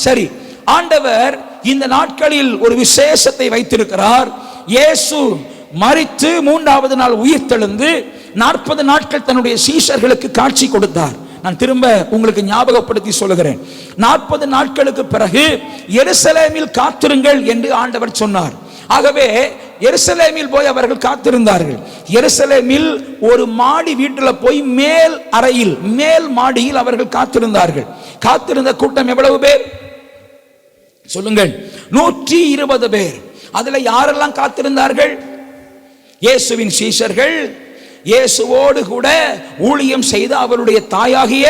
சரி, ஆண்டவர் இந்த நாட்களில் ஒரு விசேஷத்தை வைத்திருக்கிறார். இயேசு மரித்து 3வது நாள் உயிர்த்தெழுந்து 40 நாட்கள் தன்னுடைய சீஷர்களுக்கு காட்சி கொடுத்தார். நான் திரும்ப உங்களுக்கு ஞாபகப்படுத்தி சொல்லுகிறேன். 40 நாட்களுக்கு பிறகு எருசலேமில் காத்திருங்கள் என்று ஆண்டவர் சொன்னார். ஆகவே எருசலேமில் போய் அவர்கள் காத்திருந்தார்கள். எருசலேமில் ஒரு மாடி வீட்டில் போய் மேல் அறையில், மேல் மாடியில் அவர்கள் காத்திருந்தார்கள். காத்திருந்த கூட்டம் எவ்வளவு பேர் சொல்லுங்கள்? 120 பேர். அதுல யாரெல்லாம் காத்திருந்தார்கள்? இயேசுவின் சீஷர்கள், இயேசுவோடு கூட ஊழியம் செய்த அவருடைய தாயாகிய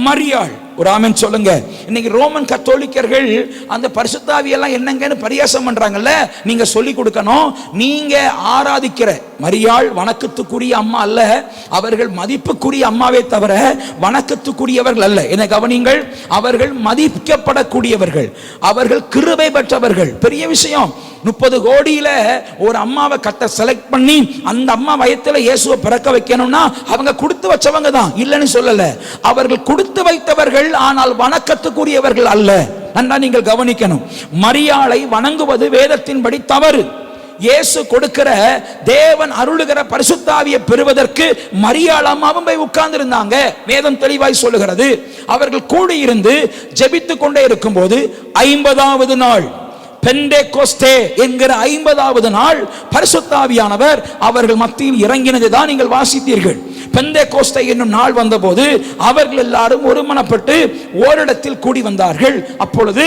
மரியாள். ஒரு ஆமென் சொல்லுங்க. இன்னைக்கு ரோமன் கத்தோலிக்கர்கள் அந்த பரிசுத்தாவியெல்லாம் என்னங்கன்னு பரியாசம் பண்றாங்கல்ல. நீங்க சொல்லி கொடுக்கணும், நீங்க ஆராதிக்கிற மரியாள் வணக்கத்துக்குரிய அம்மா அல்ல, அவர்கள் மதிப்புக்குரிய அம்மாவே தவிர வணக்கத்துக்குரியவர்கள் அல்ல. என்ன கவனிங்கள், அவர்கள் மதிக்கப்படக்கூடியவர்கள், அவர்கள் கிருபை பெற்றவர்கள். பெரிய விஷயம். 30 கோடியில ஒரு அம்மாவை கர்த்தர் செலக்ட் பண்ணி அந்த அம்மா வயத்துல இயேசுவை பிறக்க வைக்கணும்னா அவங்க கொடுத்து வச்சவங்க தான், இல்லைன்னு சொல்லல. அவர்கள் கொடுத்து வைத்தவர்கள், ஆனால் வணக்கத்துக்குரியவர்கள் அல்ல. நன்றா நீங்கள் கவனிக்கணும். மரியாளை வணங்குவது வேதத்தின்படி தவறு. இயேசு கொடுக்கிற, தேவன் அருளுகிற பரிசுத்தாவியை பெறுவதற்கு மரியாள் அம்மாவும் போய் உட்கார்ந்து இருந்தாங்க. வேதம் தெளிவாய் சொல்லுகிறது. அவர்கள் கூடியிருந்து ஜெபித்துக் கொண்டே இருக்கும் போது 50வது நாள், பெந்தேகோஸ்தே என்கிற 50வது நாள் பரிசுத்தாவியானவர் அவர்கள் மத்தியில் இறங்கினதை தான் நீங்கள் வாசித்தீர்கள். பெந்தேகோஸ்தே என்னும் நாள் வந்தபோது அவர்கள் எல்லாரும் ஒருமனப்பட்டு ஓரிடத்தில் கூடி வந்தார்கள். அப்பொழுது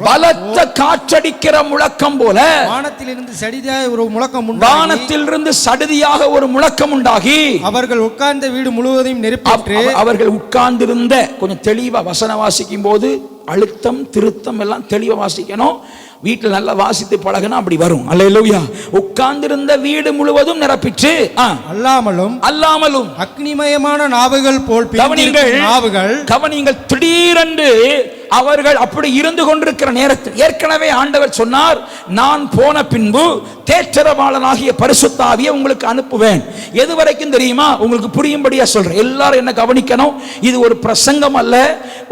பலத்த காற்றடிக்கிற முழக்கம் போல வானத்திலிருந்து சடிதியாக ஒரு முழக்கம் உண்டாகி அவர்கள் உட்கார்ந்த வீடு முழுவதையும் நெருப்பிட்டு, அவர்கள் உட்கார்ந்திருந்த, கொஞ்சம் தெளிவா வசன வாசிக்கும் போது அழுத்தம் திருத்தம் எல்லாம் தெளிவா வாசிக்கணும். வீட்டில் நல்லா வாசித்து பழகினா அப்படி வரும். அல்லேலூயா. உட்கார்ந்திருந்த வீடு முழுவதும் நிரப்பிற்று, அல்லாமலும் அக்னிமயமான நாவுகள் போல் கவனிங்கள். திடீரென்று அவர்கள் அப்படி இருந்து கொண்டிருக்கிற நேரத்தில் ஏற்கனவே ஆண்டவர் சொன்னார், நான் போன பின்பு தேற்றரவாளனாகிய பரிசுத்த ஆவியை உங்களுக்கு அனுப்புவேன். எது வரைக்கும் தெரியுமா? உங்களுக்கு புரியும்படியா சொல்றேன். எல்லாரும் என்ன கவனிக்கணும், இது ஒரு பிரசங்கம் அல்ல,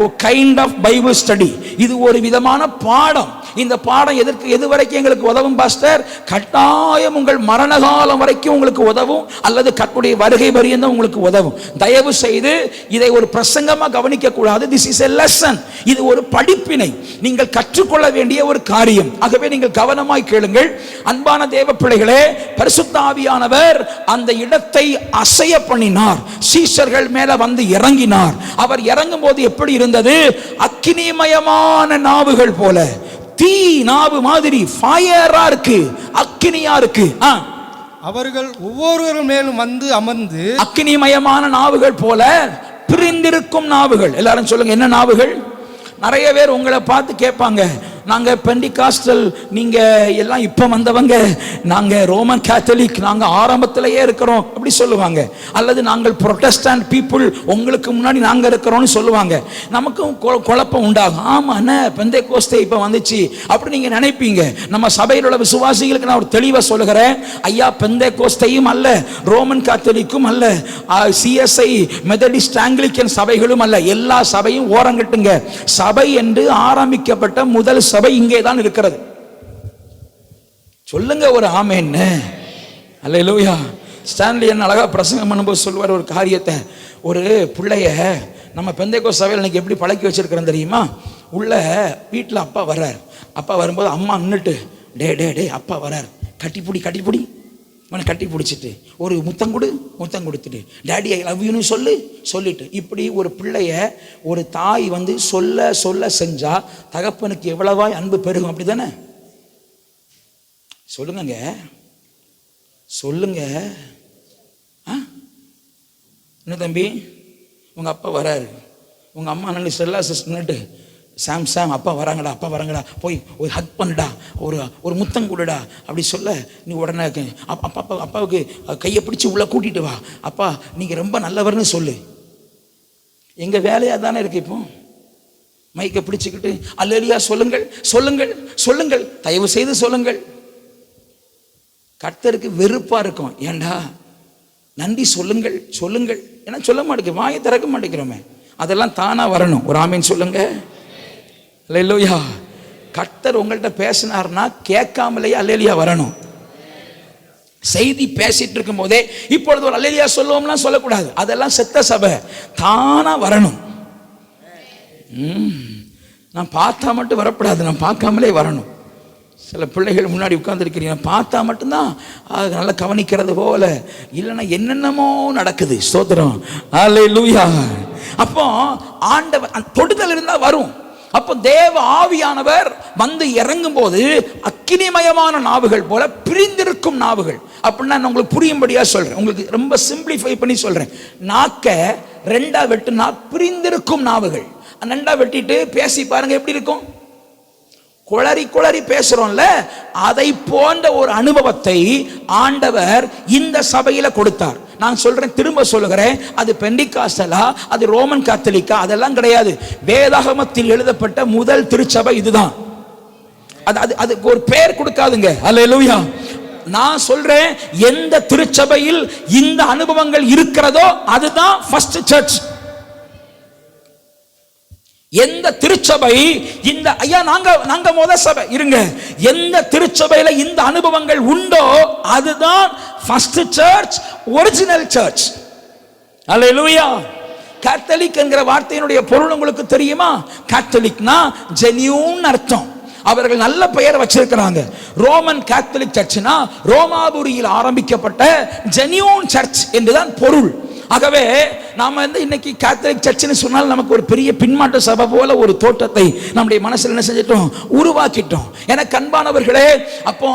ஒரு கைண்ட் ஆஃப் பைபிள் ஸ்டடி. இது ஒரு விதமான பாடம். இந்த பாடம் எது வரைக்கும் எங்களுக்கு உதவும் பாஸ்டர்? கட்டாயம் உங்கள் மரண காலம் வரைக்கும் உங்களுக்கு உதவும், அல்லது கர்த்தருடைய வருகை பரியந்தம் உங்களுக்கு உதவும். தயவு செய்து இதை ஒரு பிரசங்கமா கவனிக்க கூடாது. This is a lesson. இது ஒரு படிப்பினை, நீங்கள் கற்றுக்கொள்ள வேண்டிய ஒரு காரியம். ஆகவே நீங்கள் கவனமாய் கேளுங்கள். அன்பான தேவ பிள்ளைகளே, பரிசுத்த ஆவியானவர் அந்த இடத்தை அசைய பண்ணினார். சீஷர்கள் மேல வந்து இறங்கினார். அவர் இறங்கும் போது எப்படி இருந்தது? அக்கினிமயமான நாவுகள் போல, தீ நாவு மாதிரி ஃபயரா இருக்கு, அக்கினியா இருக்கு. அவர்கள் ஒவ்வொருவரும் மேலும் வந்து அமர்ந்து, அக்கினிமயமான நாவுகள் போல பிரிந்திருக்கும் நாவுகள். எல்லாரும் சொல்லுங்க, என்ன நாவுகள்? நிறைய பேர் உங்களை பார்த்து கேட்பாங்க, நாங்க பெண்டிகாஸ்டல், நீங்க எல்லாம் இப்ப வந்தவங்க, நாங்க ரோமன் கேத்தலிக், நாங்க ஆரம்பத்திலேயே இருக்கிறோம் அப்படி சொல்லுவாங்க. அல்லது நாங்கள் புரோட்டஸ்டன்ட் பீப்புள், உங்களுக்கு முன்னாடி நாங்க இருக்கிறோம்னு சொல்லுவாங்க. நமக்கும் குழப்பம் உண்டாகும். ஆமா, என்ன பெந்தேகோஸ்தே இப்ப வந்துச்சு அப்படி நீங்க நினைப்பீங்க. நம்ம சபையில் உள்ள விசுவாசிகளுக்கு நான் ஒரு தெளிவா சொல்லுகிறேன், ஐயா, பெந்தேகோஸ்தேயும் அல்ல, ரோமன் கேத்தலிக்கும் அல்ல, சிஎஸ்ஐ மெத்தடிஸ்ட் ஆங்கிலிக்கன் சபைகளும் அல்ல. எல்லா சபையும் ஓரங்கட்டுங்க. சபை என்று ஆரம்பிக்கப்பட்ட முதல் சபை இங்கே தான் இருக்கிறது. சொல்லுங்க ஒரு ஆமென். அல்லேலூயா. ஸ்டான்லி என்ன அழகா பிரசங்கம் பண்ணும்போது சொல்வார் ஒரு காரியத்தை. ஒரு பிள்ளைய நம்ம பெந்தேகோஸ்தே சபையில் இன்னைக்கு எப்படி பழக்கி வச்சிருக்கிறோம் தெரியுமா? உள்ள வீட்டில் அப்பா வர்றார். அப்பா வரும்போது அம்மா நின்றுட்டு, டே டே டே அப்பா வர்றார், கட்டிப்பிடி கட்டிப்பிடி, அவனை கட்டி பிடிச்சிட்டு ஒரு முத்தம் கொடுத்துட்டு, டேடி ஐ லவ் யூன்னு சொல்லிட்டு, இப்படி ஒரு பிள்ளைய ஒரு தாய் வந்து சொல்ல செஞ்சா தகப்பனுக்கு எவ்வளவாய் அன்பு பெருகும். அப்படி தானே? சொல்லுங்க என்ன தம்பி, உங்க அப்பா வராரு, உங்க அம்மா நல்ல செல்லா சிஸ்டர்னுட்டு, சாம் அப்பா வராங்கடா போய் ஒரு ஹக் பண்ணுடா, ஒரு முத்தம் கொடுடா அப்படி சொல்ல, நீ உடனே அப்பாவுக்கு கையை பிடிச்சி உள்ள கூட்டிட்டு வா, அப்பா நீங்க ரொம்ப நல்லவர்னு சொல்லு. எங்க வேலையா தானே இருக்கு. இப்போ மைக்கை பிடிச்சுக்கிட்டு அல்லேலூயா சொல்லுங்கள், தயவு செய்து சொல்லுங்கள். கர்த்தருக்கு வெறுப்பா இருக்கும். ஏண்டா நன்றி சொல்லுங்கள் ஏன்னா சொல்ல மாட்டேங்க, வாயை திறக்க மாட்டேங்கிறோமே. அதெல்லாம் தானா வரணும். ஒரு ஆமீன் சொல்லுங்க. அல்லேலூயா. கர்த்தர் உங்கள்கிட்ட பேசினார்னா கேட்காமலேயே அல்லேலூயா வரணும். செய்தி பேசிட்டு இருக்கும் போதே இப்பொழுது ஒரு அல்லேலூயா சொல்லுவோம்லாம் சொல்லக்கூடாது. அதெல்லாம் செத்த சபை, தானா வரணும். நான் பார்த்தா மட்டும் வரக்கூடாது, நான் பார்க்காமலே வரணும். சில பிள்ளைகள் முன்னாடி உட்கார்ந்துருக்கிறீங்க, பார்த்தா மட்டும்தான் அது நல்லா கவனிக்கிறது போல, இல்லைன்னா என்னென்னமோ நடக்குது. ஸ்தோத்திரம், அல்லேலூயா. அப்போ ஆண்டவர் தொடுதல் இருந்தா வரும். அப்போ தேவ ஆவியானவர் வந்து இறங்கும் போது அக்கினிமயமான நாவுகள் போல பிரிந்திருக்கும் நாவுகள். அப்படின்னா நான் உங்களுக்கு புரியும்படியா சொல்றேன், உங்களுக்கு ரொம்ப சிம்பிளிஃபை பண்ணி சொல்றேன். நாக்க ரெண்டா வெட்டுனா பிரிந்திருக்கும் நாவுகள். ரெண்டா வெட்டிட்டு பேசி பாருங்க எப்படி இருக்கும். குளறி குளறி பேசுறோம்ல, அதை போன்ற ஒரு அனுபவத்தை ஆண்டவர் இந்த சபையில கொடுத்தார். நான் சொல்றேன், திரும்ப சொல்லுகிறேன், அது பெண்டிகாஸ்டலா, அது ரோமன் கத்தோலிக்கா, அதெல்லாம் கிடையாது. வேதாகமத்தில் எழுதப்பட்ட முதல் திருச்சபை இதுதான். அதுக்கு ஒரு பெயர் கொடுக்காதுங்க. அல்லேலூயா. நான் சொல்றேன், எந்த திருச்சபையில் இந்த அனுபவங்கள் இருக்கிறதோ அதுதான் ஃபர்ஸ்ட் சர்ச். எந்த திருச்சபை இந்த ஐயா நாங்க முத சபை இருங்க, எந்த திருச்சபையில இந்த அனுபவங்கள் உண்டோ அதுதான் ஃபர்ஸ்ட் சர்ச், ஒரிஜினல் சர்ச். அல்லேலூயா. கேத்தலிக் என்கிற வார்த்தையினுடைய பொருள் உங்களுக்கு தெரியுமா? கேத்தலிக்னா ஜெனியூன் அர்த்தம். அவர்கள் நல்ல பெயர் வச்சிருக்கிறாங்க. ரோமன் கேத்தலிக் சர்ச்னா ரோமாபுரியில் ஆரம்பிக்கப்பட்ட ஜெனியூன் சர்ச் என்றுதான் பொருள். ஆகவே நாம இன்னைக்கு கேத்தலிக் சர்ச்னு சொன்னால் நமக்கு ஒரு பெரிய பின்மாற்ற சபை போல ஒரு தோற்றத்தை நம்முடைய மனசில் என்ன செஞ்சிட்டோம், உருவாக்கிட்டோம். எனக்கு அன்பானவர்களே, அப்போ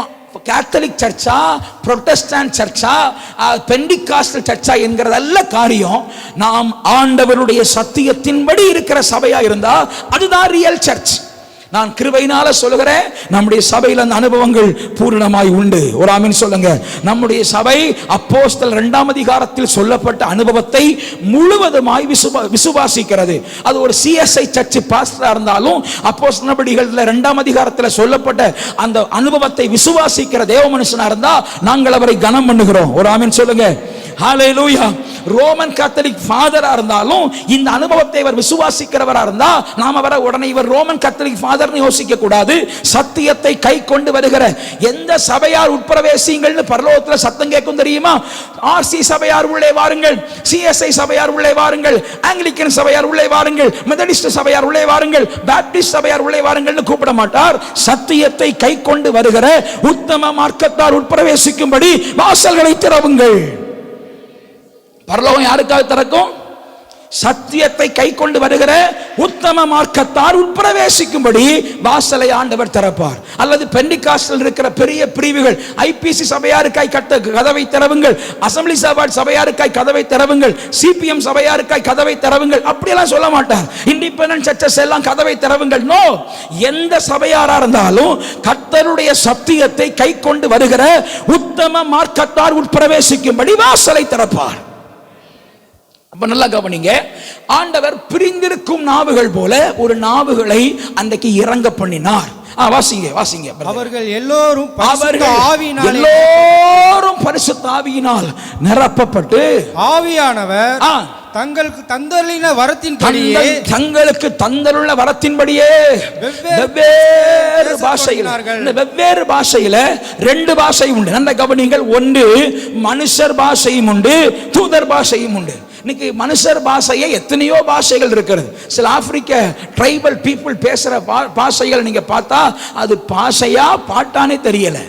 கேத்தலிக் சர்ச்சா, புரோட்டஸ்டன்ட் சர்ச்சா, பெண்டிகாஸ்டல் சர்ச்சா என்கிறதல்ல காரியம். நாம் ஆண்டவருடைய சத்தியத்தின்படி இருக்கிற சபையா இருந்தா அதுதான் ரியல் சர்ச். நான் கிருபையினால சொல்லுகிறேன், நம்முடைய சபையில் அந்த அனுபவங்கள் பூரணமாய் உண்டு. ஒரு ஆமென் சொல்லுங்க. நம்முடைய சபை அப்போஸ்தலர் 2ஆம் அதிகாரத்தில் சொல்லப்பட்ட அனுபவத்தை முழுவதுமாய் விசுவாசிக்கிறது. அது ஒரு சிஎஸ்ஐ சர்ச் பாஸ்டரா இருந்தாலும் அப்போஸ்தலர் நடபடிகளில் 2ஆம் அதிகாரத்தில் சொல்லப்பட்ட அந்த அனுபவத்தை விசுவாசிக்கிற தேவ மனுஷனா இருந்தா நாங்கள் அவரை கனம் பண்ணுகிறோம். ஒரு ஆமென் சொல்லுங்க. ஹல்லேலூயா. ரோமன் கத்தோலிக் ஃபாதரா இருந்தாலும் இந்த அனுபவத்தை இவர் விசுவாசிக்கிறவரா இருந்தா நாம அவரை உடனே இவர் ரோமன் கத்தோலிக் ஃபாதர்னு யோசிக்க கூடாது. சத்தியத்தை கை கொண்டு வருகிற எந்த சபையார் உட்பிரவேசிங்கள்னு பரலோகத்தில் சத்தம் கேட்கும் தெரியுமா? ஆர்சி சபையார் உள்ளே வாருங்கள், சிஎஸ்ஐ சபையார் உள்ளே வாருங்கள், ஆங்கிலிக்கன் சபையார் உள்ளே வாருங்கள், மெத்தடிஸ்ட் சபையார் உள்ளே வாருங்கள், பேப்டிஸ்ட் சபையார் உள்ளே வாருங்கள்னு கூப்பிட மாட்டார். சத்தியத்தை கை கொண்டு வருகிற உத்தம மார்க்கத்தார் உட்பிரவேசிக்கும்படி வாசல்களை திறவுங்கள். பரலோகம் யாருக்காக திறக்கும்? சத்தியத்தை கை கொண்டு வருகிற உத்தம மார்க்கத்தார் உட்பிரவேசிக்கும்படி வாசலை ஆண்டவர் திறப்பார். அல்லது பெண்டிகாஸ்டல் இருக்கிற பெரிய பிரிவுகள், ஐபிசி சபையாருக்காய் கதவை திறவுங்கள், அசம்பிளிஸ் ஆஃப் சபையாருக்காய் கதவை திறவுங்கள், சிபிஎம் சபையாருக்காய் கதவை திறவுங்கள், அப்படியெல்லாம் சொல்ல மாட்டார். இண்டிபெண்டன்ட் சர்ச்சஸ் எல்லாம் கதவை திறவுங்கள். நோ, எந்த சபையாரா இருந்தாலும் கர்த்தருடைய சத்தியத்தை கை கொண்டு வருகிற உத்தம மார்க்கத்தார் உட்பிரவேசிக்கும்படி வாசலை திறப்பார். அப்ப நல்லா கவனிங்க. ஆண்டவர் பிரிந்திருக்கும் நாவுகள் போல ஒரு நாவுகளை அன்றைக்கு இறங்க பண்ணினார். வாசிங்க வாசிங்க. அவர்கள் எல்லோரும் பரிசுத்த ஆவியினால் நிரப்பப்பட்டு ஆவியானவர் தங்களுக்கு தந்தருளின வரத்தின்படியே வெவ்வேறு பாஷையில 2 பாஷை உண்டு. நல்ல கவனிங்கள். ஒன்று மனுஷர் பாஷையும் உண்டு, தூதர் பாஷையும் உண்டு. இன்னைக்கு மனுஷர் பாஷையே எத்தனையோ பாஷைகள் இருக்கிறது. சில ஆப்பிரிக்க ட்ரைபல் பீப்புள் பேசுற பாஷைகள் நீங்க பார்த்தா அது பாஷையா பாட்டானே தெரியல.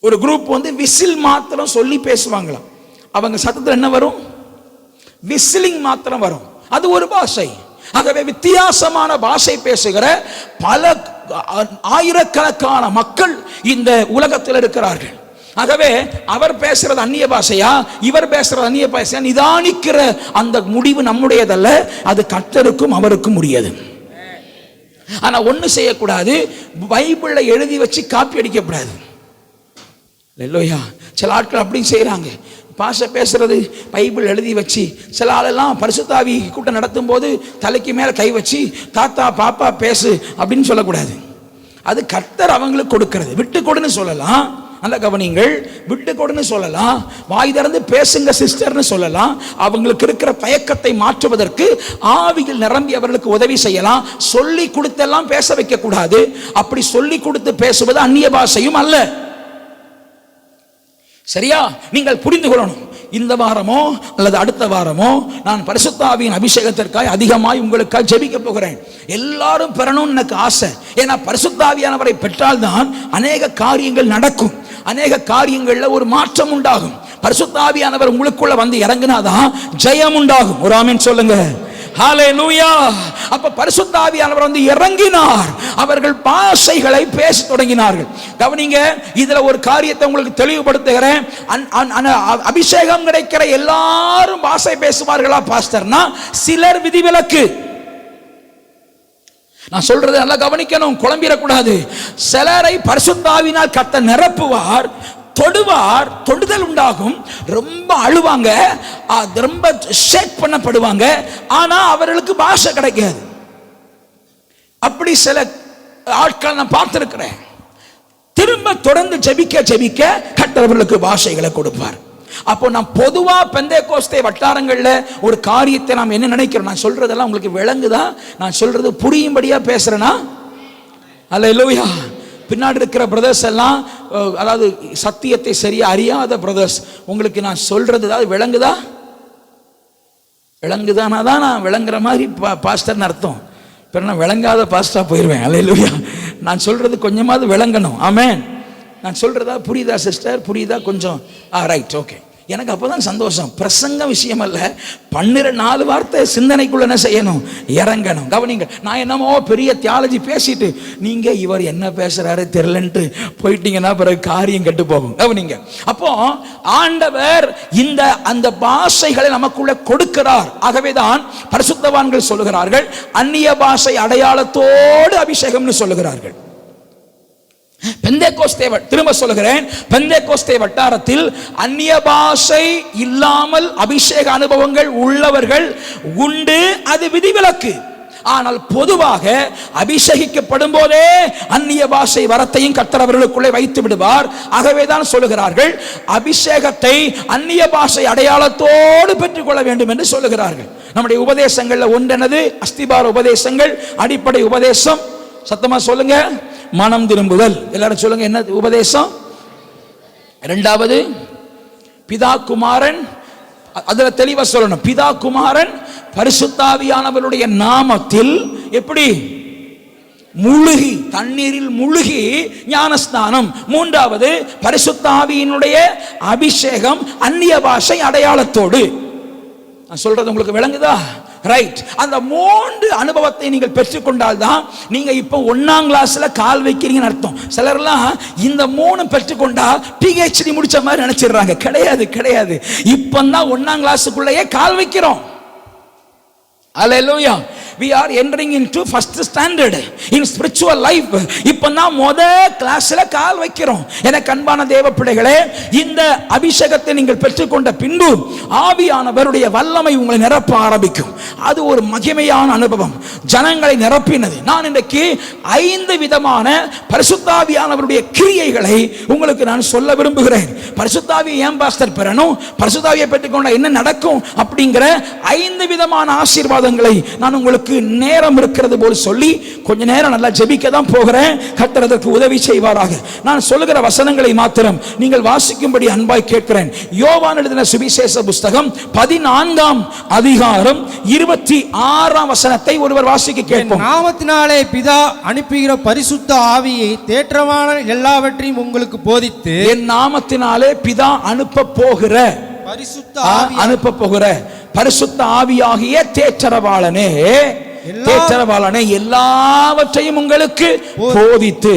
ஒரு குரூப் விசில் மாத்திரம் சொல்லி பேசுவாங்களாம். அவங்க சத்தத்தில் என்ன வரும்? விசிலிங் மாத்திரம் வரும். அது ஒரு பாஷை. ஆகவே வித்தியாசமான பாஷை பேசுகிற பல ஆயிரக்கணக்கான மக்கள் இந்த உலகத்தில் இருக்கிறார்கள். ஆகவே அவர் பேசுறது அந்நிய பாஷையா, இவர் பேசுறது அந்நிய பாஷையா, நிதானிக்கிற அந்த முடிவு நம்முடையதல்ல, அது கர்த்தருக்கும் அவருக்கும் உரியது. ஆனா ஒண்ணு செய்யக்கூடாது, பைபிள்ல எழுதி வச்சு காப்பி அடிக்கக்கூடாது. இல்லையா? சில ஆட்கள் அப்படி செய்யறாங்க. பாஷை பேசுறது பைபிள் எழுதி வச்சு, சில ஆளெல்லாம் பரிசுத்தாவி கூட்டம் நடத்தும் போது தலைக்கு மேல கை வச்சு தாத்தா பாப்பா பேசு அப்படின்னு சொல்லக்கூடாது. அது கர்த்தர் அவங்களுக்கு கொடுக்கிறது. விட்டு கொடுன்னு சொல்லலாம். நல்ல கவனிங்கள். விட்டு கொடுன்னு சொல்லலாம், வாய் திறந்து பேசுங்க சிஸ்டர்னு சொல்லலாம். அவங்களுக்கு இருக்கிற தயக்கத்தை மாற்றுவதற்கு ஆவியில் நிரம்பி அவர்களுக்கு உதவி செய்யலாம். சொல்லி கொடுத்தெல்லாம் பேச வைக்க கூடாது. அப்படி சொல்லி கொடுத்து பேசுவது அந்நிய பாஷையும் அல்ல. சரியா? நீங்கள் புரிந்து கொள்ளணும். இந்த வாரமோ அல்லது அடுத்த வாரமோ நான் பரிசுத்த ஆவியின் அபிஷேகத்திற்காக அதிகமாய் உங்களுக்காக ஜெபிக்க போகிறேன். எல்லாரும் பெறணும்னு எனக்கு ஆசை. ஏன்னா பரிசுத்த ஆவியானவரை பெற்றால்தான் அநேக காரியங்கள் நடக்கும், அநேக காரியங்கள்ல ஒரு மாற்றம் உண்டாகும். பரிசுத்த ஆவியானவர் உங்களுக்குள்ள வந்து இறங்கினாதான் ஜெயம் உண்டாகும். ஒரு ஆமென் சொல்லுங்க. ஹல்லேலூயா. அப்ப பரிசுத்த ஆவியானவர் வந்து இறங்கினார். அவர்கள் பாஷைகளை பேச தொடங்கினார்கள். கவனிங்க, இதுல ஒரு காரியத்தை உங்களுக்கு தெளிவுபடுத்துகிறேன். அபிஷேகம் கிடைக்கிற எல்லாரும் பாஷை பேசுவார்களா பாஸ்டர்னா சிலர் விதிவிலக்கு. நான் சொல்றது நல்லா கவனிக்கணும், குழம்பிடக்கூடாது. சிலரை பரிசுத்த ஆவியினால் கர்த்தர் நிரப்புவார், தொடுவார், தொடுதல் உண்டாகும், ரொம்ப அழுவாங்க, ரொம்ப ஷேக் பண்ணப்படுவாங்க, ஆனா அவர்களுக்கு பாஷை கிடைக்காது. அப்படி சில ஆட்கள் நான் பார்த்திருக்கிறேன். திரும்ப தொடர்ந்து ஜெபிக்க ஜெபிக்க கர்த்தர் அவர்களுக்கு பாஷைகளை கொடுப்பார். அப்போ நான் பொதுவா பெந்தேகோஸ்தே வட்டாரங்கள்ல ஒரு காரியத்தை நாம் என்ன நினைக்கிறோம், நான் சொல்றதெல்லாம் உங்களுக்கு விளங்குதா? நான் சொல்றது புரியும்படியா பேசுறேனா? அல்லேலூயா. பின்னாடி இருக்கிற பிரதர்ஸ் எல்லாம், அதாவது சத்தியத்தை சரியா அறியாத பிரதர்ஸ், உங்களுக்கு நான் சொல்றது ஏதாவது விளங்குதா? விளங்குதானா தான் நான் விளங்குற மாதிரி பாஸ்டர்னு அர்த்தம். இப்போ நான் விளங்காத பாஸ்டா போயிடுவேன். அல்லேலூயா. நான் சொல்றது கொஞ்சமாவது விளங்கணும். ஆமென். நான் சொல்றதா புரியுதா சிஸ்டர்? புரியுதா கொஞ்சம்? Right, okay. எனக்கு அப்போதான் சந்தோஷம். பிரசங்க விஷயம் அல்ல, 4 வார்த்தை சிந்தனைக்குள்ள என்ன செய்யணும்? இறங்கணும். கவனிங்க, நான் என்னமோ பெரிய தியாலஜி பேசிட்டு நீங்க இவர் என்ன பேசுறாரு தெரியலன்ட்டு போயிட்டீங்கன்னா பிறகு காரியம் கெட்டு போகும். கவனிங்க, அப்போ ஆண்டவர் அந்த பாஷைகளை நமக்குள்ள கொடுக்கிறார். ஆகவேதான் பரிசுத்தவான்கள் சொல்லுகிறார்கள் அந்நிய பாஷை அடையாளத்தோடு அபிஷேகம்னு சொல்லுகிறார்கள். பெந்தேகோஸ்தே, திரும்ப சொல்லுகிறேன், பெந்தேகோஸ்தே வட்டாரத்தில் அந்நிய பாஷை இல்லாமல் அபிஷேக அனுபவங்கள் உள்ளவர்கள் உண்டு, அது விதிவிலக்கு. ஆனால் பொதுவாக அபிஷேகிக்கப்படும் போதே அந்நிய பாஷை வரத்தையும் கர்த்தர் அவர்களுக்குள்ளே வைத்து விடுவார். ஆகவேதான் சொல்லுகிறார்கள் அபிஷேகத்தை அந்நிய பாஷை அடையாளத்தோடு பெற்றுக்கொள்ள வேண்டும் என்று சொல்லுகிறார்கள். நம்முடைய உபதேசங்கள்ல ஒன்றெனது அஸ்திபார உபதேசங்கள், அடிப்படை உபதேசம். சத்தமா சொல்லுங்க, மனம் திரும்புதல். எல்லாரும் சொல்லுங்க, என்ன உபதேசம்? இரண்டாவது பிதா குமாரன், அதுல தெளிவா சொல்லணும், பிதா குமாரன் பரிசுத்த ஆவியானவருடைய நாமத்தில் எப்படி முழுகி, தண்ணீரில் முழுகி ஞானஸ்நானம். மூன்றாவது பரிசுத்த ஆவியினுடைய அபிஷேகம் அந்நிய பாஷை அடையாளத்தோடு. நான் சொல்றது உங்களுக்கு விளங்குதா? ரைட். அந்த 3 அனுபவத்தை நீங்கள் பெற்றுக்கொண்டால் தான் நீங்க இப்போ 1ஆம் கிளாஸ்ல கால் வைக்கிறீங்கன்னு அர்த்தம். சிலர்லாம் இந்த 3 பெற்றுக்கொண்டா PhD முடிச்ச மாதிரி நினைச்சிடுறாங்க. கிடையாது. இப்பதான் 1ஆம் கிளாஸுக்குள்ளேயே கால் வைக்கிறோம். Hallelujah. We are entering into first standard in spiritual life. இப்பதான் கிளாஸ்ல கால் வைக்கிறோம். எனக்கு அன்பான தேவ பிள்ளைகளே, இந்த அபிஷேகத்தை நீங்கள் பெற்றுக்கொண்ட பின்பு ஆவியானவருடைய வல்லமை உங்களை நிரப்ப ஆரம்பிக்கும். அது ஒரு மகிமையான அனுபவம், ஜனங்களை நிரப்பினது. நான் இன்றைக்கு 5 விதமான பரிசுத்த ஆவியானவருடைய கிரியைகளை உங்களுக்கு நான் சொல்ல விரும்புகிறேன். பரிசுத்த ஆவியை ஏன் பாஸ்டர் பெறணும், பரிசுத்த ஆவியை பெற்றுக்கொண்ட என்ன நடக்கும் அப்படிங்கிற 5 விதமான ஆசீர்வாதங்களை நான் உங்களுக்கு நேரம் இருக்கிறது போல் சொல்லி கொஞ்ச நேரம் நல்லா ஜெபிக்க தான் போகிறேன். கர்த்தர் அதற்கு உதவி செய்வாராக. நான் சொல்லுகிற வசனங்களை மாத்திரம் நீங்கள் வாசிக்கும்படி அன்பாய் கேட்கிறேன். யோவான் எழுதின சுவிசேஷ புஸ்தகம் 14ஆம் அதிகாரம் 26ஆம் வசனத்தை ஒருவர் வாசிக்க கேட்போம். நாமத்தினாலே பிதா அனுப்புகிற பரிசுத்த ஆவியை தேற்றமான எல்லாவற்றையும் உங்களுக்கு போதித்து, என் நாமத்தினாலே பிதா அனுப்ப போகிற பரிசுத்த ஆவியாகிய தேற்றரவாளனே எல்லாவற்றையும் உங்களுக்கு போதித்து,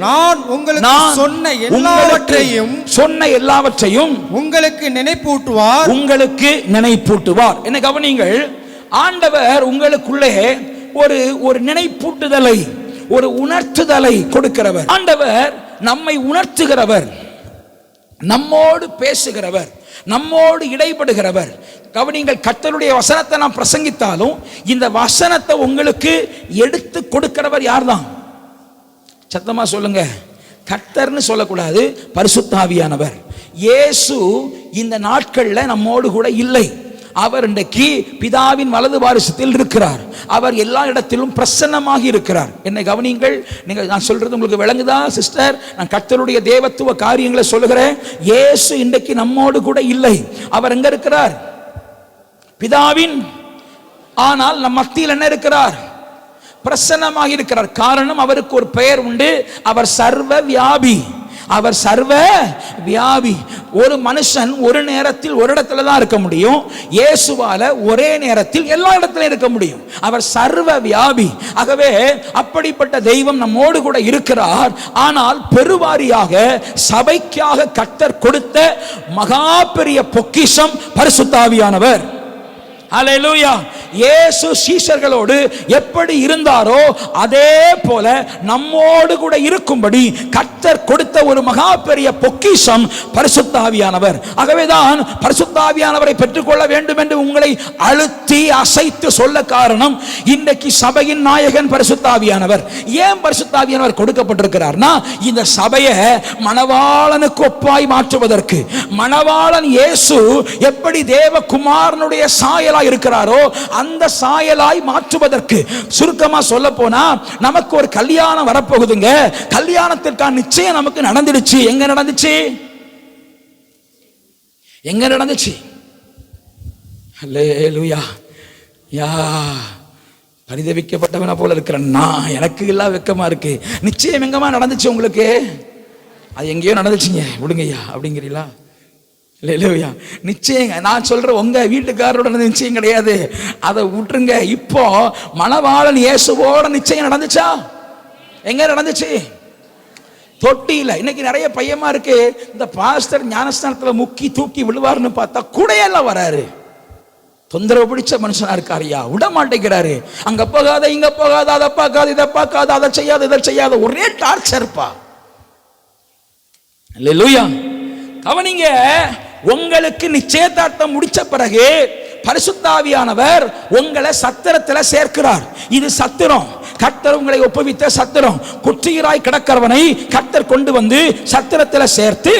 நான் உங்களுக்கு சொன்ன எல்லாவற்றையும் உங்களுக்கு நினைப்பூட்டுவார். என்ன கவனிங்கள், ஆண்டவர் உங்களுக்குள்ளே ஒரு நினைப்பூட்டுதலை, ஒரு உணர்த்துதலை கொடுக்கிறவர். ஆண்டவர் நம்மை உணர்த்துகிறவர், நம்மோடு பேசுகிறவர், நம்மோடு இடைப்படுகிறவர். கவனிங்கள், கர்த்தருடைய வசனத்தை நான் பிரசங்கித்தாலும் இந்த வசனத்தை உங்களுக்கு எடுத்து கொடுக்கிறவர் யார்தான்? சத்தமா சொல்லுங்க, கர்த்தர்னு சொல்லக்கூடாது, பரிசுத்த ஆவியானவர். இயேசு இந்த நாட்கள்ல நம்மோடு கூட இல்லை. அவர் இன்றைக்கு பிதாவின் வலது பாரிசத்தில் இருக்கிறார். அவர் எல்லா இடத்திலும் பிரசன்னமாக இருக்கிறார். என்னை கவனிங்கள், நான் சொல்றது உங்களுக்கு விளங்குதா சிஸ்டர்? நான் கர்த்தருடைய தேவத்துவ காரியங்களை சொல்லுகிறேன். இயேசு இன்றைக்கு நம்மோடு கூட இல்லை. அவர் எங்க இருக்கிறார்? பிதாவின். ஆனால் நம் மத்தியில் என்ன இருக்கிறார்? பிரசன்னமாக இருக்கிறார். காரணம், அவருக்கு ஒரு பெயர் உண்டு. அவர் சர்வ வியாபி. அவர் சர்வ வியாபி. ஒரு மனுஷன் ஒரு நேரத்தில் ஒரு இடத்துல தான் இருக்க முடியும். இயேசுவால ஒரே நேரத்தில் எல்லா இடத்திலும் இருக்க முடியும். அவர் சர்வ வியாபி. ஆகவே அப்படிப்பட்ட தெய்வம் நம்மோடு கூட இருக்கிறார். ஆனால் பெருவாரியாக சபைக்காக கர்த்தர் கொடுத்த மகா பெரிய பொக்கிஷம் பரிசுத்த ஆவியானவர். ஹல்லேலூயா. இயேசு சீஷர்களோடு எப்படி இருந்தாரோ அதே போல நம்மோடு கூட இருக்கும்படி கர்த்தர் கொடுத்த ஒரு மகா பெரிய பொக்கிஷம் பரிசுத்த ஆவியானவர். ஆகவேதான் பரிசுத்த ஆவியானவரை பெற்றுக்கொள்ள வேண்டும் என்று உங்களை அழுத்தி அசைத்து சொல்ல காரணம், இன்றைக்கு சபையின் நாயகன் பரிசுத்த ஆவியானவர். ஏன் பரிசுத்த ஆவியானவர் கொடுக்கப்பட்டிருக்கிறார்னா, இந்த சபையை மணவாளனுக்கு ஒப்பாய் மாற்றுவதற்கு. மணவாளன் இயேசு எப்படி தேவகுமாரனுடைய சாயலாய் இருக்கிறாரோ அந்த சாயலாய் மாற்றுவதற்கு. சுருக்கமா சொல்ல போனா, நமக்கு ஒரு கல்யாணம் வரப்போகுதுங்க. கல்யாணத்திற்கான நிச்சயம் நமக்கு நடந்துடுச்சு. எங்க நடந்துச்சு? எங்க நடந்துச்சு? அல்லேலூயா. யா, பரிதவிக்கப்பட்டவனா போல இருக்கிறேன் நான். எனக்கு எல்லாம் வெக்கமா இருக்கு. நிச்சயம் எங்கமா நடந்துச்சு உங்களுக்கு? அது எங்கேயோ நடந்துச்சுங்க, விடுங்கய்யா அப்படிங்கிறீங்களா? இல்லையா? நிச்சயம் நான் சொல்ற உங்க வீட்டுக்காரோட நிச்சயம் கிடையாது, அதை விட்டுருங்க. இப்போ மணவாளன் இயேசுவோட நிச்சயம் நடந்துச்சா? எங்க நடந்துச்சு? தொட்டியில. இன்னைக்கு நிறைய பையமா இருக்கு, இந்த பாஸ்டர் ஞானஸ்தானத்துல முக்கி தூக்கி விழுவாருன்னு பார்த்தா கூடையெல்லாம் வராரு. தொந்தரவு பிடிச்ச மனுஷனா இருக்காருயா, விட மாட்டேங்கிறாரு. அங்க போகாத, இங்க போகாத, அதை பார்க்காத, இதை பார்க்காத, அதை செய்யாத, இதை செய்யாத, ஒரே டார்ச்சர்ப்பா. அல்லேலூயா. கவனிங்க, உங்களுக்கு நிச்சயதார்த்தம் முடிச்ச பிறகு பரிசுத்த ஆவியானவர் உங்களை சத்திரத்தில் சேர்க்கிறார். இது சத்திரம். கர்த்தர் உங்களை ஒப்புவித்த சத்திரம். குற்றியராய் கிடக்கிறவனை கர்த்தர் கொண்டு வந்து சத்திரத்தில் சேர்த்து,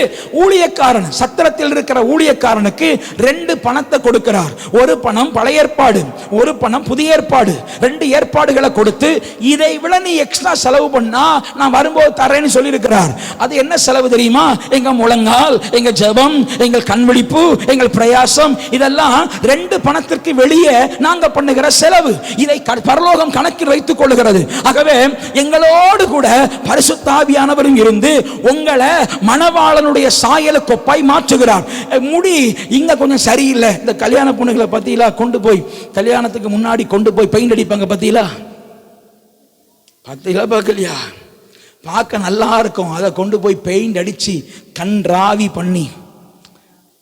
ஊழியக்காரன், சத்திரத்தில் இருக்கிற ஊழியக்காரனுக்கு 2 பணத்தை கொடுக்கிறார். ஒரு பணம் பழைய ஏற்பாடு, ஒரு பணம் புதிய ஏற்பாடு. 2 ஏற்பாடுகளை கொடுத்து, இதை விட நீ எக்ஸ்ட்ரா செலவு பண்ணா நான் வரும்போது தரேன்னு சொல்லியிருக்கிறார். அது என்ன செலவு தெரியுமா? எங்க முழங்கால், எங்க ஜெபம், எங்கள் கண்விழிப்பு, எங்கள் பிரயாசம், இதெல்லாம் 2 பணத்திற்கு வெளியே நாங்க பண்ணுகிற செலவு. இதை பரலோகம் கணக்கில் வைத்துக் கொள்ளுகிறது. ஆகவே எங்களோடு கூட பரிசுத்த ஆவியானவரும் இருந்து உங்களை மணவாளனுடைய சாயலுக்கு ஒப்பாய் மாற்றுகிறார். முடி இங்க கொஞ்சம் சரியில்லை. இந்த கல்யாண பொண்ணுகளை பத்தியில கொண்டு போய் கல்யாணத்துக்கு முன்னாடி கொண்டு போய் பெயிண்ட் அடிப்பாங்க பத்தியில பார்க்கலையா? பார்க்க நல்லா இருக்கும். அதை கொண்டு போய் பெயிண்ட் அடிச்சு கண் ராவி பண்ணி,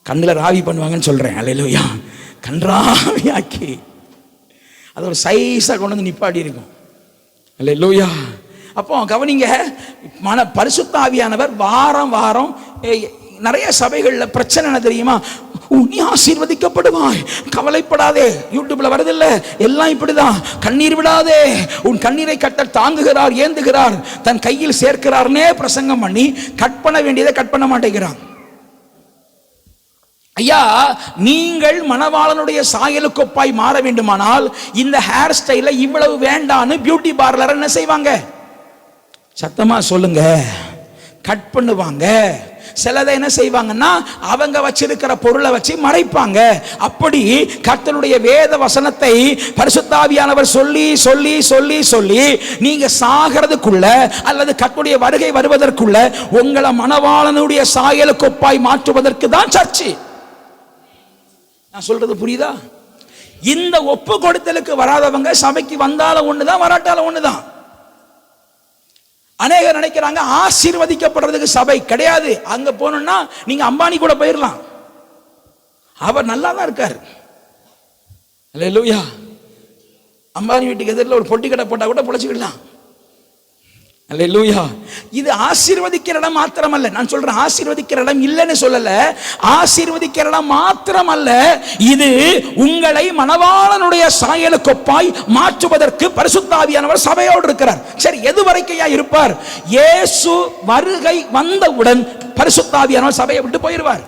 கண்ணில் ராவி பண்ணுவாங்கன்னு சொல்றேன். அல்லேலூயா. கன்றாவி ஆக்கி அது ஒரு சைஸா கொண்டு வந்து நிப்பாடி இருக்கும். அல்லேலூயா. அப்போ கவனிங்க, பரிசுத்த ஆவியானவர் வாரம் வாரம் நிறைய சபைகளில் பிரச்சனை என்ன தெரியுமா? நீ ஆசீர்வதிக்கப்படுவாய், கவலைப்படாதே. யூடியூப்ல வருதில்ல, எல்லாம் இப்படிதான். கண்ணீர் விடாதே, உன் கண்ணீரை கர்த்தர் தாங்குகிறார், ஏந்துகிறார், தன் கையில் சேர்க்கிறார்னே பிரசங்கம் பண்ணி கட் பண்ண வேண்டியதை கட் பண்ண மாட்டேங்கிறான். ஐயா, நீங்கள் மணவாளனுடைய சாயலுக்கு ஒப்பாய் மாற வேண்டுமானால் இந்த ஹேர் ஸ்டைல இவ்வளவு வேண்டான்னு பியூட்டி பார்லர் என்ன செய்வாங்க? சத்தமா சொல்லுங்க, கட் பண்ணுவாங்க. சிலதை என்ன செய்வாங்கன்னா அவங்க வச்சிருக்கிற பொருளை வச்சு மறைப்பாங்க. அப்படி கர்த்தருடைய வேத வசனத்தை பரிசுத்த ஆவியானவர் சொல்லி சொல்லி சொல்லி சொல்லி நீங்க சாகிறதுக்குள்ள அல்லது கர்த்தருடைய வருகை வருவதற்குள்ள உங்களை மணவாளனுடைய சாயலுக்கு ஒப்பாய் மாற்றுவதற்கு தான் சர்ச்சு. நான் சொல்றது புரியுதா? இந்த ஒப்பு கொடுத்தலுக்கு வராதவங்க சபைக்கு வந்தாலும் ஒண்ணுதான், வராட்டாலும் ஒண்ணுதான். அநேகர் நினைக்கிறாங்க ஆசீர்வதிக்கப்படுறதுக்கு சபை கிடையாது. அங்க போனோம்னா நீங்க அம்பானி கூட போயிடலாம், அவர் நல்லா தான் இருக்காரு. அல்லேலூயா. அம்பானி வீட்டுக்கு எதிரில் ஒரு பொட்டி கடை போட்டா கூட பொழைச்சிக்கிடலாம். அல்லேலூயா. இது ஆசீர்வதிக்கிற இடம் மாத்திரமல்ல. நான் சொல்றேன் ஆசீர்வதிக்கிற இடம் இல்லைன்னு சொல்லல, ஆசீர்வதிக்கிற இடம் மாத்திரமல்ல, இது உங்களை மணவாளனுடைய சாயலுக்கு ஒப்பாய் மாற்றுவதற்கு பரிசுத்த ஆவியானவர் சபையோடு இருக்கிறார். சரி, எது வரைக்கும் இருப்பார்? இயேசு வருகை வந்தவுடன் பரிசுத்த ஆவியானவர் சபையை விட்டு போயிடுவார்.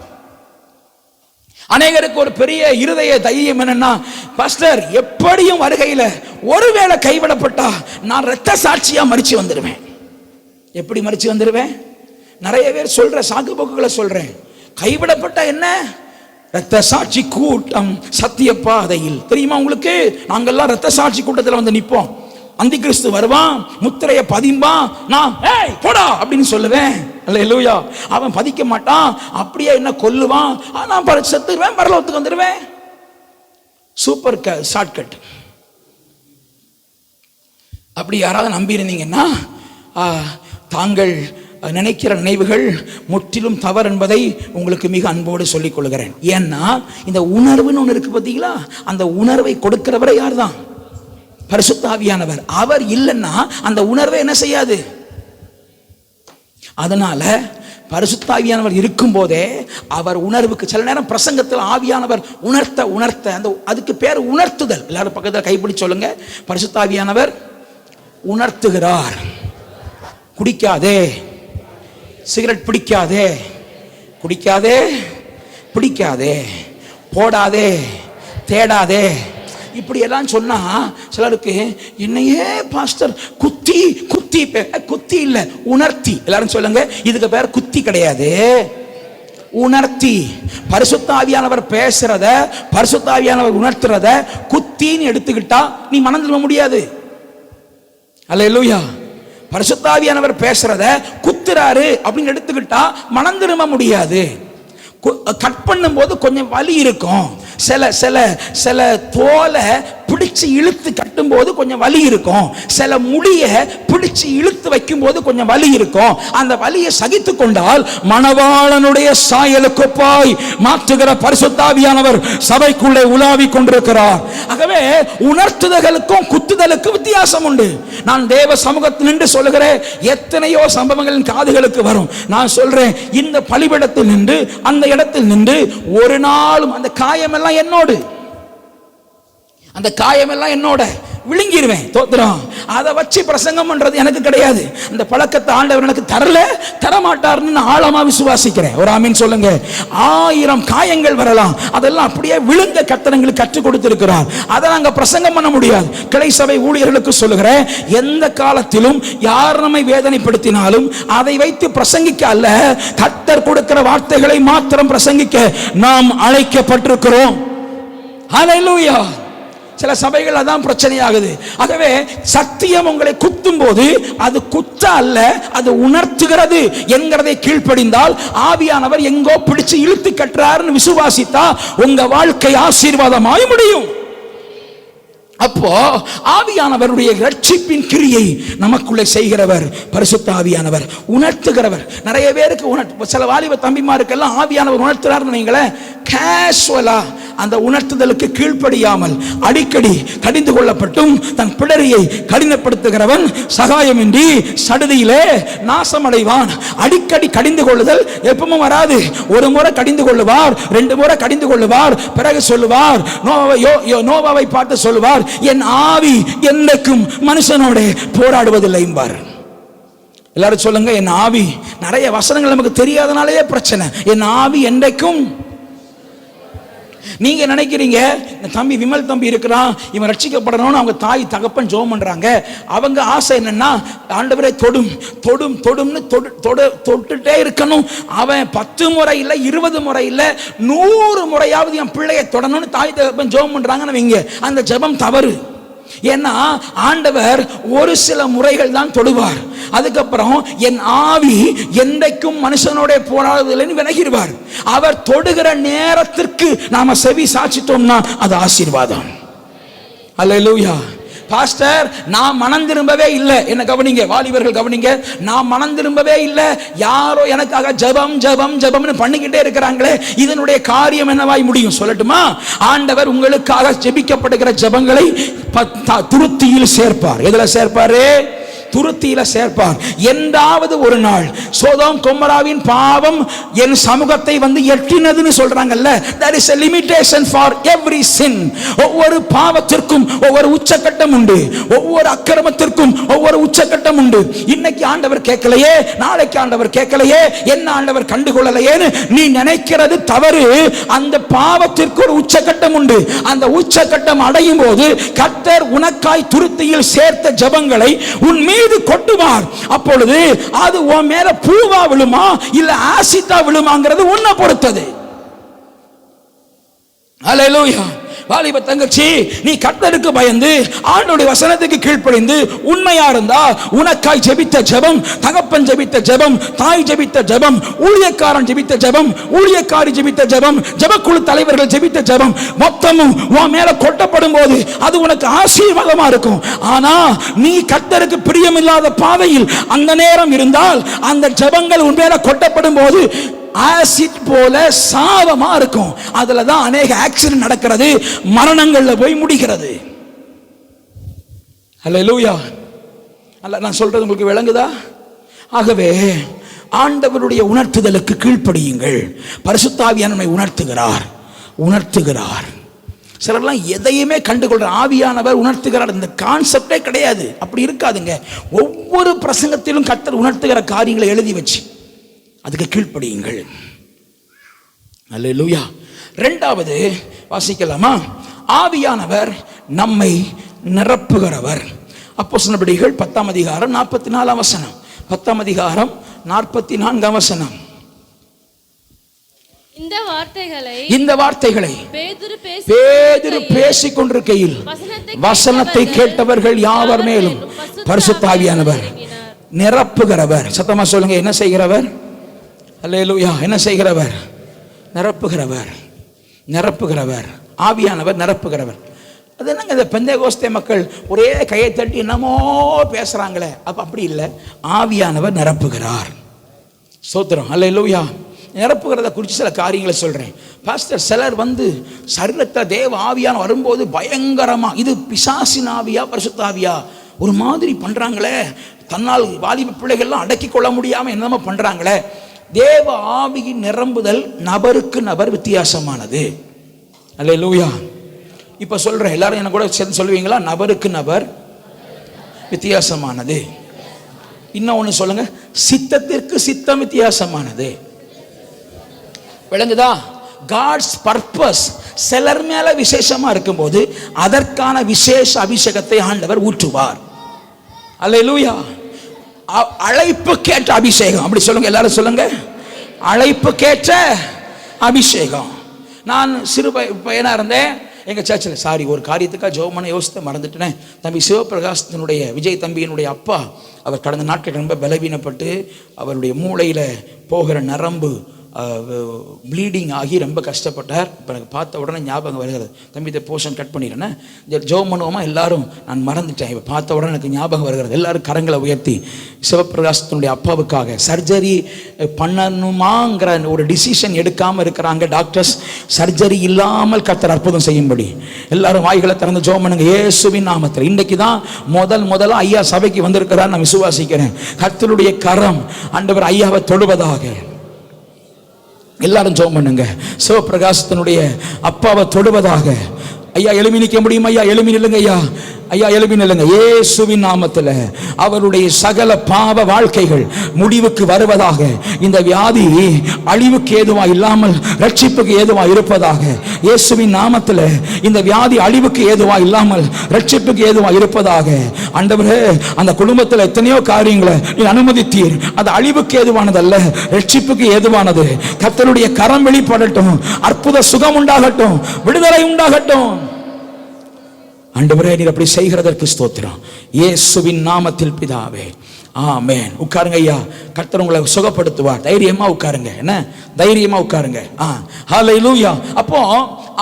அநேகருக்கு ஒரு பெரிய இருதய தைரியம் என்னன்னா, பாஸ்டர் எப்படியும் வருகையில ஒருவேளை கைவிடப்பட்டா நான் இரத்த சாட்சியா மரிச்சு வந்துடுவேன். எப்படி மரிச்சு வந்துடுவேன்? நிறைய பேர் சொல்ற சாக்கு போக்குகளை சொல்றேன். கைவிடப்பட்ட என்ன? இரத்த சாட்சி கூட்டம் சத்திய பாதையில். தெரியுமா உங்களுக்கு? நாங்கெல்லாம் இரத்த சாட்சி கூட்டத்தில் வந்து நிற்போம். அந்தி கிறிஸ்து வருவான், முத்திரைய பதிம்பான், நான் ஏய் போடா அப்படின்னு சொல்லுவேன். அல்லேலூயா. அவன் பதிக்க மாட்டான், அப்படியே என்ன கொல்லுவான், நான் செத்துருவேன், பரலோகத்துக்கு வந்துடுவேன். Super shortcut. அப்படி யாராவது நம்பி இருந்தீங்கன்னா தாங்கள் நினைக்கிற நினைவுகள் முற்றிலும் தவறு என்பதை உங்களுக்கு மிக அன்போடு சொல்லிக் கொள்கிறேன். ஏன்னா இந்த உணர்வுன்னு ஒன்று இருக்கு பார்த்தீங்களா, அந்த உணர்வை கொடுக்கிறவரை யார் தான்? பரிசுத்த ஆவியானவர். அவர் இல்லைன்னா அந்த உணர்வை என்ன செய்யாது. அதனால பரிசுத்த ஆவியானவர் இருக்கும் போதே அவர் உணர்வுக்கு சில நேரம் பிரசங்கத்தில் ஆவியானவர் உணர்த்த அந்த அதுக்கு பேர் உணர்த்துதல். எல்லாரும் பக்கத்தில் கைப்பிடி சொல்லுங்க. பரிசுத்த ஆவியானவர் உணர்த்துகிறார். குடிக்காதே, சிகரெட் பிடிக்காதே, குடிக்காதே, பிடிக்காதே, போடாதே, தேடாதே, இப்படி எல்லாம் சொன்னா சிலருக்கு என்னையே பாஸ்டர் குத்தி குத்தி குத்தி இல்ல உணர்த்தி. எல்லாரும் சொல்லுங்க, இதுக்கு பேர் குத்தி கிடையாது, உணர்த்தி. பரிசுத்த ஆவியானவர் பேசுறத, பரிசுத்த ஆவியானவர் உணர்த்துறத குத்தின்னு எடுத்துக்கிட்டா நீ மனம் திரும்ப முடியாது. அல்லேலூயா. பரிசுத்த ஆவியானவர் பேசுறத குத்துறாரு அப்படின்னு எடுத்துக்கிட்டா மனம் திரும்ப முடியாது. கட் பண்ணும் போது கொஞ்சம் வலி இருக்கும். சில சில சில தோலை பிடிச்சு இழுத்து கட்டும் போது கொஞ்சம் வலி இருக்கும். சில முடிய பிடிச்சு இழுத்து வைக்கும் போது கொஞ்சம் வலி இருக்கும். அந்த வலியை சகித்து கொண்டால் மணவாளனுடைய சாயலுக்கு ஒப்பாய் மாற்றுகிற பரிசுத்த ஆவியானவர் சபைக்குள்ளே உலாவி கொண்டிருக்கிறார். ஆகவே உணர்த்துதலுக்கும் குத்துதலுக்கும் வித்தியாசம் உண்டு. நான் தேவ சமூகத்தில் நின்று சொல்லுகிறேன், எத்தனையோ சம்பவங்களின் காதுகளுக்கு வரும். நான் சொல்றேன், இந்த பலிபீடத்தில் நின்று அந்த இடத்தில் நின்று ஒரு நாளும் அந்த காயமெல்லாம் என்னோடு, அந்த காயமெல்லாம் என்னோட விழுங்கிடுவேன். தோத்திரம். அதை வச்சு பிரசங்கம் பண்றது எனக்கு கிடையாது. அந்த பழக்கத்தை ஆண்டவர் எனக்கு தரமாட்டார்னு நான் ஆழமா விசுவாசிக்கிறேன். ஒரு ஆமீன் சொல்லுங்க. 1000 காயங்கள் வரலாம், அதெல்லாம் அப்படியே விழுங்க கர்த்தருக்கு கற்றுக் கொடுத்திருக்கிறார். அதை நாங்க பிரசங்கம் பண்ண முடியாது. கிளை சபை ஊழியர்களுக்கு சொல்லுகிறேன், எந்த காலத்திலும் யார் நம்மை வேதனைப்படுத்தினாலும் அதை வைத்து பிரசங்கிக்க அல்ல, கர்த்தர் கொடுக்கிற வார்த்தைகளை மாத்திரம் பிரசங்கிக்க நாம் அழைக்கப்பட்டிருக்கிறோம். ஹல்லேலூயா. சில சபைகள் அதான் பிரச்சனையாகுது. ஆகவே சத்தியம் உங்களை குத்தும் போது அது குத்த அல்ல, அது உணர்த்துகிறது என்கிறதை கீழ்ப்படிந்தால் ஆவியானவர் எங்கோ பிடிச்சு இழுத்து கட்டுறாருன்னு விசுவாசித்தா உங்க வாழ்க்கை ஆசீர்வாதமாய் முடியும். அப்போ ஆவியானவருடைய ரட்சிப்பின் கிரியை நமக்குள்ளே செய்கிறவர் பரிசுத்த ஆவியானவர், உணர்த்துகிறவர். நிறைய பேருக்கு சில வாலிப தம்பிமாருக்கெல்லாம் ஆவியானவர் உணர்த்துறாருன்னு வைங்களேன், கேஷுவலா அந்த உணர்த்துதலுக்கு கீழ்ப்படியாமல் அடிக்கடி கடிந்து கொள்ளப்பட்டும் தன் பிடரியை கடினப்படுத்துகிறவன் சகாயமின்றி சடுதியிலே நாசமடைவான். அடிக்கடி கடிந்து கொள்ளுதல் எப்பவும் வராது. ஒரு முறை கடிந்து கொள்ளுவார், 2 முறை கடிந்து கொள்ளுவார், பிறகு சொல்லுவார், நோவாவை பார்த்து சொல்லுவார், என் ஆவி என்னைக்கும் மனுஷனோட போராடுவதில்லை என்பார். எல்லாரும் சொல்லுங்க, என் ஆவி. நிறைய வசனங்கள் நமக்கு தெரியாதனாலேயே பிரச்சனை. என் ஆவி என்றைக்கும். நீங்க நினைக்கிறீங்க தம்பி விமல் தம்பி இருக்கிறான், இவன் ரட்சிக்கப்படணும்னு அவங்க தாய் தகப்பன் ஜெபம் பண்றாங்க. அவங்க ஆசை என்னன்னா, ஆண்டவரே தொடும் தொடும் தொடும்னு தொட்டுட்டே இருக்கணும். அவன் 10 முறை இல்லை, 20 முறை இல்லை, 100 முறையாவது என் பிள்ளையை தொடணும்னு தாய் தகப்பன் ஜெபம் பண்றாங்கன்னு வைங்க. அந்த ஜெபம் தவறு. ஏன்னா ஆண்டவர் ஒரு சில முறைகள் தான் தொடுவார். அதுக்கப்புறம் என் ஆவி என்றைக்கும் மனுஷனோட போராடுவதில்லைன்னு விலகிடுவார். அவர் தொடுகிற நேரத்திற்கு நாம செவி சாட்சித்தோம்னா அது ஆசீர்வாதம். அல்லேலூயா. பாஸ்டர் நான் மனம் திரும்பவே இல்லை. என்ன கவனிங்க வாலிபர்கள், கவனிங்க. நான் மனம் திரும்பவே இல்லை, யாரோ எனக்காக ஜெபம் ஜெபம் ஜெபம்னு பண்ணிக்கிட்டே இருக்கிறாங்களே, இதனுடைய காரியம் என்னவாய் முடியும் சொல்லட்டுமா? ஆண்டவர் உங்களுக்காக ஜெபிக்கப்படுகிற ஜெபங்களை துருத்தியில் சேர்ப்பார். எதுல சேர்ப்பாரு? துருத்தியில சேர்ப்பார். என்றாவது ஒரு நாள் சோதோம் கொமோராவின் பாவம் என் சமூகத்தை வந்து எட்டினதுன்னு சொல்றாங்கல்ல, there is a limitation for every sin. ஒவ்வொரு பாவத்திற்கும் ஒவ்வொரு உச்சக்கட்டம் உண்டு, ஒவ்வொரு அக்கிரமத்திற்கும் ஒவ்வொரு உச்சக்கட்டம் உண்டு. இன்னைக்கு ஆண்டவர் கேட்கலையே, நாளைக்கு ஆண்டவர் கேட்கலையே, என்ன ஆண்டவர் கண்டுகொள்ளலையேன்னு நீ நினைக்கிறது தவறு. அந்த பாவத்திற்கு ஒரு உச்சக்கட்டம் உண்டு. அந்த உச்சக்கட்டம் அடையும் போது கர்த்தர் உனக்காய் துருத்தியில் சேர்த்த ஜெபங்களை உன் மீது கொட்டுவார். அப்பொழுது அது உன் மேல பூவா விழுமா இல்ல ஆசிட்டா விழுமாங்கிறது உன்னை பொறுத்தது. அல்லேலூயா. வாலிப தங்கச்சி, நீ கர்த்தருக்கு பயந்து ஆண்டவருடைய வசனத்துக்கு கீழ்ப்படிந்து உண்மையா இருந்தா உனக்காய் ஜெபித்த ஜெபம், தகப்பன் ஜெபித்த ஜெபம், தாய் ஜெபித்த ஜெபம், ஊழியக்காரன் ஜெபித்த ஜெபம், ஊழியக்காரி ஜெபித்த ஜெபம், ஜெபக்குழு தலைவர்கள் ஜெபித்த ஜெபம் மொத்தமும் உன் மேல கொட்டப்படும் போது அது உனக்கு ஆசீர்வாதமா இருக்கும். ஆனா நீ கர்த்தருக்கு பிரியமில்லாத பாதையில் அந்த நேரம் இருந்தால் அந்த ஜெபங்கள் உன் மேல கொட்டப்படும் போது ஆசிட் போல சாவமா இருக்கும். அதுல தான் அநேக ஆக்சிடென்ட் நடக்கிறது, மரணங்கள்ல போய் முடிகிறது. அல்லேலூயா. அல்ல, நான் சொல்றது உங்களுக்கு விளங்குதா? ஆகவே ஆண்டவருடைய உணர்த்துதலுக்கு கீழ்ப்படியுங்கள். பரிசுத்த ஆவியானவர் உணர்த்துகிறார். சிலர்லாம் எதையுமே கண்டுகொள்ற ஆவியானவர் உணர்த்துகிறார், இந்த கான்செப்டே கிடையாது. அப்படி இருக்காதுங்க. ஒவ்வொரு பிரசங்கத்திலும் கர்த்தர் உணர்த்துகிற காரியங்களை எழுதி வச்சு அதுக்கு கீழ்ப்படியுங்கள். அல்லேலூயா. இரண்டாவது வாசிக்கலாமா? ஆவியானவர் நம்மை நிரப்புகிறவர். அப்போஸ்தலர் நடபடிகள் 10ஆம் அதிகாரம் 44ஆம் வசனம். 10ஆம் அதிகாரம் 44ஆம் வசனம். இந்த வார்த்தைகளை பேதுரு பேசிக் கொண்டிருக்கையில் வசனத்தை கேட்டவர்கள் யாவர் மேலும் பரிசுத்த ஆவியானவர் நிரப்புகிறவர். சத்தமா சொல்லுங்க, என்ன செய்கிறவர்? அல்லேலூயா. என்ன செய்கிறவர்? நிரப்புகிறவர். ஆவியானவர் நிரப்புகிறவர். அது என்னங்க, இந்த பெந்தேகோஸ்தே மக்கள் ஒரே கையை தட்டி என்னமோ பேசுறாங்களே, அப்படி இல்லை. ஆவியானவர் நிரப்புகிறார். ஸ்தோத்திரம். அல்லேலூயா. நிரப்புகிறத குறித்து சில காரியங்களை சொல்றேன். பாஸ்டர், சிலர் வந்து சரீரத்தை தேவ ஆவியான வரும்போது பயங்கரமா, இது பிசாசின் ஆவியா பரிசுத்த ஆவியா ஒரு மாதிரி பண்றாங்களே, தன்னால் வாலிப பிள்ளைகள்லாம் அடக்கி கொள்ள முடியாம என்னமோ பண்றாங்களே. தேவ ஆவியின் நிரம்புதல் நபருக்கு நபர் வித்தியாசமானது. அல்லேலூயா. இப்ப சொல்றேன், எல்லாரும் என்ன கூட சேர்ந்து சொல்லுவீங்களா? நபருக்கு நபர் வித்தியாசமானது. இன்னொன்னு சொல்லுங்க, சித்தத்திற்கு சித்தம் வித்தியாசமானது. விளங்குதா? காட்ஸ் பர்பஸ் சிலர் மேல விசேஷமா இருக்கும்போது அதற்கான விசேஷ அபிஷேகத்தை ஆண்டவர் ஊற்றுவார். அல்லேலூயா. அழைப்பு கேட்ட அபிஷேகம், அப்படி சொல்லுங்க, எல்லாரும் சொல்லுங்க, அழைப்பு கேட்ட அபிஷேகம். நான் சிறு பையனா இருந்தேன் எங்க சர்ச்சில். ஒரு காரியத்துக்காக ஜெபம் யோசித்து மறந்துட்டேன். தம்பி சிவபிரகாசத்தினுடைய விஜய் தம்பியினுடைய அப்பா, அவர் கடந்த நாட்கள் ரொம்ப பலவீனப்பட்டு அவருடைய மூளையில போகிற நரம்பு ப்ளீடிங் ஆகி ரொம்ப கஷ்டப்பட்டார். இப்போ எனக்கு பார்த்த உடனே ஞாபகம் வருகிறது. தம்பி இதை போர்ஷன் கட் பண்ணிடுறேன், ஜெபம் பண்ணுவோமா எல்லாரும்? நான் மறந்துட்டேன், இப்போ பார்த்த உடனே எனக்கு ஞாபகம் வருகிறது. எல்லாரும் கரங்களை உயர்த்தி சிவபிரகாசத்தினுடைய அப்பாவுக்காக சர்ஜரி பண்ணணுமாங்கிற ஒரு டிசிஷன் எடுக்காமல் இருக்கிறாங்க டாக்டர்ஸ். சர்ஜரி இல்லாமல் கர்த்தர் அற்புதம் செய்யும்படி எல்லாரும் வாய்களை திறந்து ஜெபம் பண்ணுங்க இயேசுவின் நாமத்தில். இன்றைக்கு தான் முதல்ல ஐயா சபைக்கு வந்திருக்கிறார், நான் விசுவாசிக்கிறேன். கர்த்தருடைய கரம் ஆண்டவர் ஐயாவை தொடுவதாக. எல்லாரும் ஜெபம் பண்ணுங்க. சிவபிரகாசத்தினுடைய அப்பாவை தொடுவதாக. ஐயா எழுப்பி நிற்க முடியும்? ஐயா எழுப்பி நில்லுங்க. ஐயா எழுப்பி நில்லுங்க. இயேசுவின் நாமத்தில் அவருடைய சகல பாவ வாழ்க்கைகள் முடிவுக்கு வருவதாக. இந்த வியாதி அழிவுக்கு ஏதுவா இல்லாமல் ரட்சிப்புக்கு ஏதுவா இருப்பதாக. இயேசுவின் நாமத்தில் இந்த வியாதி அழிவுக்கு ஏதுவா இல்லாமல் ரட்சிப்புக்கு ஏதுவா இருப்பதாக. ஆண்டவரே, அந்த குடும்பத்தில் எத்தனையோ காரியங்களை நீ அனுமதித்தீர், அது அழிவுக்கு ஏதுவானதல்ல, ரட்சிப்புக்கு ஏதுவானது. கர்த்தருடைய கரம் வெளிப்படட்டும், அற்புத சுகம் உண்டாகட்டும், விடுதலை உண்டாகட்டும். ஆண்டவரே, நீர் அப்படி செய்கிறதற்கு ஸ்தோத்திரம். இயேசுவின் நாமத்தில் பிதாவே, ஆமென். உட்காருங்க ஐயா, கர்த்தர் உங்களை சுகப்படுத்துவார். தைரியமா உட்காருங்க. என்ன தைரியமா உட்காருங்க. ஹல்லேலூயா. அப்போ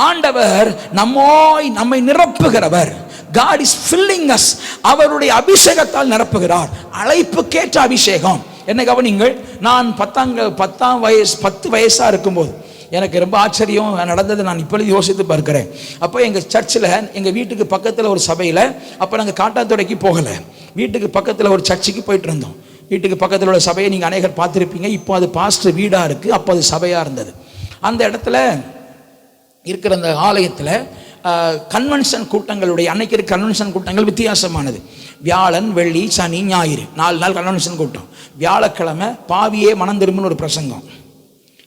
ஆண்டவர் நம்மை நிரப்புகிறவர். God is filling us. அவருடைய அபிஷேகத்தால் நிரப்புகிறார். அழைப்புக்கேற்ற அபிஷேகம். என்ன கவனிங்கள், நான் 10 வயசா இருக்கும்போது எனக்கு ரொம்ப ஆச்சரியம் நடந்தது. நான் இப்பொழுது யோசித்து பார்க்கிறேன். அப்போ எங்கள் சர்ச்சில், எங்கள் வீட்டுக்கு பக்கத்தில் ஒரு சபையில், அப்போ நாங்கள் காட்டாத்துறைக்கு போகலை, வீட்டுக்கு பக்கத்தில் ஒரு சர்ச்சுக்கு போயிட்டு இருந்தோம். வீட்டுக்கு பக்கத்தில் உள்ள சபையை நீங்கள் அநேகர் பார்த்துருப்பீங்க. இப்போ அது பாஸ்டர் வீடாக இருக்குது, அப்போ அது சபையாக இருந்தது. அந்த இடத்துல இருக்கிற அந்த ஆலயத்தில் கன்வென்ஷன் கூட்டங்களுடைய அன்னைக்கு இருக்க கன்வென்ஷன் கூட்டங்கள் வித்தியாசமானது. வியாழன், வெள்ளி, சனி, ஞாயிறு 4 நாள் கன்வென்ஷன் கூட்டம். வியாழக்கிழமை பாவியே மனம் திரும்புன்னு ஒரு பிரசங்கம்.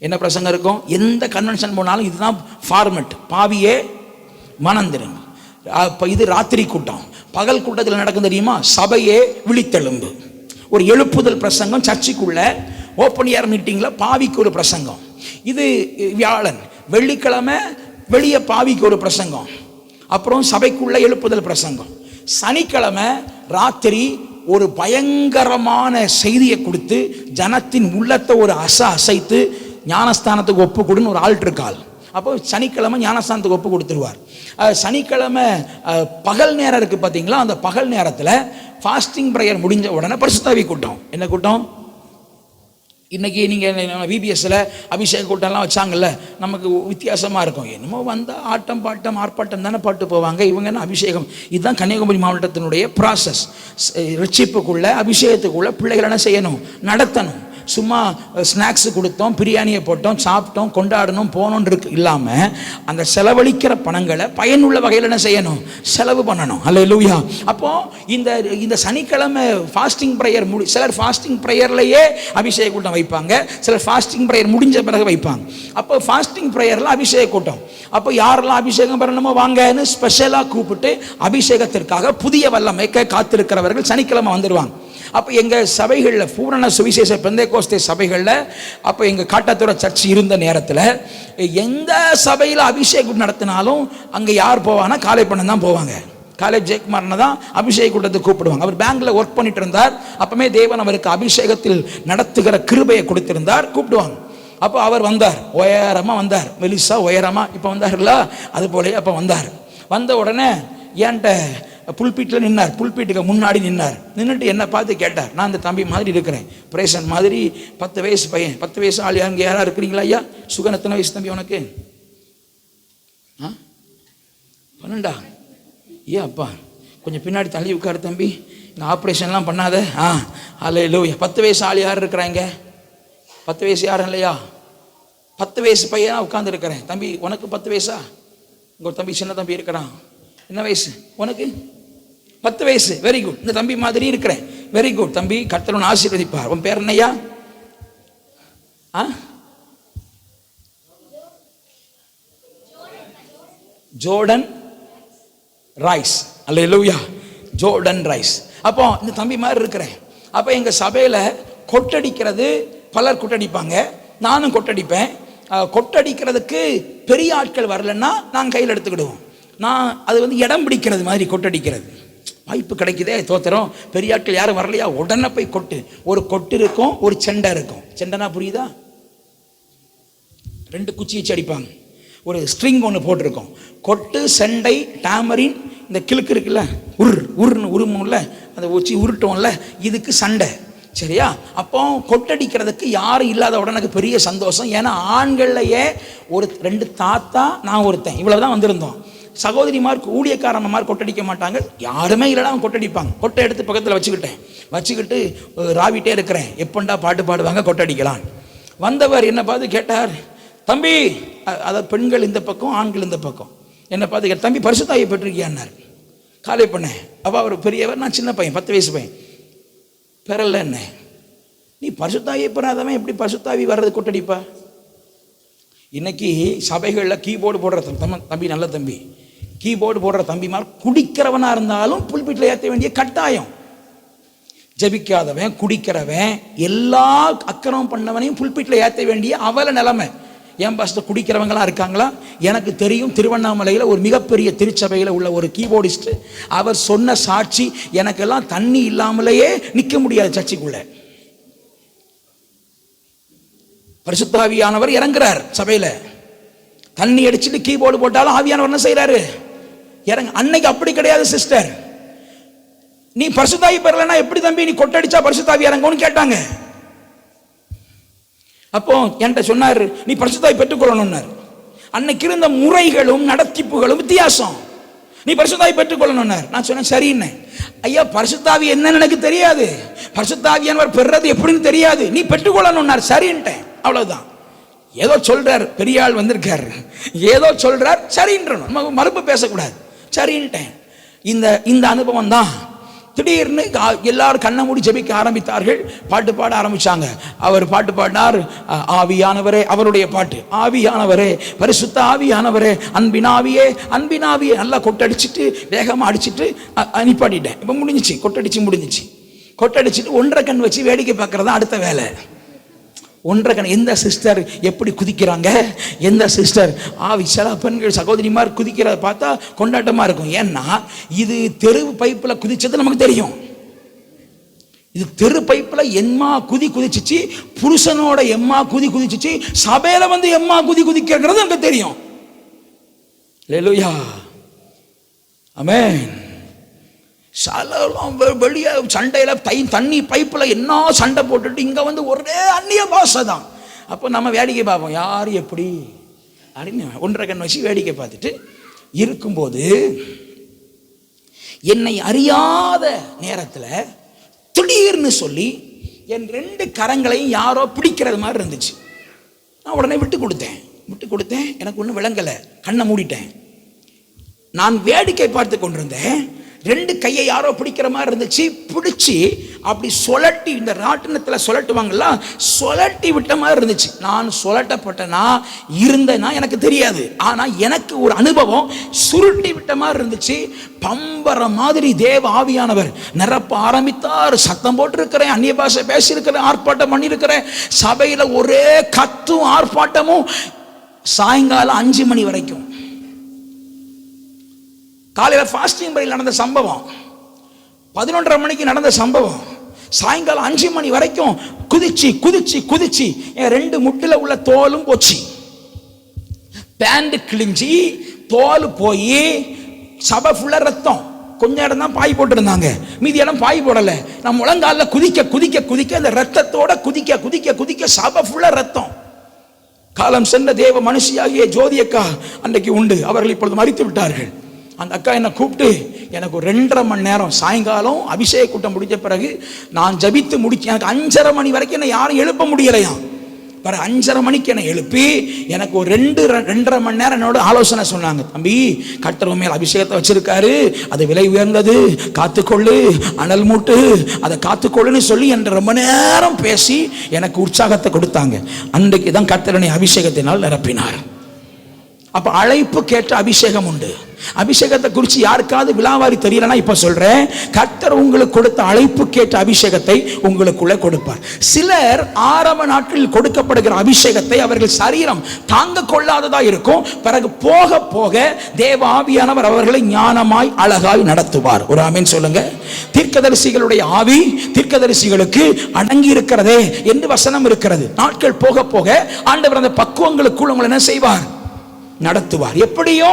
என்ன பிரசங்கம் இருக்கும்? எந்த கன்வென்ஷன் போனாலும் இதுதான் ஃபார்மெட், பாவியே மனம் திரும்பு. இப்போ இது ராத்திரி கூட்டம். பகல் கூட்டத்தில் நடக்கும் தெரியுமா? சபையே விழித்தெழும்பு, ஒரு எழுப்புதல் பிரசங்கம். சர்ச்சுக்குள்ள ஓப்பன் ஏர் மீட்டிங்கில் பாவிக்கு ஒரு பிரசங்கம். இது வியாழன். வெள்ளிக்கிழமை வெளியே பாவிக்கு ஒரு பிரசங்கம், அப்புறம் சபைக்குள்ள எழுப்புதல் பிரசங்கம். சனிக்கிழமை ராத்திரி ஒரு பயங்கரமான செய்தியை கொடுத்து ஜனத்தின் உள்ளத்தை ஒரு அசைத்து ஞானஸ்தானத்துக்கு ஒப்பு கொடுன்னு ஒரு ஆல்டர் கால். அப்போ சனிக்கிழமை ஞானஸ்தானத்துக்கு ஒப்பு கொடுத்துருவார். சனிக்கிழமை பகல் நேரம் இருக்குது பார்த்தீங்களா, அந்த பகல் நேரத்தில் ஃபாஸ்டிங் ப்ரேயர் முடிஞ்ச உடனே பரிசுத்தாவி கூட்டம். என்ன கூட்டம்? இன்றைக்கி நீங்கள் விபிஎஸ்சில் அபிஷேக கூட்டம்லாம் வச்சாங்கல்ல, நமக்கு வித்தியாசமாக இருக்கும். என்னமோ வந்தால் ஆட்டம் பாட்டம் ஆர்ப்பாட்டம் தானே பாட்டு போவாங்க. இவங்க என்ன அபிஷேகம்? இதுதான் கன்னியாகுமரி மாவட்டத்தினுடைய ப்ராசஸ். ரட்சிப்புக்குள்ளே அபிஷேகத்துக்குள்ளே பிள்ளைகள் என்ன செய்யணும்? நடத்தணும். சும்மா ஸ்நாக்ஸ் கொடுத்தோம், பிரியாணியை போட்டோம், சாப்பிட்டோம், கொண்டாடணும், போனோன்னு இருக்கு இல்லாமல் அந்த செலவழிக்கிற பணங்களை பயனுள்ள வகையில் என்ன செய்யணும்? செலவு பண்ணணும். அல்லேலூயா. அப்போது இந்த சனிக்கிழமை ஃபாஸ்டிங் ப்ரேயர் சிலர் ஃபாஸ்டிங் ப்ரேயர்லையே அபிஷேக கூட்டம் வைப்பாங்க, சிலர் ஃபாஸ்டிங் ப்ரேயர் முடிஞ்ச பிறகு வைப்பாங்க. அப்போ ஃபாஸ்டிங் ப்ரேயரில் அபிஷேக கூட்டம். அப்போ யாரெல்லாம் அபிஷேகம் பண்ணணுமோ வாங்கன்னு ஸ்பெஷலாக கூப்பிட்டு அபிஷேகத்திற்காக புதிய வல்லமைக்க காத்திருக்கிறவர்கள் சனிக்கிழமை வந்துடுவாங்க. அப்போ எங்கள் சபைகளில் பூரண சுவிசேஷ பெந்தேகோஸ்தே சபைகளில் அப்போ எங்கள் காட்டாத்துறை சர்ச் இருந்த நேரத்தில் எந்த சபையில் அபிஷேகம் நடத்தினாலும் அங்கே யார் போவாங்கன்னா காலைப்பண்ணன் தான் போவாங்க. காலேஜ் ஜெயக்குமார்னு தான் அபிஷேக கூட்டத்தை கூப்பிடுவாங்க. அவர் பேங்க்ல ஒர்க் பண்ணிட்டு இருந்தார். அப்பவுமே தேவன் அவருக்கு அபிஷேகத்தில் நடத்துகிற கிருபையை கொடுத்திருந்தார். கூப்பிடுவாங்க. அப்போ அவர் வந்தார், உயரமா வந்தார், மெலிசா உயரமா. இப்போ வந்தார்ல அது போல அப்போ வந்தார். வந்த உடனே என்கிட்ட புல்பீட்டில் நின்னார். புல்பீட்டுக்கு முன்னாடி நின்றுட்டு என்னை பார்த்து கேட்டார். நான் இந்த தம்பி மாதிரி இருக்கிறேன், பிரேசன் மாதிரி, 10 வயசு பையன். 10 வயசு ஆள் அங்கே யாரா இருக்கிறீங்களா? ஐயா சுகன் எத்தனை வயசு தம்பி உனக்கு? 12. ஏன் அப்பா கொஞ்சம் பின்னாடி தள்ளி உட்காரு தம்பி, இந்த ஆப்ரேஷன்லாம் பண்ணாத. அல்லேலூயா. 10 வயசு ஆள் யார் இருக்கிறாங்க? 10 வயசு யாரும் இல்லையா? 10 வயசு பையனா உட்கார்ந்து இருக்கிறேன். தம்பி உனக்கு 10 வயசா? இங்கே ஒரு தம்பி சின்ன தம்பி இருக்கிறான். என்ன வயசு உனக்கு? 10 வயசு. Very good. இந்த தம்பி மாதிரி இருக்கிறேன். வெரி குட் தம்பி, கர்த்தர் ஆசீர்வதிப்பார். உன் பேர் என்னையா? Jordan Rice. Hallelujah. Jordan Rice. அப்போ இந்த தம்பி மாதிரி இருக்கிறேன். அப்போ எங்கள் சபையில் கொட்டடிக்கிறது பலர் கொட்டடிப்பாங்க, நானும் கொட்டடிப்பேன். கொட்டடிக்கிறதுக்கு பெரிய ஆட்கள் வரலன்னா நாங்கள் கையில் எடுத்துக்கிடுவோம். நான் அது இடம் பிடிக்கிறது மாதிரி கொட்டடிக்கிறது. வாய்ப்பு கிடைக்குதே தோத்திரம், பெரிய ஆட்கள் யாரும் வரலையா, உடனே போய் கொட்டு. ஒரு கொட்டு இருக்கும், ஒரு செண்டை இருக்கும். செண்டைனா புரியுதா? 2 குச்சி வச்சு அடிப்பாங்க. ஒரு ஸ்ட்ரிங் ஒன்று போட்டிருக்கோம். கொட்டு, செண்டை, டாமரின், இந்த கிழக்கு இருக்குல்ல, உருன்னு உருமும்ல, அந்த வச்சு உருட்டோம்ல, இதுக்கு சண்டை. சரியா? அப்போ கொட்டடிக்கிறதுக்கு யாரும் இல்லாத உடனே எனக்கு பெரிய சந்தோஷம். ஏன்னா ஆண்கள்லையே ஒரு 2 தாத்தா, நான் ஒருத்தன், இவ்வளவுதான் வந்திருந்தோம். சகோதரிமார் ஊழியக்காரம்மார் கொட்டடிக்க மாட்டாங்க. யாருமே இல்லைனா அவங்க கொட்டடிப்பாங்க. கொட்டை எடுத்து பக்கத்தில் வச்சுக்கிட்டு ராவிட்டே இருக்கிறேன். எப்பண்டா பாட்டு பாடுவாங்க, கொட்டடிக்கலாம். வந்தவர் என்னை பார்த்து கேட்டார், தம்பி, அதாவது பெண்கள் இந்த பக்கம், ஆண்கள் இந்த பக்கம், என்னை பார்த்து கேட்டார், தம்பி பரிசுத்தாவியை பெற்றிருக்கியான்னார். காலை பண்ணேன். அப்போ அவர் பெரியவர், நான் சின்ன பையன், 10 வயசு பையன். பெறல என்ன, நீ பரிசுத்தாவியை பெறாதவன் எப்படி பரிசுத்தாவி வர்றது கொட்டடிப்பா? இன்னைக்கு சபைகளில் கீபோர்டு போடுற தம்பி, நல்ல தம்பி, கீபோர்டு போடுற தம்பிமார் குடிக்கிறவனா இருந்தாலும் புல்பிட்டில் ஏற்ற வேண்டிய கட்டாயம். ஜபிக்காதவன், குடிக்கிறவன், எல்லா அக்கிரமம் பண்ணவனையும் புல்பிட்டில் ஏற்ற வேண்டிய அவல நிலைமை. என் பாஸ்டர் குடிக்கிறவங்களாம் இருக்காங்களா? எனக்கு தெரியும். திருவண்ணாமலையில் ஒரு மிகப்பெரிய திருச்சபையில் உள்ள ஒரு கீபோர்டிஸ்ட், அவர் சொன்ன சாட்சி, எனக்கெல்லாம் தண்ணி இல்லாமலேயே நிற்க முடியாது சர்ச்சைக்குள்ள. பரிசுத்தாவியானவர் இறங்குறார் சபையில. தண்ணி அடிச்சுட்டு கீபோர்டு போட்டாலும் ஆவியானவர் என்ன செய்யறாரு? இறங்க. அன்னைக்கு அப்படி கிடையாது சிஸ்டர். நீ பரிசுத்தாவி பெறலன்னா எப்படி தம்பி நீ கொட்டடிச்சா பரிசுத்தாவி இறங்கும்னு கேட்டாங்க. அப்போ என்கிட்ட சொன்னாரு, நீ பரிசுத்தாவி பெற்றுக்கொள்ளணும்னாரு. அன்னைக்கு இருந்த முறைகளும் நடத்திப்புகளும் வித்தியாசம். நீ பரிசுத்தாவி பெற்றுக்கொள்ளணும்னாரு. நான் சொன்னேன் சரின்னு. ஐயா பரிசுத்தாவி என்னன்னு எனக்கு தெரியாது, பரிசுத்தாவியானவர் பெறுறது எப்படின்னு தெரியாது, நீ பெற்றுக்கொள்ளணும்னார். சரின்ட்டேன், அவ்வளவுதான். ஏதோ சொல்றார், பெரிய ஆள் வந்திருக்காரு, ஏதோ சொல்றார், சரின்றணும், நம்ம மறுப்பு பேசக்கூடாது. சரின்ட்டேன். இந்த அனுபவம் தான். திடீர்னு எல்லாரும் கண்ணை மூடி ஜெபிக்க ஆரம்பித்தார்கள், பாட்டு பாட ஆரம்பிச்சாங்க. அவர் பாட்டு பாடினார், ஆவியானவரே, அவருடைய பாட்டு, ஆவியானவரே, பரிசுத்த ஆவியானவரே, அன்பினாவியே, அன்பினாவியே, நல்லா கொட்டடிச்சிட்டு வேகமா அடிச்சிட்டு நிப்பாட்டிட்டேன். இப்ப முடிஞ்சிச்சு, கொட்டடிச்சு முடிஞ்சிச்சு. கொட்டடிச்சிட்டு 1.5 கண் வச்சு வேடிக்கை பார்க்கறதா அடுத்த வேலை. 1.5 கண். எந்த சிஸ்டர் எப்படி குதிக்கிறாங்க, எந்த சிஸ்டர் சில பெண்கள் சகோதரிமார் குதிக்கிறத பார்த்தா கொண்டாட்டமா இருக்கும். ஏன்னா இது தெரு பைப்புல குதிச்சது நமக்கு தெரியும். இது தெரு பைப்புல எம்மா குதிச்சிச்சு, புருஷனோட எம்மா குதிச்சிச்சு, சபையில வந்து எம்மா குதிக்கிறது நமக்கு தெரியும். அல்லேலூயா, ஆமென். வெளியே சண்டையில தண்ணி பைப்புல என்ன சண்டை போட்டுட்டு இங்க வந்து ஒரே அந்நிய பாஷை தான். அப்போ நம்ம வேடிக்கை பார்ப்போம், யாரு எப்படி அப்படின்னு 1.5 கண் வச்சு வேடிக்கை பார்த்துட்டு இருக்கும்போது என்னை அறியாத நேரத்தில் திடீர்னு சொல்லி என் 2 கரங்களையும் யாரோ பிடிக்கிறது மாதிரி இருந்துச்சு. நான் உடனே விட்டு கொடுத்தேன். எனக்கு ஒன்றும் விளங்கலை, கண்ணை மூடிட்டேன். நான் வேடிக்கை பார்த்து கொண்டிருந்தேன். 2 கையை யாரோ பிடிக்கிற மாதிரி இருந்துச்சு. பிடிச்சி அப்படி சொலட்டி, இந்த ராட்டினத்தில் சொலட்டுவாங்கல்ல, சொலட்டி விட்ட மாதிரி இருந்துச்சு. நான் சொலட்டப்பட்டனா இருந்தேன்னா எனக்கு தெரியாது, ஆனா எனக்கு ஒரு அனுபவம், சுருட்டி விட்ட மாதிரி இருந்துச்சு. பம்பர மாதிரி தேவ ஆவியானவர் நிரப்ப ஆரம்பித்தார். சத்தம் போட்டு இருக்கிறேன், அந்நிய பாஷை பேசியிருக்கிறேன், ஆர்ப்பாட்டம் பண்ணியிருக்கிறேன். சபையில ஒரே கத்தும் ஆர்ப்பாட்டமும் சாயங்காலம் 5 மணி வரைக்கும். காலையில் ஃபாஸ்டிங் பிரேயர் நடந்த சம்பவம், 11:30 மணிக்கு நடந்த சம்பவம், சாயங்காலம் 5 மணி வரைக்கும் குதிச்சு என் 2 முட்டில உள்ள தோலும் போச்சு, பேண்ட் கிழிஞ்சி தோல் போய் சபை ஃபுல்லா ரத்தம். கொஞ்சம் இடம் தான் பாய் போட்டு இருந்தாங்க, மீதி இடம் பாய் போடல. நான் முழங்கால குதிக்க அந்த ரத்தத்தோட குதிக்க சபை ஃபுல்லா ரத்தம். காலம் சென்ற தேவ மனுஷியாகிய ஜோதி அக்கா அன்றைக்கு உண்டு, அவர்கள் இப்பொழுது மரித்து விட்டார்கள். அந்த அக்கா என்னை கூப்பிட்டு எனக்கு ஒரு 2.5 மணி நேரம் சாயங்காலம் அபிஷேக கூட்டம் முடிஞ்ச பிறகு நான் ஜபித்து முடிச்சு, எனக்கு 5:30 மணி வரைக்கும் என்னை யாரும் எழுப்ப முடியலையாம். பிற 5:30 மணிக்கு என்னை எழுப்பி எனக்கு ஒரு 2.5 மணி நேரம் என்னோட ஆலோசனை சொன்னாங்க. தம்பி, கர்த்தர் மேல் அபிஷேகத்தை வச்சிருக்காரு, அது விலை உயர்ந்தது, காத்துக்கொள்ளு, அனல் மூட்டு, அதை காத்துக்கொள்ளுன்னு சொல்லி என்ற ரொம்ப நேரம் பேசி எனக்கு உற்சாகத்தை கொடுத்தாங்க. அன்றைக்கு தான் கர்த்தர் என்னை அபிஷேகத்தினால் நிரப்பினார். அப்ப அழைப்பு கேட்ட அபிஷேகம் உண்டு. அபிஷேகத்தை குறித்து யாருக்காவது விலாவாரி தெரியலனா இப்ப சொல்றேன், கர்த்தர் உங்களுக்கு கொடுத்த அழைப்பு கேட்ட அபிஷேகத்தை உங்களுக்குள்ள கொடுப்பார். சிலர் ஆரம்ப நாட்களில் கொடுக்கப்படுகிற அபிஷேகத்தை அவர்கள் சரீரம் தாங்க கொள்ளாததா இருக்கும். பிறகு போக போக தேவ ஆவியானவர் அவர்களை ஞானமாய் அழகாய் நடத்துவார். ஒரு ஆமென் சொல்லுங்க. தீர்க்கதரிசிகளுடைய ஆவி தீர்க்கதரிசிகளுக்கு அடங்கி இருக்கிறதே என்று வசனம் இருக்கிறது. நாட்கள் போக போக ஆண்டவர் அந்த பக்குவங்களுக்குள் உங்களை என்ன செய்வார்? நடத்துவார். எப்படியோ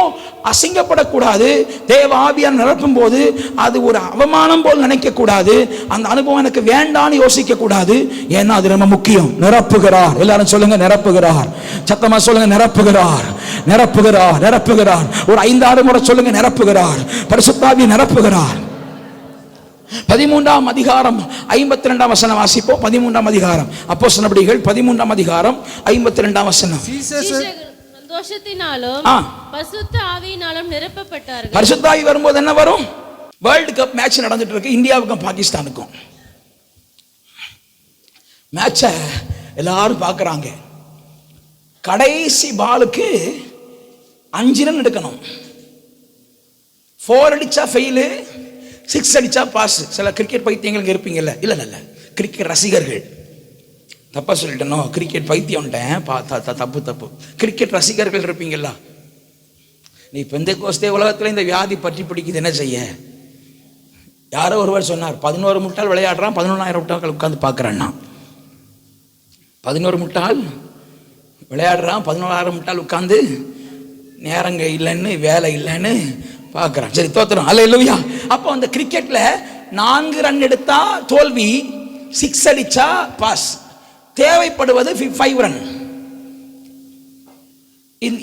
அசிங்கப்படக்கூடாது. தேவ ஆவியார் நிரப்பும் போது அது ஒரு அவமானம் போல் நினைக்க கூடாது. அந்த அனுபவம் எனக்கு வேண்டான்னு யோசிக்க கூடாது. ஏன்னா அது ரொம்ப முக்கியம். நிரப்புகிறார். எல்லாரும் சொல்லுங்க, நிரப்புகிறார். சத்தமா சொல்லுங்க, நிரப்புகிறார், நிரப்புகிறார், நிரப்புகிறார். ஒரு 5-6 முறை சொல்லுங்க, நிரப்புகிறார். பரிசுத்த ஆவி நிரப்புகிறார். 13ஆம் அதிகாரம் 52ஆம் வசனம் வாசிப்போம். 13ஆம் அதிகாரம் அப்போஸ்தலர் நடபடிகள் 13ஆம் அதிகாரம் 52ஆம் வசனம். சந்தோஷத்தினாலும் பரிசுத்த ஆவியினாலும் நிரப்பப்பட்டார்கள். பரிசுத்த ஆவி வரும்போது என்ன வரும்? வேர்ல்ட் கப் மேட்ச் நடந்துட்டு இருக்கு, இந்தியாவுக்கும் பாகிஸ்தானுக்கும். மேட்ச எல்லாரும் பார்க்கறாங்க. கடைசி பாலுக்கு 5 ரன் எடுக்கணும். 4 அடிச்சா ஃபெயில், 6 அடிச்சா பாஸ். சில கிரிக்கெட் பைத்தியங்கள் இருப்பீங்கல்ல, இல்ல கிரிக்கெட் ரசிகர்கள், தப்பா சொல்லிட்டேனோ, கிரிக்கெட் பைத்தியம்ட்டேன், தப்பு. கிரிக்கெட் ரசிகர்கள் இருப்பீங்களா? நீ பெந்தேகோஸ்தே உலகத்தில் இந்த வியாதி பற்றி பிடிக்குது, என்ன செய்ய? யாரோ ஒருவர் சொன்னார், 11 முட்டாள் விளையாடுறான், 11,000 முட்டாள் உட்காந்து பார்க்குறான்னா. 11 முட்டாள் விளையாடுறான், 11,000 முட்டாள் உட்காந்து நேரங்க இல்லைன்னு, வேலை இல்லைன்னு பார்க்குறான். சரி, தோத்துறோம், அல்லேலூயா. அப்போ அந்த கிரிக்கெட்ல 4 ரன் எடுத்தா தோல்வி, 6 அடிச்சா பாஸ். தேவைப்படுவது 5 ரன்.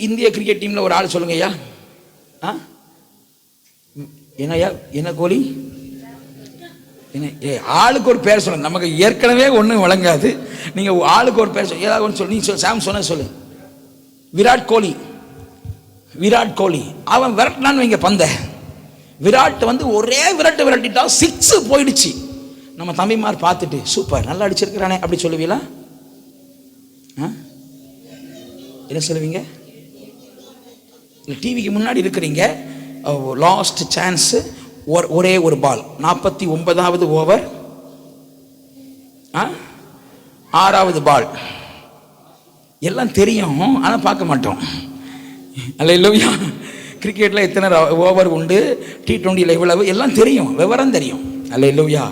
இந்திய கிரிக்கெட் டீம்ல ஒரு ஆள் சொல்லுங்க ஐயா. என்னையா, என்ன கோலி? ஆளுக்கு ஒரு பேர் சொல்லுங்க. நமக்கு ஏற்கனவே ஒன்றும் வழங்காது. நீங்க ஆளுக்கு ஒரு பேர் சொல்ல, ஏதாவது ஒன்று சொல்லி நீ சாம் சொன்ன சொல்லு. விராட் கோலி, விராட் கோலி அவன் விரட்டினான்னு வைங்க பந்த, விராட் வந்து ஒரே விரட்டிட்டா 6 போயிடுச்சு. நம்ம தம்பிமார் பார்த்துட்டு சூப்பர் நல்லா அடிச்சிருக்கிறானே அப்படி சொல்லுவீங்களா? என்ன சொல்லுவீங்க? டிவிக்கு முன்னாடி இருக்கிறீங்க, லாஸ்ட் சான்ஸ், ஒரே ஒரு பால், 49வது ஓவர், 6வது பால், எல்லாம் தெரியும் ஆனா பார்க்க மாட்டோம். அல்லேலூயா. கிரிக்கெட்ல எத்தனை ஓவர் உண்டு, T20ல எவ்வளவு, எல்லாம் தெரியும், விவரம் தெரியும். அல்லேலூயா.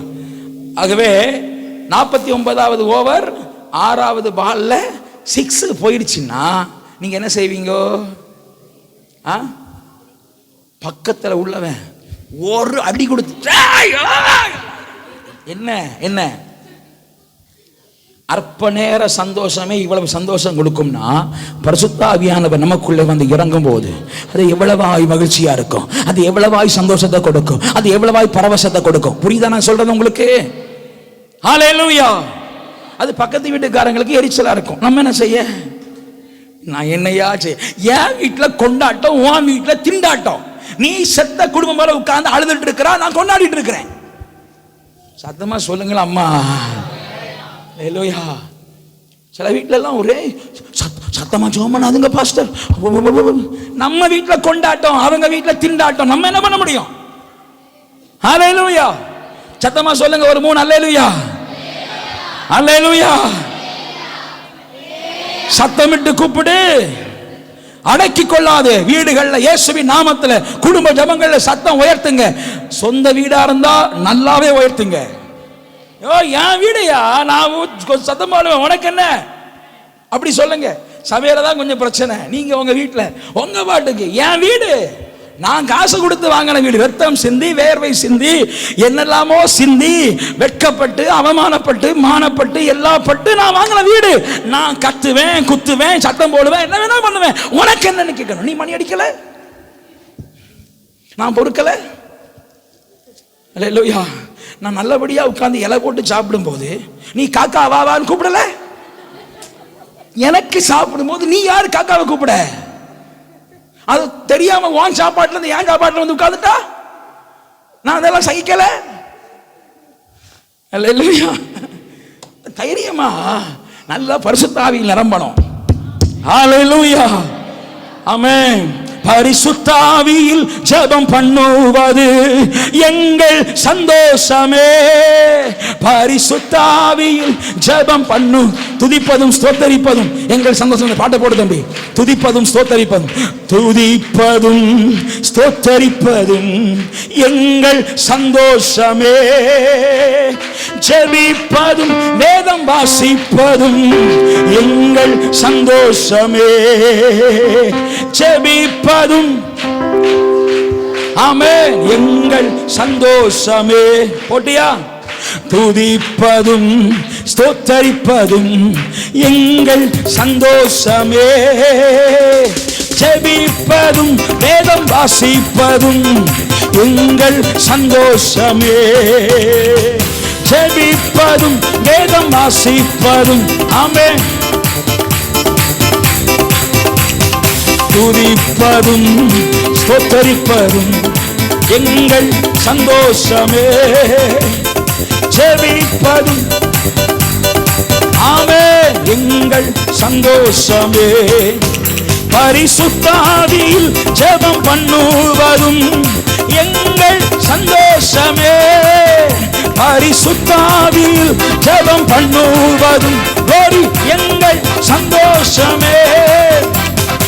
ஆகவே 49வது ஓவர் 6வது பால்ல 6 போயிடுச்சுன்னா நீங்க என்ன செய்வீங்க? பக்கத்தில் உள்ளவன் ஒரு அடி கொடுத்து என்ன என்ன அற்ப நேர சந்தோஷமே இவ்வளவு சந்தோஷம் கொடுக்கும்னா, பரிசுத்த ஆவியானவர் நமக்குள்ளே வந்து இறங்கும் போது அது எவ்வளவாய் மகிழ்ச்சியா இருக்கும், அது எவ்வளவாய் சந்தோஷத்தை கொடுக்கும், அது எவ்வளவாய் பரவசத்தை கொடுக்கும். புரியுதா நான் சொல்றது உங்களுக்கு? ஹல்லேலூயா. அது பக்கத்து வீட்டுக்காரங்களுக்கு எரிச்சலா இருக்கும். நம்ம என்ன செய்ய? நான் என்னையா செய்ய? என் வீட்டுல கொண்டாட்டம், உன் வீட்டுல திண்டாட்டம். நீ செத்த குடும்பம் மேல உட்கார்ந்து அழுதுட்டு இருக்கிறா, நான் கொண்டாடிட்டு இருக்கிறேன். சத்தமா சொல்லுங்களா அம்மா? ஹல்லேலூயா. சில வீட்டுல எல்லாம் ஒரே சத்தமா ஜெபம் பண்ணாதுங்க பாஸ்டர். நம்ம வீட்டுல கொண்டாட்டம், அவங்க வீட்டுல திண்டாட்டம். நம்ம என்ன பண்ண முடியும்? ஹல்லேலூயா. சத்தமா சொல்லுங்க ஒரு 3 அல்லேலூயா. அல்லேலூயா. சத்தமிட்டு கூப்பிடு, அடக்கி கொள்ளாது. வீடுகள்ல இயேசுவின் நாமத்துல குடும்ப ஜெபங்கள்ல சத்தம் உயர்த்துங்க. சொந்த வீடா இருந்தா நல்லாவே உயர்த்துங்க. என் வீடையா நான் சத்தம் பாடுவேன், உனக்கு என்ன அப்படி சொல்லுங்க. சபையில தான் கொஞ்சம் பிரச்சனை. நீங்க உங்க வீட்டுல உங்க பாட்டுக்கு, என் வீடு நான் காசு கொடுத்து வாங்கின வீடு, ரத்தம் சிந்தி வேர்வை சிந்தி என்னெல்லாமோ சிந்தி வெட்கப்பட்டு அவமானப்பட்டு மானப்பட்டு எல்லாம் பட்டு நான் வாங்கின வீடு. நான் கத்துவேன் குத்துவேன் சத்தம் போடுவேன் என்ன வேணா பண்ணுவேன், உனக்கு என்னன்னு கேட்கணும். நீ மணி அடிக்கல, நான் பொறுக்கல. அல்லேலூயா. நான் நல்லபடியா உட்கார்ந்து இலை போட்டு சாப்பிடும் போது நீ காக்கா வாவான்னு கூப்பிடல. எனக்கு சாப்பிடும் போது நீ யாரு காக்காவை கூப்பிட? அது தெரியாம உன் சாப்பாட்டுல இருந்து என் சாப்பாட்டுல வந்து உட்கார்ந்துட்டா நான் அதெல்லாம் சகிக்கல. அல்லேலூயா. தைரியமா நல்ல பரிசுத்த ஆவியில் நிரம்பணும். அல்லேலூயா. ஆமென். பரிசுத்த ஆவியில் ஜெபம் பண்ணுவது எங்கள் சந்தோஷமே. பரிசுத்த ஆவியில் ஜெபம் பண்ணு, துதிப்பதும் ஸ்தோத்தரிப்பதும் எங்கள் சந்தோஷம். பாட்டு போடு தம்பி. துதிப்பதும் ஸ்தோத்தரிப்பதும், துதிப்பதும் ஸ்தோத்தரிப்பதும் எங்கள் சந்தோஷமே. ஜெபிப்பதும் வேதம் வாசிப்பதும் எங்கள் சந்தோஷமே. ஜெபிப்பதும் ஆமென் எங்கள் சந்தோஷமே. போட்டியா? துதிப்பதும் ஸ்தோத்தரிப்பதும் எங்கள் சந்தோஷமே. ஜெபிப்பதும் வேதம் வாசிப்பதும் எங்கள் சந்தோஷமே. ஜெபிப்பதும் வேதம் வாசிப்பதும் ஆமென். துதிப்பதும் ஸ்தோத்தரிப்பதும் எங்கள் சந்தோஷமே. ஜெபிப்பதும் ஆமென் எங்கள் சந்தோஷமே. பரிசுத்த ஆவியில் ஜெபம் பண்ணுவதும் எங்கள் சந்தோஷமே. பரிசுத்த ஆவியில் ஜெபம் பண்ணுவதும் எங்கள் சந்தோஷமே.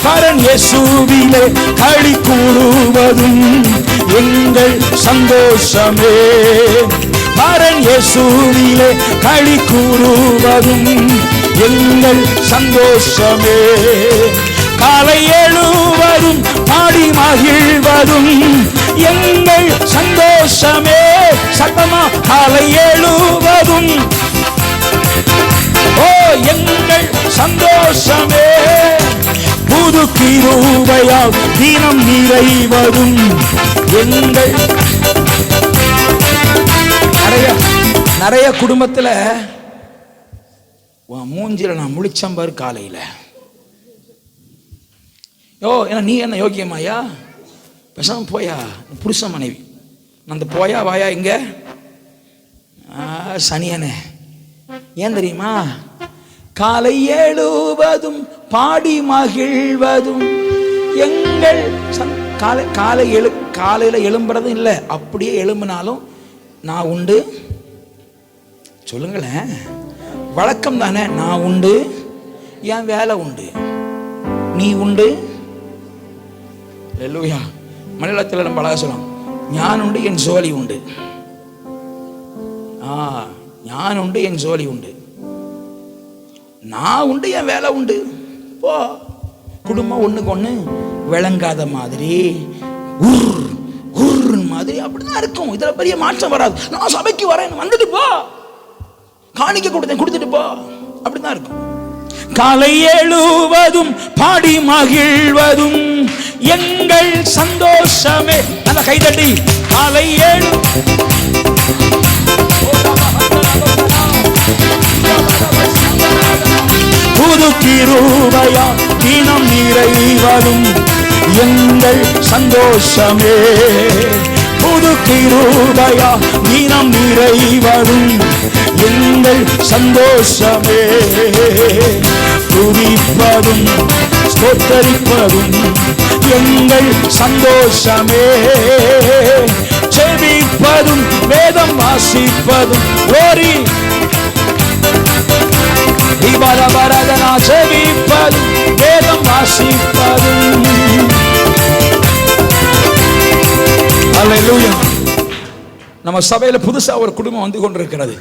பரன் இயேசுவிலே களி கூறுவதும் எங்கள் சந்தோஷமே. பரன் இயேசுவிலே களி கூறுவதும் எங்கள் சந்தோஷமே. காலை எழுவதும் பாடி மகிழ்வதும் எங்கள் சந்தோஷமே. சத்தமா காலை எழுவதும் ஓ எங்கள் சந்தோஷமே. புது கிருபையால் தினம் நிறைவதும் எங்கள் நிறைய குடும்பத்தில் மூஞ்சில நான் முழிச்சம்பார் காலையில். ஏன்னா நீ என்ன யோகியமாயா? பேசாம போயா, புருஷ மனைவி. அந்த போயா வாயா இங்க சனியனே. ஏன் தெரியுமா? காலை எழுவதும் பாடி மகிழ்வதும் எங்கள் காலையில் எழும்புறதும் இல்லை. அப்படியே எழும்பினாலும் நான் உண்டு. சொல்லுங்களேன், வழக்கம் தானே. நான் உண்டு, என் வேலை உண்டு, நீ உண்டு. அல்லேலூயா. மலையாளத்தில் நம்ம அழகா சொல்லலாம், ஞான் உண்டு என் சோழி உண்டு. ஞான் உண்டு என் சோழி உண்டு. நான் உண்டு, என் வேலை உண்டு. போ. குடும்பம் ஒண்ணுக்கு ஒண்ணு விளங்காத மாதிரி மாதிரி அப்படிதான் இருக்கும். இதுல பெரிய மாற்றம் வராது. நான் சபைக்கு வரேன், வந்துட்டு போ, காணிக்க கொடுத்துட்டு போ, அப்படிதான் இருக்கும். காலை எழுவதும் பாடி மகிழ்வதும் எங்கள் சந்தோஷமே. நல்ல கைதட்டி காலை ஏழு புது கிருபையா தினம் நிறைவதும் எங்கள் சந்தோஷமே. புது கிருபையா தினம் நிறைவதும் எங்கள் சந்தோஷமே. துதிப்பதும் ஸ்தோத்தரிப்பதும் எங்கள் சந்தோஷமே. செபிப்பதும் வேதம் வாசிப்பதும் ஓரி பரபரதனா செபிப்பதும் வேதம் வாசிப்பதும். அல்லேலூயா. நம்ம சபையில புதுசா ஒரு குடும்பம் வந்து கொண்டிருக்கிறது.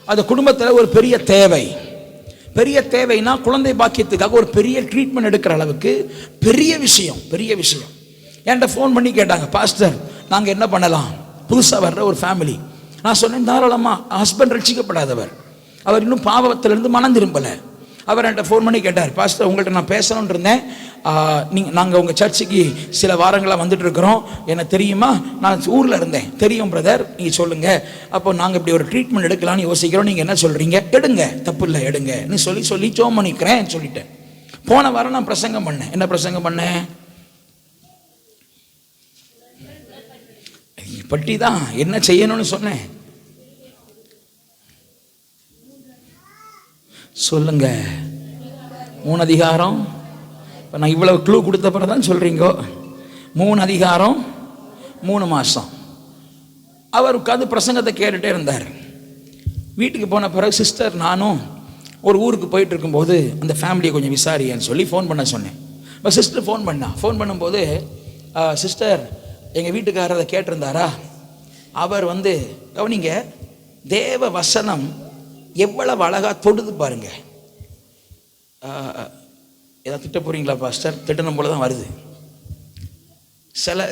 அந்த குடும்பத்தில் ஒரு பெரிய தேவை. பெரிய தேவைனா குழந்தை பாக்கியத்துக்காக ஒரு பெரிய ட்ரீட்மெண்ட் எடுக்கிற அளவுக்கு பெரிய விஷயம். என்கிட்ட ஃபோன் பண்ணி கேட்டாங்க, பாஸ்டர் நாங்கள் என்ன பண்ணலாம்? புதுசாக வர்ற ஒரு ஃபேமிலி. நான் சொன்னேன், தாராளமாக. ஹஸ்பண்ட் ரட்சிக்கப்படாதவர், அவர் இன்னும் பாவத்திலிருந்து மனம் திரும்பலை. அவர் என்கிட்ட ஃபோன் பண்ணி கேட்டார், பாஸ்டர் உங்கள்கிட்ட நான் பேசணும்னு இருந்தேன். நாங்கள் உங்கள் சர்ச்சுக்கு சில வாரங்களாக வந்துட்டு இருக்கிறோம், எனக்கு தெரியுமா? நான் ஊரில் இருந்தேன். தெரியும் பிரதர், நீங்கள் சொல்லுங்கள். அப்போ நாங்கள் இப்படி ஒரு ட்ரீட்மெண்ட் எடுக்கலாம்னு யோசிக்கிறோம், நீங்கள் என்ன சொல்கிறீங்க? எடுங்க, தப்பு இல்லை, எடுங்கன்னு சொல்லி ஜோம் பண்ணிக்கிறேன் சொல்லிட்டேன். போன வாரம் நான் பிரசங்கம் பண்ணேன். என்ன பிரசங்கம் பண்ணேன்? பட்டி தான் என்ன செய்யணும்னு சொன்னேன். சொல்லுங்க. 3 அதிகாரம். இப்போ நான் இவ்வளவு க்ளூ கொடுத்த பிறகு தான் சொல்றீங்க. 3 அதிகாரம் 3 மாசம். அவர் உட்கார்ந்து பிரசங்கத்தை கேட்டுட்டே இருந்தார். வீட்டுக்கு போன பிறகு சிஸ்டர் நானும் ஒரு ஊருக்கு போயிட்டு இருக்கும்போது அந்த ஃபேமிலியை கொஞ்சம் விசாரியன்னு சொல்லி ஃபோன் பண்ண சொன்னேன். இப்போ சிஸ்டர் ஃபோன் பண்ணும்போது, சிஸ்டர் எங்கள் வீட்டுக்காரர் அதை கேட்டிருந்தாரா? அவர் கவனிங்க, தேவ வசனம் எவ்வளவு அழகா தொடுது பாருங்க. ஏதாவது திட்ட போறீங்களா பாஸ்டர்? திட்டணும் போல தான் வருது.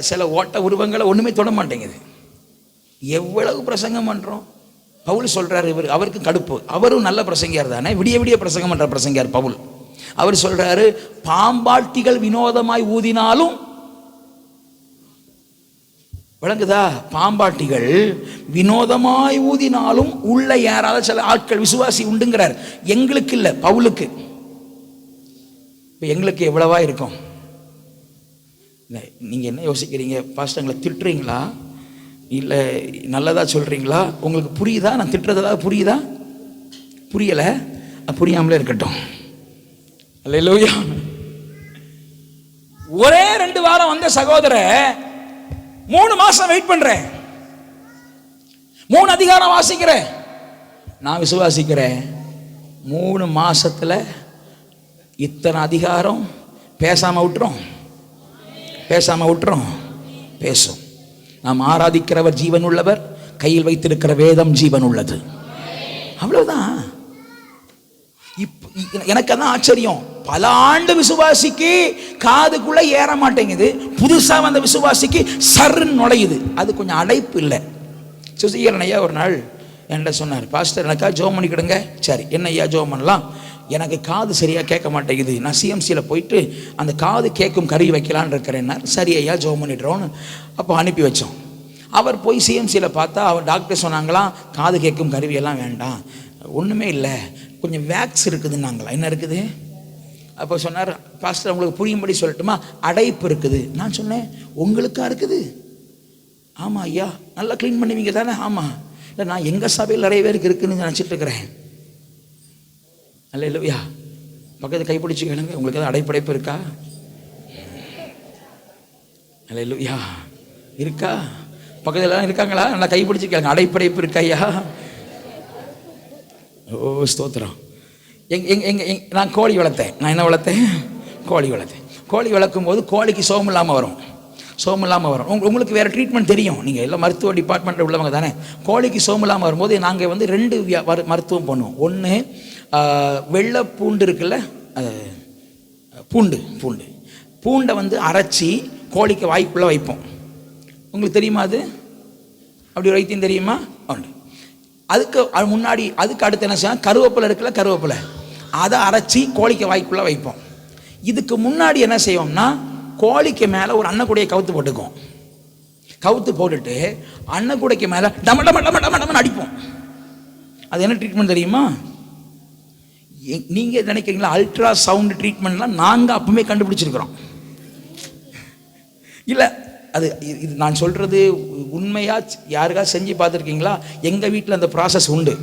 சில ஓட்ட உருவங்களை ஒண்ணுமே தொட மாட்டேங்குது. எவ்வளவு பிரசங்கம் பண்றோம். பவுல் சொல்றாரு, அவருக்கு கடுப்பு. அவரும் நல்ல பிரசங்கியார் தானே, விடிய பிரசங்கம் பண்ற பிரசங்கியார் பவுல். அவர் சொல்றாரு, பாம்பாட்டிகள் வினோதமாய் ஊதினாலும், விளங்குதா? பாம்பாட்டிகள் வினோதமாய் ஊதினாலும் உள்ள யாராவது சில ஆட்கள் விசுவாசி உண்டுங்கிறார். எங்களுக்கு இல்லை, பவுலுக்கு. எங்களுக்கு எவ்வளவா இருக்கும்? நீங்க என்ன யோசிக்கிறீங்க? பாஸ்டர்களை திட்டுறீங்களா இல்லை நல்லதா சொல்றீங்களா? உங்களுக்கு புரியுதா? நான் திட்டுறதா புரியுதா? புரியல, புரியாமலே இருக்கட்டும். அல்லேலூயா. ஒரே 2 வாரம் வந்த சகோதர 3 மாசம் வெயிட் பண்றேன். 3 அதிகாரம் வாசிக்கிறேன். நான் விசுவாசிக்கிறேன் 3 மாசத்துல இத்தனை அதிகாரம் பேசாம விட்டுரும். பேசும். நாம் ஆராதிக்கிறவர் ஜீவன் உள்ளவர், கையில் வைத்திருக்கிற வேதம் ஜீவன் உள்ளது. அவ்வளவுதான். எனக்கு அதான் ஆச்சரியம். பல ஆண்டு விசுவாசிக்கு காதுக்குள்ள ஏற மாட்டேங்குது, புதுசா வந்த விசுவாசிக்கு சர்ன்னு நுழையுது. அது கொஞ்சம் அடைப்பு இல்லை. சுசீகரன் ஐயா ஒரு நாள் என்கிட்ட சொன்னார், பாஸ்டர் எனக்கா ஜோம் பண்ணிக்கிடுங்க. சரி, என்ன ஐயா ஜோம் பண்ணலாம்? எனக்கு காது சரியா கேட்க மாட்டேங்குது, நான் சிஎம்சியில் போயிட்டு அந்த காது கேட்கும் கருவி வைக்கலான்னு இருக்கிறேன்னா. சரி ஐயா ஜோம் பண்ணிடுறோன்னு அப்போ அனுப்பி வச்சோம். அவர் போய் சிஎம்சியில் பார்த்தா அவர் டாக்டர் சொன்னாங்களாம், காது கேட்கும் கருவியெல்லாம் வேண்டாம், ஒன்றுமே இல்லை, கொஞ்சம் வேக்ஸ் இருக்குதுன்னாங்களா. என்ன இருக்குது? அப்போ சொன்னார், பாஸ்டர் உங்களுக்கு புரியும்படி சொல்லட்டுமா, அடைப்பு இருக்குது. நான் சொன்னேன், உங்களுக்கா இருக்குது? ஆமாம் ஐயா. நல்லா க்ளீன் பண்ணுவீங்க தானே? ஆமாம். இல்லை, நான் எங்கள் சபையில் நிறைய பேருக்கு இருக்குன்னு நினச்சிட்டு இருக்கிறேன். அல்ல இல்லையா? பக்கத்து கைப்பிடிச்சு கேளுங்க, உங்களுக்கு எதாவது அடைப்படைப்பு இருக்கா? அல்ல இல்லையா? இருக்கா? பக்கத்தில் எல்லாம் இருக்காங்களா? நல்லா கைப்பிடிச்சு கேளுங்க, அடைப்படைப்பு இருக்கா ஐயா? ஓ ஸ்தோத்திரம். நான் கோழி வளர்த்தேன். நான் என்ன வளர்த்தேன்? கோழி வளர்த்தேன். கோழி வளர்க்கும் போது கோழிக்கு சோகம் இல்லாமல் வரும். உங்களுக்கு வேறு ட்ரீட்மெண்ட் தெரியும், நீங்கள் எல்லாம் மருத்துவ டிபார்ட்மெண்ட்டில் உள்ளவங்க தானே. கோழிக்கு சோகம் இல்லாமல் வரும்போது நாங்கள் வந்து 2 மருத்துவம் பண்ணுவோம். ஒன்று வெள்ளை பூண்டு இருக்குல்ல, பூண்டை வந்து அரைச்சி கோழிக்கு வாய்க்குள்ளே வைப்போம். உங்களுக்கு தெரியுமா அது? அப்படி ஒரு வைத்தியம் தெரியுமா? உண்டு. அதுக்கு முன்னாடி அதுக்கு அடுத்து என்ன செய்யலாம், கருவேப்பிலை இருக்குல்ல, கருவேப்பிலை அதை அரைச்சி கோழிக்கு வாய்க்குள்ளே வைப்போம். இதுக்கு முன்னாடி என்ன செய்வோம்னா, கோழிக்கு மேலே ஒரு அன்னக்கூடையை கவுத்து போட்டுக்குவோம். கவுத்து போட்டுட்டு அன்னக்கூடைக்கு மேலே டம டம டம டம டமன்னு அடிப்போம். அது என்ன ட்ரீட்மெண்ட் தெரியுமா? நீங்கள் நினைக்கிறீங்களா அல்ட்ரா சவுண்ட் ட்ரீட்மெண்ட்லாம் நாங்கள் அப்பவுமே கண்டுபிடிச்சிருக்கிறோம். இல்லை, அது இது நான் சொல்கிறது உண்மையாக யாருக்காவது செஞ்சு பார்த்துருக்கீங்களா? எங்கள் வீட்டில் அந்த ப்ராசஸ் உண்டு.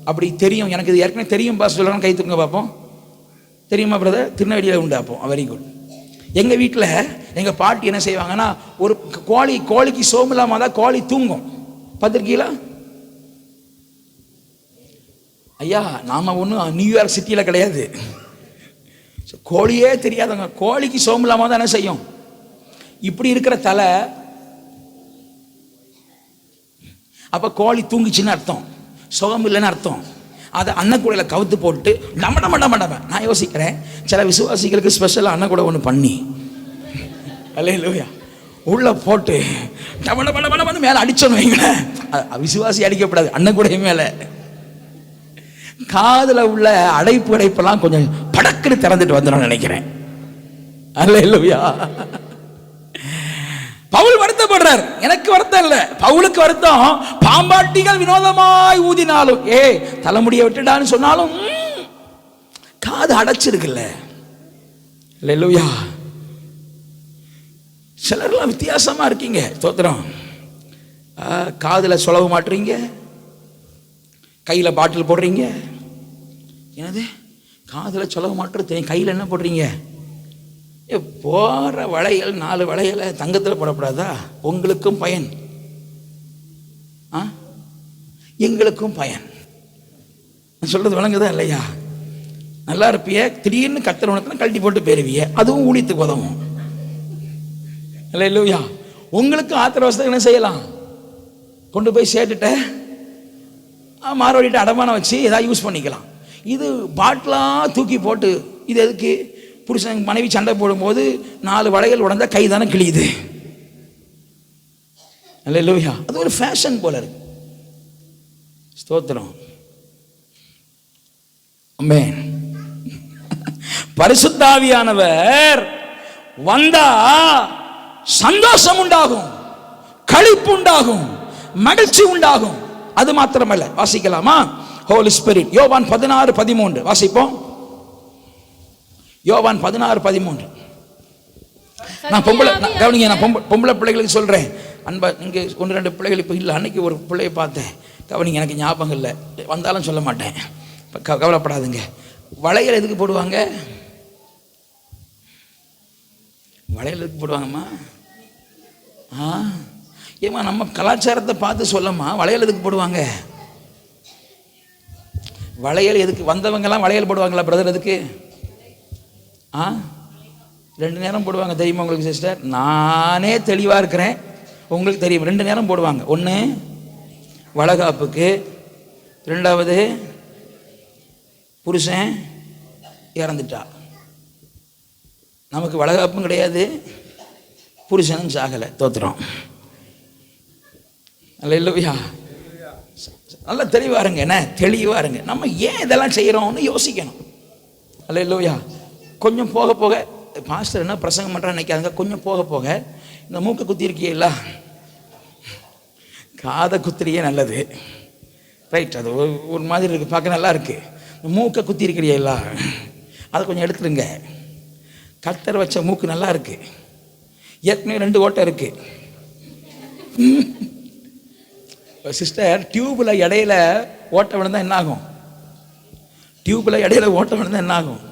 அப்படி தெரியும், எனக்கு இது ஏற்கனவே தெரியும் பாஸ் சொல்லலாம். கை தூங்க பார்ப்போம். தெரியுமா பிரதர்? திருநெல்வேலியில் உண்டு. அப்போ வெரி குட். எங்கள் வீட்டில் எங்கள் பாட்டி என்ன செய்வாங்கன்னா, ஒரு கோழிக்கு சோம் இல்லாமல் தான் கோழி தூங்கும். பார்த்துருக்கீங்களா ஐயா? நாம் ஒன்றும் நியூயார்க் சிட்டியில் கிடையாது. கோழியே தெரியாதவங்க கோழிக்கு சோம் இல்லாமல் தான் என்ன செய்யும்? இப்படி இருக்கிற தலை. அப்போ கோழி தூங்கிச்சுன்னு அர்த்தம், சுகம் இல்லைன்னு அர்த்தம். அதை அன்னக்கூடையில் கவுத்து போட்டு டம டம டம டம. நான் யோசிக்கிறேன், சில விசுவாசிகளுக்கு ஸ்பெஷலாக அன்னக்கூடை ஒன்று பண்ணி அல்லேலூயா உள்ளே போட்டு டம டம டம டமன்னு மேலே அடிச்சோன்னு வைங்களேன். விசுவாசி அடிக்கப்படாது, அன்னக்கூடை மேலே. காதில் உள்ள அடைப்பெல்லாம் கொஞ்சம் படக்குன்னு திறந்துட்டு வந்துடும் நினைக்கிறேன். அல்லேலூயா. பவுல் வருத்தப்படுறார். எனக்கு வருத்தம் இல்லை, பவுலுக்கு வருத்தம். பாம்பாட்டிகள் வினோதமாய் ஊதினாலும், தலைமுடியை விட்டுடான்னு சொன்னாலும் காது அடைச்சிருக்குல்ல. அல்லேலூயா. சிலர்லாம் வித்தியாசமா இருக்கீங்க. ஸ்தோத்திரம். காதுல சொலவு மாட்டுறீங்க, கையில பாட்டில் போடுறீங்க. என்னது காதுல சொலவு மாட்டுறது? கையில் என்ன போடுறீங்க? போகிற வளையல் 4 வளையலை தங்கத்தில் போடக்கூடாதா? உங்களுக்கும் பயன், எங்களுக்கும் பயன். நான் சொல்றது விளங்குதா இல்லையா? நல்லா இருப்பிய, திடீர்னு கத்துறவனுக்கு கழட்டி போட்டு போயிருவிய, அதுவும் ஊழியத்துக்கு உதவும். இல்லையா? உங்களுக்கு ஆத்திர அவசரத்துக்கு என்ன செய்யலாம்? கொண்டு போய் சேர்த்துட்ட மாரோடிட்டு அடமானம் வச்சு ஏதாவது யூஸ் பண்ணிக்கலாம். இது பாட்டிலாம் தூக்கி போட்டு, இது எதுக்கு? புருஷன் மனைவி சண்டை போடும்போது 4 வளையல் உடஞ்சா கை தானே கிழியுது. அல்லேலூயா. அது ஒரு ஃபேஷன் போல இருக்கு. ஸ்தோத்திரம். ஆமென். பரிசுத்த ஆவியானவர் வந்தா சந்தோஷம் உண்டாகும், களிப்பு உண்டாகும், மகிழ்ச்சி உண்டாகும். அது மாத்திரமல்ல, வாசிக்கலாமா? ஹோலி ஸ்பிரிட். யோவான் 16:13 வாசிப்போம். யோவான் 16:13. நான் கவனிங்க, நான் பொம்பளை பிள்ளைகளுக்கு சொல்றேன். அன்பா, இங்கே 1-2 பிள்ளைகள் இப்போ இல்லை. அன்னைக்கு ஒரு பிள்ளையை பார்த்தேன். கவனிங்க, எனக்கு ஞாபகம் இல்லை, வந்தாலும் சொல்ல மாட்டேன், கவலைப்படாதுங்க. வளையல் எதுக்கு போடுவாங்க? வளையல் எதுக்கு போடுவாங்கம்மா? ஏமா நம்ம கலாச்சாரத்தை பார்த்து சொல்லம்மா. வளையல் எதுக்கு போடுவாங்க? வளையல் எதுக்கு? வந்தவங்கெல்லாம் வளையல் போடுவாங்களா பிரதர்? எதுக்கு? 2 நேரம் போடுவாங்க. தெரியுமா உங்களுக்கு சிஸ்டர்? நானே தெளிவாக இருக்கிறேன், உங்களுக்கு தெரியும். 2 நேரம் போடுவாங்க. ஒன்று வளகாப்புக்கு, 2வது புருஷன் இறந்துட்டா. நமக்கு வளகாப்பும் கிடையாது, புருஷனும் சாகலை. தோத்துறோம். அல்லேலூயா. நல்லா தெளிவாக இருங்க, என்ன தெளிவாக இருங்க. நம்ம ஏன் இதெல்லாம் செய்கிறோம்னு யோசிக்கணும். அல்லேலூயா. கொஞ்சம் போக போக, பாஸ்டர் என்ன பிரசங்கம் பண்ணுறான்னு நினைக்காதுங்க. கொஞ்சம் போக போக இந்த மூக்கை குத்தி இருக்கீங்களா? காதை குத்துறியே நல்லது, ரைட். அது ஒரு மாதிரி இருக்கு, பார்க்க நல்லா இருக்கு. மூக்கை குத்தி இருக்கிறியா எல்லாம், அதை கொஞ்சம் எடுத்துருங்க. கத்தர் வச்ச மூக்கு நல்லா இருக்கு, ஏற்கனவே 2 ஓட்டை இருக்கு. சிஸ்டர், டியூப்ல இடையில ஓட்டை விழுந்தா என்ன ஆகும்? டியூப்ல இடையில ஓட்டை விழுந்தா என்ன ஆகும்?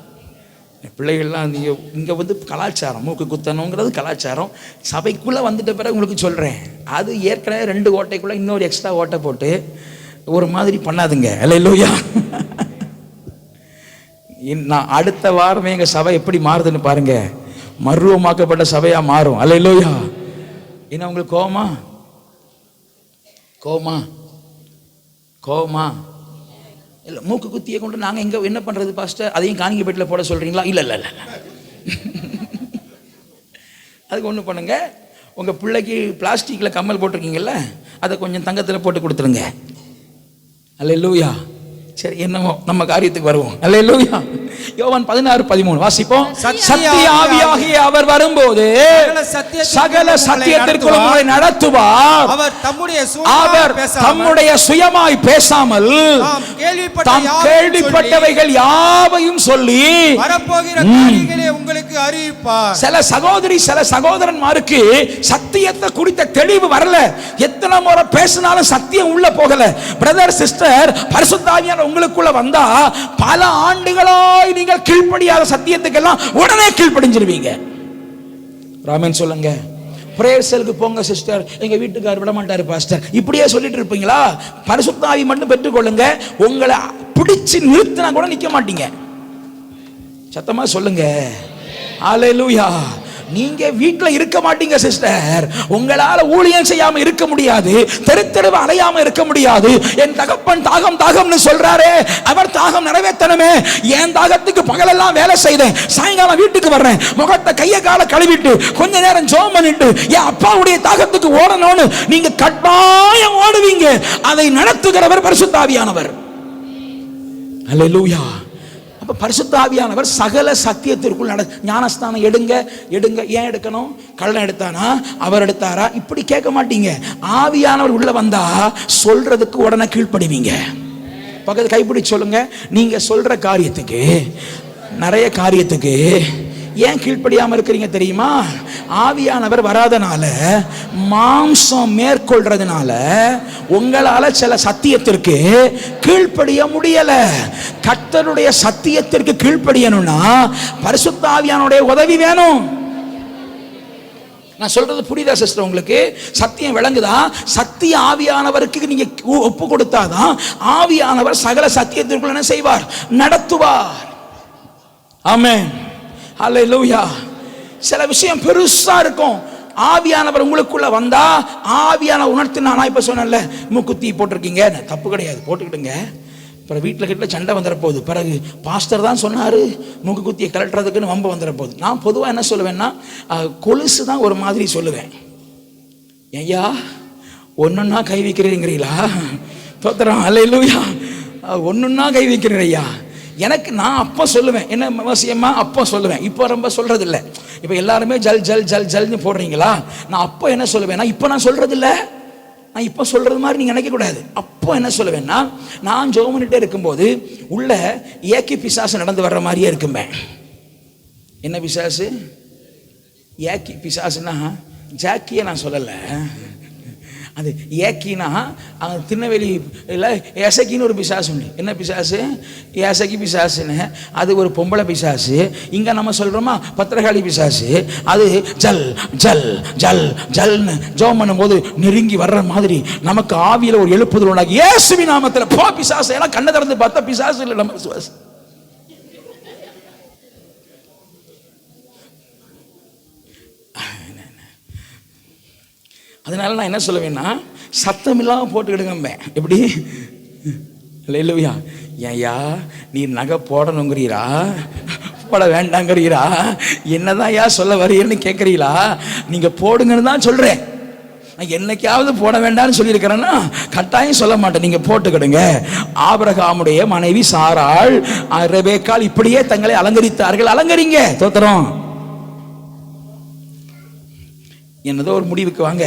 பிள்ளைகள்லாம் இங்கே வந்து கலாச்சாரம், மூக்கு குத்தணுங்கிறது கலாச்சாரம். சபைக்குள்ளே வந்துட்ட பிறகு உங்களுக்கு சொல்கிறேன், அது ஏற்கனவே 2 ஓட்டைக்குள்ளே இன்னொரு எக்ஸ்ட்ரா ஓட்டை போட்டு ஒரு மாதிரி பண்ணாதுங்க. அல்லேலூயா. நான் அடுத்த வாரமே எங்கள் சபை எப்படி மாறுதுன்னு பாருங்க, மர்வமாக்கப்பட்ட சபையாக மாறும். அல்லேலூயா. என்ன உங்களுக்கு கோவமா? கோவமா? கோவமா? இல்லை, மூக்கு குத்தியை கொண்டு நாங்கள் எங்கே என்ன பண்ணுறது பாஸ்டர்? அதையும் காணிக்கை பெட்டில் போட சொல்கிறீங்களா? இல்லை இல்லை இல்லை, அதுக்கு ஒன்று பண்ணுங்க. உங்கள் பிள்ளைக்கு பிளாஸ்டிக்கில் கம்மல் போட்டிருக்கீங்கல்ல, அதை கொஞ்சம் தங்கத்தில் போட்டு கொடுத்துருங்க. அல்லேலூயா. சரி, என்னமோ நம்ம காரியத்துக்கு வருவோம். அல்லேலூயா. யோவான் 16:13 வாசிப்போம். சத்திய ஆவியாகிய அவர் வரும்போது சகல சத்தியத்திற்குள் உங்களை நடத்துவார். அவர் தம்முடைய சுயமாய் பேசாமல் தாம் கேள்விப்பட்டவைகள் யாவையும் சொல்லி வரப்போகிற காரியங்களை உங்களுக்கு அறிவிப்பார். சில சகோதரி சில சகோதரன்மாருக்கு சத்தியத்தை குறித்த தெளிவு வரல. எத்தனை முறை பேசினாலும் சத்தியம் உள்ள போகல. பிரதர் சிஸ்டர், பரிசுத்த ஆவியானவர் உங்களுக்குள்ள வந்தா பல ஆண்டுகளாய் நீங்கள் கீழ்ப்படியாத சத்தியத்துக்கெல்லாம் உடனே கீழ்ப்படிஞ்சிருவீங்க. ராமன் சொல்லுங்க. பிரேயர் செல்லுக்கு போங்க சிஸ்டர், எங்க வீட்டுக்காரர் விட மாட்டாரு பாஸ்டர், இப்படியே சொல்லிட்டு இருப்பீங்களா? பரிசுத்த ஆவி மட்டும் பெற்றுக்கொள்ளுங்க, உங்களை பிடிச்சு நிறுத்தினா கூட நிக்க மாட்டீங்க. சத்தமா சொல்லுங்க. அல்லேலூயா. நீங்க வீட்டுல இருக்க மாட்டீங்க சிஸ்டர், உங்களால ஊழியம் செய்யாம இருக்க முடியாது, தெருத்தெருவு அலையாம இருக்க முடியாது. என் தகப்பன் தாகம் தாகம்னு சொல்றாரு, அவர் தாகம் நிறைவேற்றணுமே. என் தாகத்துக்கு பகலெல்லாம் வேலை செய்தேன், சாயங்காலம் வீட்டுக்கு வர்றேன், முகத்தை கைய கால கழுவிட்டு கொஞ்ச நேரம் ஜெபம் பண்ணிட்டு என் அப்பாவுடைய தாகத்துக்கு ஓடணும்னு நீங்க கட்டாயம் ஓடுவீங்க. அதை நடத்துகிறவர் பரிசுத்த ஆவியானவர். அல்லேலூயா. அப்ப பரிசுத்த ஆவியானவர் சகல சத்தியத்திற்குள் ஞானஸ்தானம் எடுங்க. ஏன் எடுக்கணும்? கள்ளன் எடுத்தானா, அவர் எடுத்தாரா, இப்படி கேட்க மாட்டீங்க. ஆவியானவர் உள்ள வந்தா சொல்றதுக்கு உடனே கீழ்ப்படிவீங்க. பக்கத்து கைப்பிடி சொல்லுங்க. நீங்க சொல்ற காரியத்துக்கு, நிறைய காரியத்துக்கு ஏன் கீழ்ப்படியாம இருக்கிறீங்க தெரியுமா? ஆவியானவர் வராதனால, மாம்சம் மேற்கொள்றதுனால உங்களால சில சத்தியத்திற்கு கீழ்ப்படிய முடியல. கர்த்தருடைய சத்தியத்திற்கு கீழ்ப்படியணும்னா பரிசுத்த ஆவியானுடைய உதவி வேணும். நான் சொல்றது புரியுதா சிஸ்டர்? உங்களுக்கு சத்தியம் விளங்குதா? சத்திய ஆவியானவருக்கு நீங்க ஒப்பு கொடுத்தாதான் ஆவியானவர் சகல சத்தியத்திற்குள் என்ன செய்வார்? நடத்துவார். ஆமென். அல்லேலூயா. சில விஷயம் பெருசா இருக்கும், ஆவியானவர் உங்களுக்குள்ள வந்தா ஆவியானவர் உணர்த்து. நான் இப்ப சொன்னேன்ல, மூக்குத்தி போட்டிருக்கீங்க, தப்பு கிடையாது, போட்டுக்கிட்டுங்க. அப்புறம் வீட்டில் கிட்ட சண்டை வந்துட போகுது. பிறகு பாஸ்டர் தான் சொன்னாரு மூக்கு குத்தியை கலட்டுறதுக்குன்னு வம்பு வந்துட போகுது. நான் பொதுவாக என்ன சொல்லுவேன்னா, கொலுசு தான் ஒரு மாதிரி சொல்லுவேன். ஐயா ஒன்றுன்னா கை வைக்கிறீங்களா? தோத்திரம். அல்லேலூயா. ஒன்றுன்னா கை வைக்கிறேன் ஐயா. எனக்கு நான் அப்போ சொல்லுவேன், என்ன அவசியமா அப்போ சொல்லுவேன், இப்போ ரொம்ப சொல்றது இல்லை. இப்போ எல்லாருமே ஜல் ஜல் ஜல் ஜல்னு போடுறீங்களா? நான் அப்போ என்ன சொல்லுவேன்னா, இப்போ நான் சொல்றது இல்லை, நான் இப்போ சொல்றது மாதிரி நீங்க நினைக்க கூடாது. அப்போ என்ன சொல்லுவேன்னா, நான் ஜெபம் பண்ணிட்டே இருக்கும்போது உள்ள ஏக்கி பிசாசு நடந்து வர்ற மாதிரியே இருக்குமே. என்ன பிசாசு? ஏக்கி பிசாசுன்னா ஜாக்கியை நான் சொல்லலை, அது ஏக்கினா திருநெல்வேலி இல்லை, ஏசக்கின்னு ஒரு பிசாசு உண்டு. என்ன பிசாசு? ஏசக்கி பிசாசுன்னு, அது ஒரு பொம்பளை பிசாசு. இங்கே நம்ம சொல்கிறோமா பத்திரகாளி பிசாசு, அது ஜல் ஜல் ஜல் ஜல்னு ஜெபம் பண்ணும்போது நெருங்கி வர்ற மாதிரி நமக்கு ஆவியில் ஒரு எழுப்புதல் உண்டாகி இயேசுவின் நாமத்தில் போ பிசாசு. எல்லாம் கண்ணை திறந்து பார்த்தா பிசாசு இல்லை, நம்ம விசுவாசு. அதனால நான் என்ன சொல்லுவேன்னா, சத்தம் இல்லாமல் போட்டுக்கிடுங்க. எப்படி? அல்லேலூயா. ஏயா நீ நகை போடணுங்கிறீரா, போட வேண்டாங்கிறீரா, என்னதான் யா சொல்ல வரீன்னு கேட்குறீங்களா? நீங்க போடுங்கன்னு தான் சொல்றேன். நான் என்னைக்காவது போட வேண்டாம்னு சொல்லியிருக்கிறேன்னா கட்டாயம் சொல்ல மாட்டேன், நீங்க போட்டுக்கிடுங்க. ஆபிரகாமுடைய மனைவி சாராள், ரெபேக்காள் இப்படியே தங்களை அலங்கரித்தார்கள். அலங்கரிங்க. தோத்திரம். என்னதோ ஒரு முடிவுக்கு வாங்க.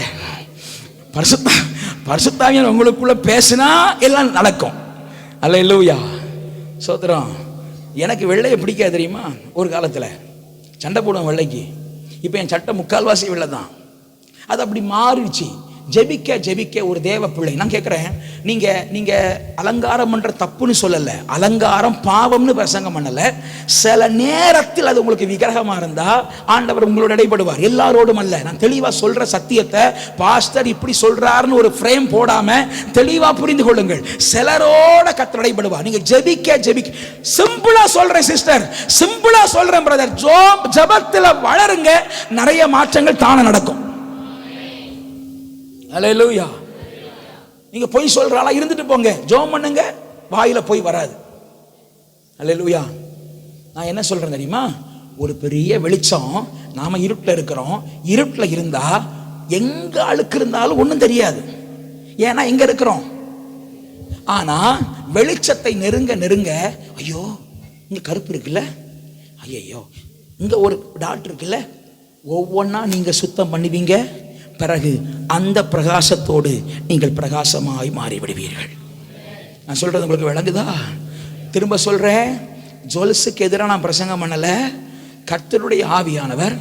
பரிசுத்த ஆவியானவர் உங்களுக்குள்ள பேசினா எல்லாம் நடக்கும். அல்லேலூயா, சோத்திரம். எனக்கு வெள்ளையை பிடிக்காது தெரியுமா? ஒரு காலத்தில் சண்டை போடுவேன் வெள்ளைக்கு. இப்போ என் சட்டை முக்கால்வாசி வெள்ளை தான். அது அப்படி மாறிடுச்சு. ஜெபிக்க ஜெபிக்க ஒரு தேவ பிள்ளை. நான் கேட்குறேன், நீங்க அலங்காரம் பண்ற தப்புன்னு சொல்லல, அலங்காரம் பாவம்னு பிரசங்கம் பண்ணல. சில நேரத்தில் அது உங்களுக்கு விக்கிரகமா இருந்தா ஆண்டவர் உங்களோட இடைப்படுவார், எல்லாரோடும் அல்ல. நான் தெளிவா சொல்ற சத்தியத்தை பாஸ்டர் இப்படி சொல்றாருன்னு ஒரு ஃப்ரேம் போடாம தெளிவா புரிந்து கொள்ளுங்கள். சிலரோட கர்த்தர் இடைப்படுவார். நீங்க ஜெபிக்க ஜெபிக்க. சிம்பிளா சொல்றேன் சிஸ்டர், சிம்பிளா சொல்றேன் பிரதர், ஜெபத்துல வளருங்க, நிறைய மாற்றங்கள் தானே நடக்கும். அல்லேலூயா. நீங்க போய் சொல்றாளா இருந்துட்டு போங்க, ஜெபம் பண்ணுங்க, வாயில போய் வராது. அல்லேலூயா. நான் என்ன சொல்றேன் தெரியுமா? ஒரு பெரிய வெளிச்சம், நாம இருட்டில் இருக்கிறோம். இருட்டில் இருந்தா எங்க அழுக்கு இருந்தாலும் ஒன்றும் தெரியாது, ஏன்னா எங்க இருக்கிறோம். ஆனா வெளிச்சத்தை நெருங்க நெருங்க, ஐயோ இங்க கருப்பு இருக்குல்ல, ஐயோ இங்க ஒரு டாட் இருக்குல்ல, ஒவ்வொன்னா நீங்க சுத்தம் பண்ணுவீங்க. பிறகு அந்த பிரகாசத்தோடு நீங்கள் பிரகாசமாய் மாறிவிடுவீர்கள். நான் சொல்றது உங்களுக்கு விளங்குதா? திரும்ப சொல்றேன், ஜொல்ஸுக்கு எதிராக நான் பிரசங்கம் பண்ணல. கர்த்தருடைய ஆவியானவர்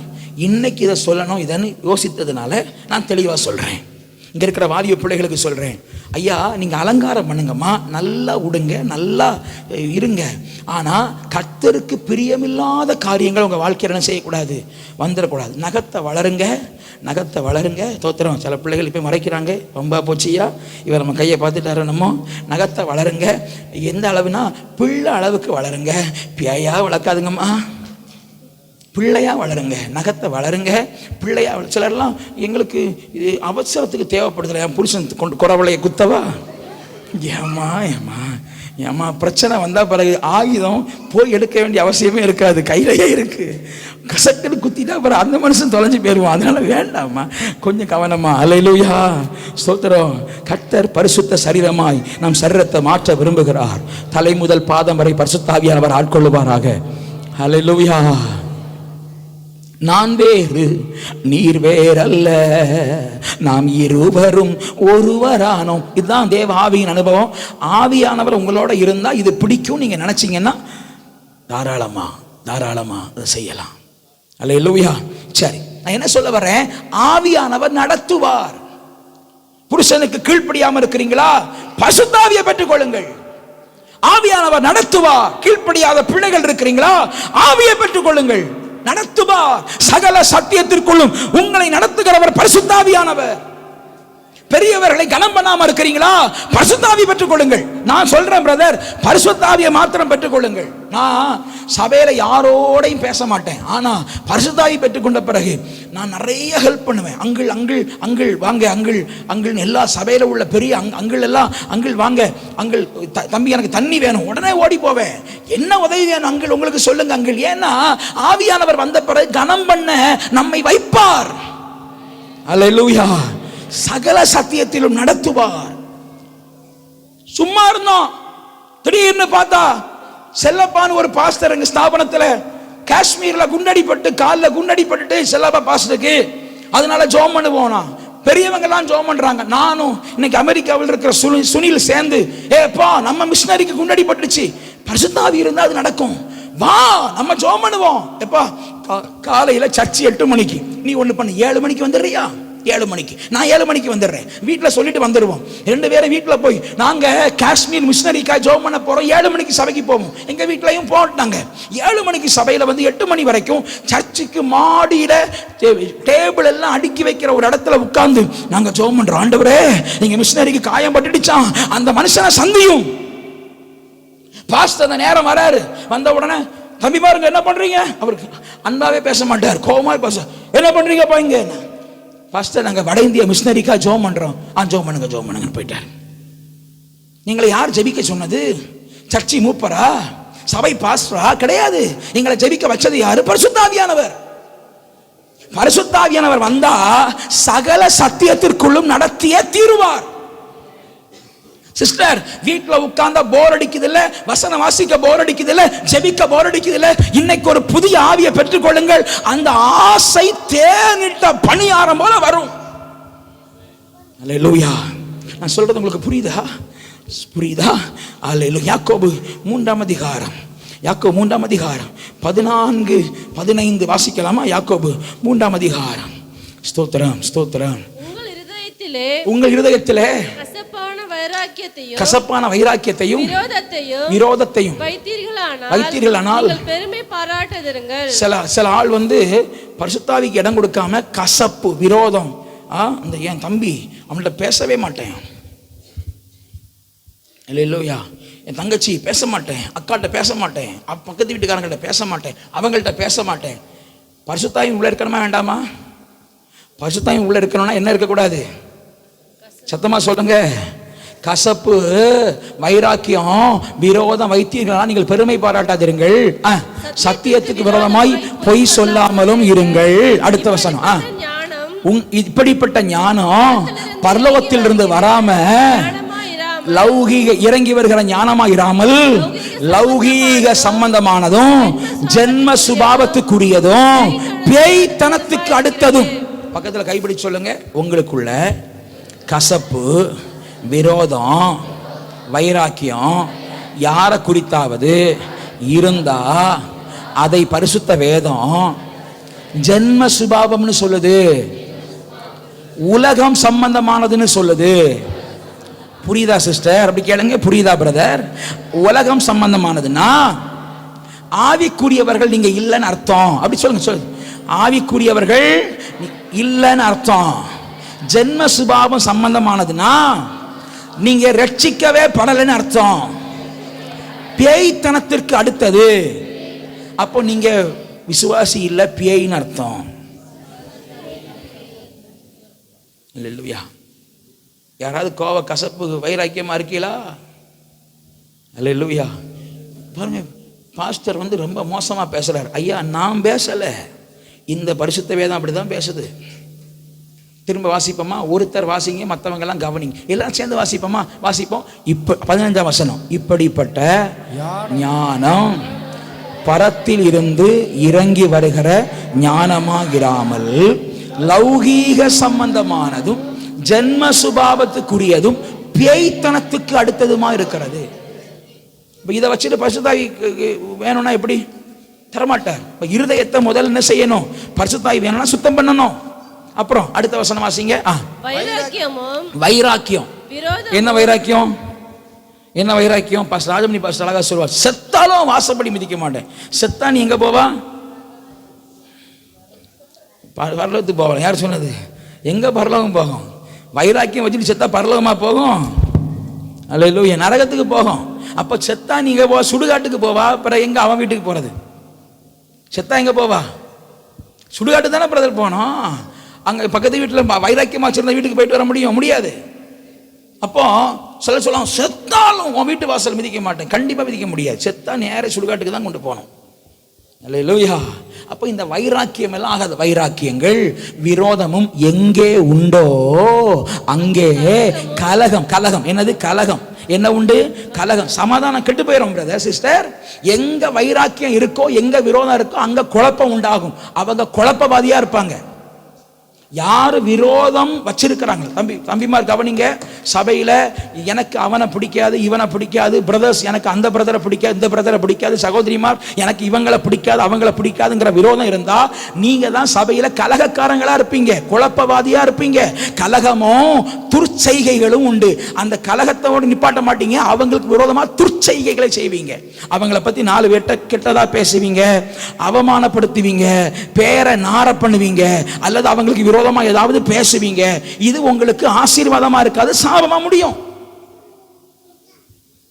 இன்னைக்கு இதை சொல்லணும் இதன்னு யோசித்ததுனால நான் தெளிவா சொல்றேன். இங்க இருக்கிற வாலிப பிள்ளைகளுக்கு சொல்றேன், ஐயா நீங்க அலங்காரம் பண்ணுங்கம்மா, நல்லா உடுங்க, நல்லா இருங்க. ஆனா கர்த்தருக்கு பிரியமில்லாத காரியங்கள் உங்க வாழ்க்கையில என்ன செய்யக்கூடாது, வந்துடக்கூடாது. நகத்தை வளருங்க, நகத்தை வளருங்க. தோத்திரம். சில பிள்ளைகள் இப்போ மறைக்கிறாங்க, ரொம்ப போச்சியா இவர் நம்ம கையை பார்த்துட்டாரு. நம்ம நகத்தை வளருங்க. எந்த அளவுனா பிள்ளை அளவுக்கு வளருங்க, பிள்ளையா வளர்க்காதுங்கம்மா, பிள்ளையா வளருங்க. நகத்தை வளருங்க, பிள்ளையா. சிலர்லாம் எங்களுக்கு இது அவசரத்துக்கு தேவைப்படுதுல, என் புருஷன் கொண்டு குறவளையை குத்தவா, ஏமா ஏமா ஏமா பிரச்சனை வந்தால் பிறகு ஆயுதம் போய் எடுக்க வேண்டிய அவசியமே இருக்காது, கையிலேயே இருக்கு. கசக்குன்னு குத்திட்டா அப்புறம் அந்த மனுஷன் தொலைஞ்சு போயிடுவான். அதனால வேண்டாமா, கொஞ்சம் கவனமா. அல்லேலூயா, ஸ்தோத்திரம். கர்த்தர் பரிசுத்த சரீரமாய் நம் சரீரத்தை மாற்ற விரும்புகிறார். தலை முதல் பாதம் வரை பரிசுத்த ஆவியானவர் ஆட்கொள்ளுவாராக. அல்லேலூயா. நான் வேறு நீர் வேறல்ல, நாம் இருவரும் ஒருவரானோம். இதுதான் தேவ ஆவியின் அனுபவம். ஆவியானவர் உங்களோட இருந்தா இது பிடிக்கும் நீங்க நினைச்சீங்கன்னா தாராளமா தாராளமா அதை செய்யலாம். அல்லேலூயா. சரி, நான் என்ன சொல்ல வரேன், ஆவியானவர் நடத்துவார். புருஷனுக்கு கீழ்ப்படியாம இருக்கிறீங்களா, பரிசுத்த ஆவியை பெற்றுக் கொள்ளுங்கள். ஆவியானவர் நடத்துவார். கீழ்ப்படியாத பிள்ளைகள் இருக்கிறீங்களா, ஆவியை பெற்றுக் கொள்ளுங்கள். நடத்துவார். சகல சத்தியத்திற்குள்ளும் உங்களை நடத்துகிறவர் பரிசுத்த ஆவியானவர். பெரியவர்களை கனம் பண்ணாம இருக்கிறீங்களா, பரிசுத்த ஆவியை பெற்றுக் கொள்ளுங்கள். நான் சொல்றேன் பிரதர், பரிசுத்த ஆவியை மாத்திரம் பெற்றுக் கொள்ளுங்கள். நான் சபையில யாரோடையும் பேச மாட்டேன், ஆனா பரிசுத்த ஆவியை பெற்றுக்கொண்ட பிறகு நான் நிறைய ஹெல்ப் பண்ணுவேன். அங்கிள் அங்கிள் அங்கிள் வாங்க, அங்கிள் அங்கிள் எல்லா சபையில உள்ள பெரிய அங்கிள் எல்லாம் அங்கிள் வாங்க, அங்கிள் தம்பி எனக்கு தண்ணி வேணும், உடனே ஓடி போவேன். என்ன உதவி வேணும் அங்கிள் உங்களுக்கு சொல்லுங்க அங்கிள். ஏன்னா ஆவியானவர் வந்த பிறகு கனம் பண்ண நம்மை வைப்பார். அல்லேலூயா. சகல சத்தியத்திலும் நடத்துவார். சும்மா இருந்தோம், திடீர்னு பார்த்தா செல்லப்பான்னு ஒரு பாஸ்டர் எங்க ஸ்தாபனத்துல காஷ்மீர்ல குண்டடிப்பட்டு, காலில் குண்டடிப்பட்டு செல்லப்பா பாஸ்டருக்கு, அதனால ஜெபம் பண்ணுவோம். பெரியவங்க எல்லாம் ஜெபம் பண்றாங்க. நானும் இன்னைக்கு அமெரிக்காவில் இருக்கிற சுனில் சேர்ந்து, ஏப்பா நம்ம மிஷனரிக்கு குண்டடிப்பட்டுச்சு, பரிசுத்த ஆவி இருந்தா அது நடக்கும், வா நம்ம ஜெபம் பண்ணுவோம். எப்பா காலையில சர்ச்சு 8 மணிக்கு, நீ ஒண்ணு பண்ணு, 7 மணிக்கு வந்துடுறியா? 7 மணிக்கு நான் 7 மணிக்கு வந்துடுறேன். வீட்டில் சொல்லிட்டு வந்துடுவோம். 2 பேரும் வீட்டில் போய் நாங்க காஷ்மீர் மிஷனரிக்காக ஜெபம் பண்ண போறோம், 7 மணிக்கு சபைக்கு போவோம். எங்க வீட்லையும் போட்டாங்க. 7 மணிக்கு சபையில வந்து 8 மணி வரைக்கும் சர்ச்சுக்கு மாடியில டேபிள் எல்லாம் அடுக்கி வைக்கிற ஒரு இடத்துல உட்கார்ந்து நாங்க ஜெபம் பண்றோம். ஆண்டவரே நீங்க மிஷனரிக்கு காயம் பட்டுடுச்சான், அந்த மனுஷனை சந்தியும். பாஸ்டர் நேரம் வராரு, வந்த உடனே தம்பி பாருங்க என்ன பண்றீங்க, அவருக்கு அன்பாவே பேச மாட்டார், கோபமா பேச, என்ன பண்றீங்கப்பா இங்க? பாஸ்டர் நாங்க வட இந்திய மிஷனரிக்கா ஜெபம் பண்றோம். ஜெபம் பண்ணுங்க ஜெபம் பண்ணுங்கன்னு போயிட்டார். நீங்களை யார் ஜெபிக்க சொன்னது? சர்ச்சி மூப்பரா, சபை பாஸ்டரா? கிடையாது. எங்களை ஜெபிக்க வச்சது யாரு? பரிசுத்த ஆவியானவர். பரிசுத்த ஆவியானவர் வந்தா சகல சத்தியத்திற்குள்ளும் நடத்திய தீருவார். சிஸ்டர் வீட்டில் உட்கார்ந்தா போர் அடிக்குது இல்ல, வசனம் வாசிக்க போர் அடிக்குது இல்ல, ஜெபிக்க போர் அடிக்குது இல்ல, இன்னைக்கு ஒரு புதிய ஆவியை பெற்றுக் கொள்ளுங்கள். அந்த ஆசை தேனிட்ட பணியாரம் போல வரும். அல்லேலூயா. நான் சொல்றது உங்களுக்கு புரியுதா? புரியுதா? அல்லேலூயா. யாக்கோபு 3ஆம் அதிகாரம், யாக்கோபு 3ஆம் அதிகாரம் 14, 15 வாசிக்கலாமா? யாக்கோபு 3ஆம் அதிகாரம். ஸ்தோத்திரம், ஸ்தோத்திரம். உங்கள் இருதயத்திலே கசப்பான வைராக்கியத்தையும் விரோதத்தையும் வைத்தீர்களானால் பெருமை பாராட்டாதிருங்கள். சில ஆள் பரிசுத்தாவிக்கு இடம் கொடுக்காம கசப்பு, விரோதம், அந்த என் தம்பி அவன்கிட்ட பேசவே மாட்டேன், இல்லையா, என் தங்கச்சி பேச மாட்டேன், அக்காட்ட பேச மாட்டேன், பக்கத்து வீட்டுக்காரங்கள்ட்ட பேச மாட்டேன், அவங்கள்ட்ட பேச மாட்டேன். பரிசுத்தாவி உள்ள இருக்கணுமா வேண்டாமா? பரிசுத்தாவி உள்ள இருக்கணும்னா என்ன இருக்கக்கூடாது? சத்தமா சொல்லுங்க. கசப்பு, வைராக்கியம், விரோதம் வைத்தீர்களா நீங்கள் பெருமை பாராட்டாதிருங்கள். சத்தியத்துக்கு விரோதமாய் பொய் சொல்லாமலும் இருங்கள். அடுத்த வசனம். இப்படிப்பட்ட ஞானம் பரலோகத்தில் இருந்து வராம லௌகீக இறங்கி வருகிற ஞானமா இராமல் லௌகீக சம்பந்தமானதும் ஜென்ம சுபாவத்துக்குரியதும் பேய்த்தனத்துக்கு அடுத்ததும். பக்கத்துல கைப்பிடி சொல்லுங்க. உங்களுக்குள்ள கசப்பு, விரோதம், வைராக்கியம் யாரை குறித்தாவது இருந்தா அதை பரிசுத்த வேதம் ஜென்ம சுபாவம்னு சொல்லுது, உலகம் சம்பந்தமானதுன்னு சொல்லுது. புரியுதா சிஸ்டர்? அப்படி கேளுங்க. புரியுதா பிரதர்? உலகம் சம்பந்தமானதுன்னா ஆவிக்குரியவர்கள் நீங்க இல்லைன்னு அர்த்தம். அப்படி சொல்லுங்க. சொல்லுங்க. ஆவிக்குரியவர்கள் இல்லைன்னு அர்த்தம். ஜென்ம சுபாவம் சம்பந்தமானதுன்னா நீங்க ரட்சிக்கவே படலைன்னு அர்த்தம். பேய்த்தனத்திற்கு அடுத்தது. அப்போ நீங்க விசுவாசி இல்ல, பேய்னு அர்த்தம். அல்லேலூயா. யாராவது கோவ, கசப்பு, வைராக்கியமா இருக்கீங்களா? அல்லேலூயா. பாருங்க, பாஸ்டர் ரொம்ப மோசமா பேசுறாரு. ஐயா, நான் பேசல, இந்த பரிசுத்த வேதம் அப்படிதான் பேசுது. திரும்ப வாசிப்போமா? ஒருத்தர் வாசிங்க, மற்றவங்க எல்லாம் கவனிங்க. எல்லாம் சேர்ந்து வாசிப்போமா? வாசிப்போம். இப்ப 15ஆம் வசனம். இப்படிப்பட்ட ஞானம் பரத்தில் இருந்து இறங்கி வருகிற ஞானமாகிராமல் லௌகீக சம்பந்தமானதும் ஜென்ம சுபாவத்துக்குரியதும் பேய்த்தனத்துக்கு அடுத்ததுமா இருக்கிறது. இதை வச்சுட்டு பரிசுத்தாவி வேணும்னா எப்படி? தரமாட்டார். இருதயத்தை முதல்ல என்ன செய்யணும்? பரிசுத்தாவி வேணும்னா சுத்தம் பண்ணணும். அப்புறம் அடுத்த வசனம் வாசிங்க. வைராக்கியம். என்ன வைராக்கியம்? என்ன வைராக்கியம்? பாஸ்டர் ராஜமணி பாஸ்டர் அழகா சொல்வார், செத்தாலும் வாசப்படி மிதிக்க மாட்டேன். செத்தா நீ எங்க போவா? பரலோகத்துக்கு போகலாம். யார் சொன்னது? எங்க பரலோகம் போகும்? வைராக்கியம் வச்சுட்டு செத்தா பரலோகமா போகும்? அல்லேலூயா. நரகத்துக்கு போகும். அப்ப செத்தா நீங்க போ, சுடுகாட்டுக்கு போவா. அப்புறம் எங்க அவன் வீட்டுக்கு போறது? செத்தா எங்க போவா? சுடுகாட்டு தானே பிரதர் போனோம். அங்க பக்கத்து வீட்டில் வைராக்கியமா வச்சிருந்த வீட்டுக்கு போயிட்டு வர முடியாது. அப்போ சொல்லலாம், செத்தாலும் உன் வீட்டு வாசல் மிதிக்க மாட்டேன். கண்டிப்பா மிதிக்க முடியாது. செத்தா நேர சுடுகாட்டுக்கு தான் கொண்டு போனோம். அல்லேலூயா. அப்போ இந்த வைராக்கியம் எல்லாம் ஆகாத வைராக்கியங்கள். விரோதமும் எங்கே உண்டோ அங்கே கலகம். கலகம் என்னது? கலகம். என்ன உண்டு? கலகம். சமாதானம் கெட்டு போயிடும் பிரதர், சிஸ்டர். எங்க வைராக்கியம் இருக்கோ, எங்க விரோதம் இருக்கோ, அங்க குழப்பம் உண்டாகும். அவங்க குழப்பவாதியா இருப்பாங்க. யாரு விரோதம் வச்சிருக்கிறாங்க, தம்பிமார் கவனிங்க. சபையில எனக்கு அவனை பிடிக்காது, இவனை பிடிக்காது, பிரதர்ஸ் எனக்கு அந்த பிரதரை பிடிக்காது, இந்த பிரதரை பிடிக்காது, சகோதரிமார் எனக்கு இவங்களை பிடிக்காது, அவங்கள பிடிக்காதுங்கிற விரோதம் இருந்தா நீங்க தான் சபையில கலகக்காரங்களா இருப்பீங்க, குழப்பவாதியா இருப்பீங்க. கலகமும் துர்ச்செய்கைகளும் உண்டு. அந்த கலகத்தோடு நிப்பாட்ட மாட்டீங்க, அவங்களுக்கு விரோதமா துர்ச்செய்கைகளை செய்வீங்க. அவங்கள பத்தி 4 பேர்ட்ட கெட்டதா பேசுவீங்க, அவமானப்படுத்துவீங்க, பேரை நார பண்ணுவீங்க, அல்லது அவங்களுக்கு விரோதமா ஏதாவது பேசுவீங்க. இது உங்களுக்கு ஆசீர்வாதமா இருக்காது, சாபமா முடியும்.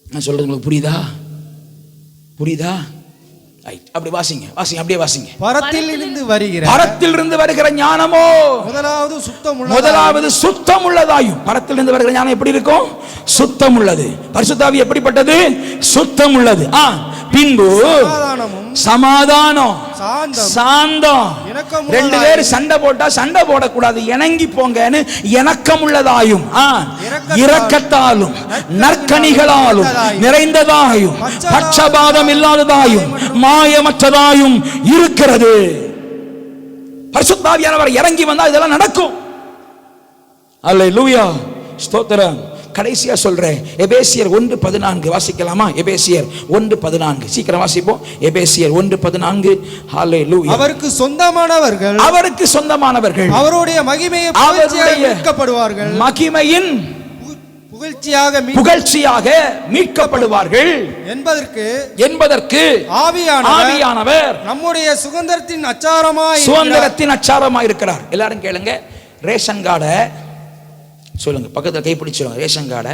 நான் சொல்றது உங்களுக்கு புரியுதா? புரியுதா? அப்படி வாசிங்க, வாசிங்க, அப்படியே வாசிங்க. பரத்திலிருந்து வருகிற ஞானமோ முதலாவது சுத்தம் உள்ளதாயும். பரத்திலிருந்து வருகிற ஞானம் எப்படி இருக்கும்? சுத்தம் உள்ளது. பரிசுத்த எப்படிப்பட்டது? சுத்தம் உள்ளது. பின்பு சமாதானம், சாந்தம். 2 பேர் சண்டை போட்டா சண்டை போடக்கூடாது, இணங்கி போங்கன்னு இணக்கம் உள்ளதாயும் இரக்கத்தாலும் நற்கனிகளாலும் நிறைந்ததாயும் பட்சபாதம் இல்லாததாயும் மாயமற்றதாயும் இருக்கிறது. பரிசுத்த ஆவியானவர் இறங்கி வந்தா இதெல்லாம் நடக்கும். அல்லேலூயா. ஸ்தோத்திரம். கடைசியா சொல்றேன், எபேசியர் 1:14 வாசிக்கலாமா? எபேசியர் 1:14 சீக்கிரம் வாசிப்போம். எபேசியர் 1:14. ஹalleluya. அவருக்கு சொந்தமானவர்கள், அவருக்கு சொந்தமானவர்கள் அவருடைய மகிமையை புகழ்ச்சியாக மீட்கப்படுவார்கள், மகிமையின் புகழ்ச்சியாக மீட்கப்படுவார்கள் என்பதற்கு ஆவியானவர் நம்முடைய சுதந்திரத்தின் அச்சாரமாய் இருக்கிறார். எல்லாரும் கேளுங்க. ரேஷன் கார்டை சொல்லுங்க, பக்கத்தில் கைப்பிடிச்சிருங்க. ரேஷன் கார்டை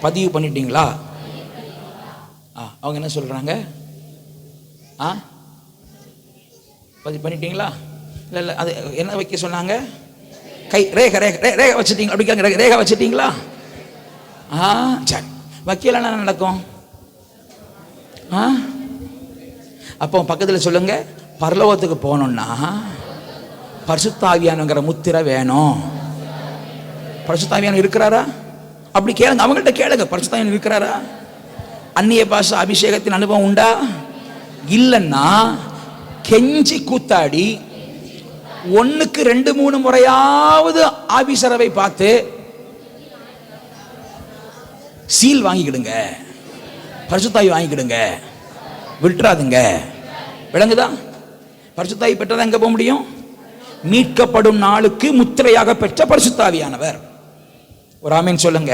பதிவு பண்ணிட்டீங்களா? அவங்க என்ன சொல்றாங்க? பதிவு பண்ணிட்டீங்களா? இல்லை அது என்ன வைக்க சொன்னாங்க? கை ரேகை வச்சுட்டீங்களா? அப்படி கேட்க, ரேகை வச்சுட்டீங்களா? சரி. வக்கீல் என்ன நடக்கும்? அப்போ பக்கத்தில் சொல்லுங்க, பரலோகத்துக்கு போகணும்னா பரிசுத்த ஆவியானவங்கிற முத்திரை வேணும். பரிசுத்த ஆவியானவர் இருக்கிறாரா? அப்படி கேளுங்க, அவங்கள்ட்ட கேளுங்க, பரிசுத்த ஆவியானவர் இருக்கிறாரா? அந்நிய பாஷை அபிஷேகத்தின் அனுபவம் உண்டா? இல்லைன்னா கெஞ்சி கூத்தாடி 1க்கு 2-3 முறையாவது ஆபீசரவை பார்த்து சீல் வாங்கிக்கிடுங்க, பரிசுத்தாவி வாங்கிக்கிடுங்க, விட்டுறாதுங்க. விளங்குதா? பரிசுத்தாவி பெற்றதா எங்க போக முடியும்? மீட்கப்படும் நாளுக்கு முத்திரையாக பெற்ற பரிசுத்தாவியானவர். ஒரு ஆமீன் சொல்லுங்க.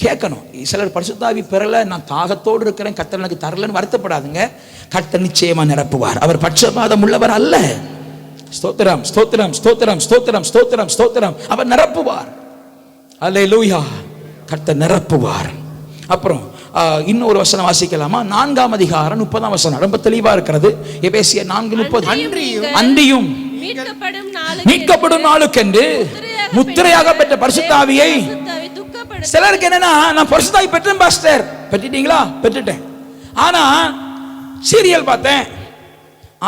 கேட்கணும். சிலர் பரிசுத்தாவி பெறல, நான் தாகத்தோடு இருக்கிறேன், கர்த்தர் எனக்கு தரலன்னு வருத்தப்படாதுங்க. கர்த்தர் நிச்சயமா நிரப்புவார். அவர் பட்சபாதம் உள்ளவர் அல்ல. ஸ்தோத்திரம், ஸ்தோத்திரம், ஸ்தோத்திரம், ஸ்தோத்திரம், ஸ்தோத்திரம், ஸ்தோத்திரம். அவர் நிரப்புவார். அல்லேலூயா. கர்த்தர் நிரப்புவார். அப்புறம் இன்னொரு வசனம் வாசிக்கலாமா? 4ஆம் அதிகாரம் 30ஆம் வசனம் ரொம்ப தெளிவா இருக்கிறது. எபேசியர் 4:30. அன்றியும் மீட்கப்படும் நாளுக்கென்று முத்திரையாக பெற்ற பரிசுத்த ஆவியை. சிலருக்கு என்னன்னா, நான் பரிசுத்த ஆவி பெற்றேன் பாஸ்டர். பெற்றுட்டீங்களா? பெற்றுட்டேன். ஆனா சீரியல் பார்த்தேன்.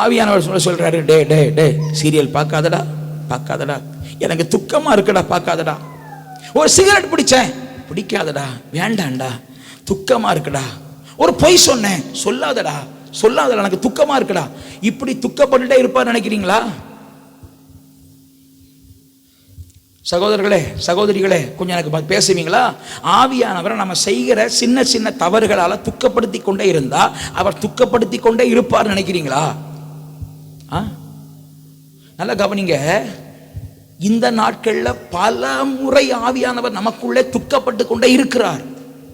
ஆவியானவர் சொல்றாரு, டே டே டே சீரியல் பார்க்காதடா, பார்க்காதடா, எனக்கு துக்கமா இருக்குடா, பார்க்காதடா. ஒரு சிகரெட் பிடிச்சேன், பிடிக்காதடா, வேண்டாண்டா, துக்கமா இருக்குடா. ஒரு பொய் சொன்னேன், சொல்லாதடா, சொல்லாதடா, எனக்கு துக்கமா இருக்குடா. இப்படி துக்கப்பட்டுட்டே இருப்பார் நினைக்கிறீங்களா? சகோதரர்களே, சகோதரிகளே, கொஞ்சம் எனக்கு பேசுவீங்களா? ஆவியானவரை நம்ம செய்கிற சின்ன சின்ன தவறுகளால துக்கப்படுத்தி கொண்டே இருந்தா அவர் துக்கப்படுத்தி கொண்டே இருப்பார் நினைக்கிறீங்களா? நல்லா கவனிங்க. இந்த நாட்கள்ல பல முறை ஆவியானவர் நமக்குள்ளே துக்கப்பட்டு கொண்டே இருக்கிறார்.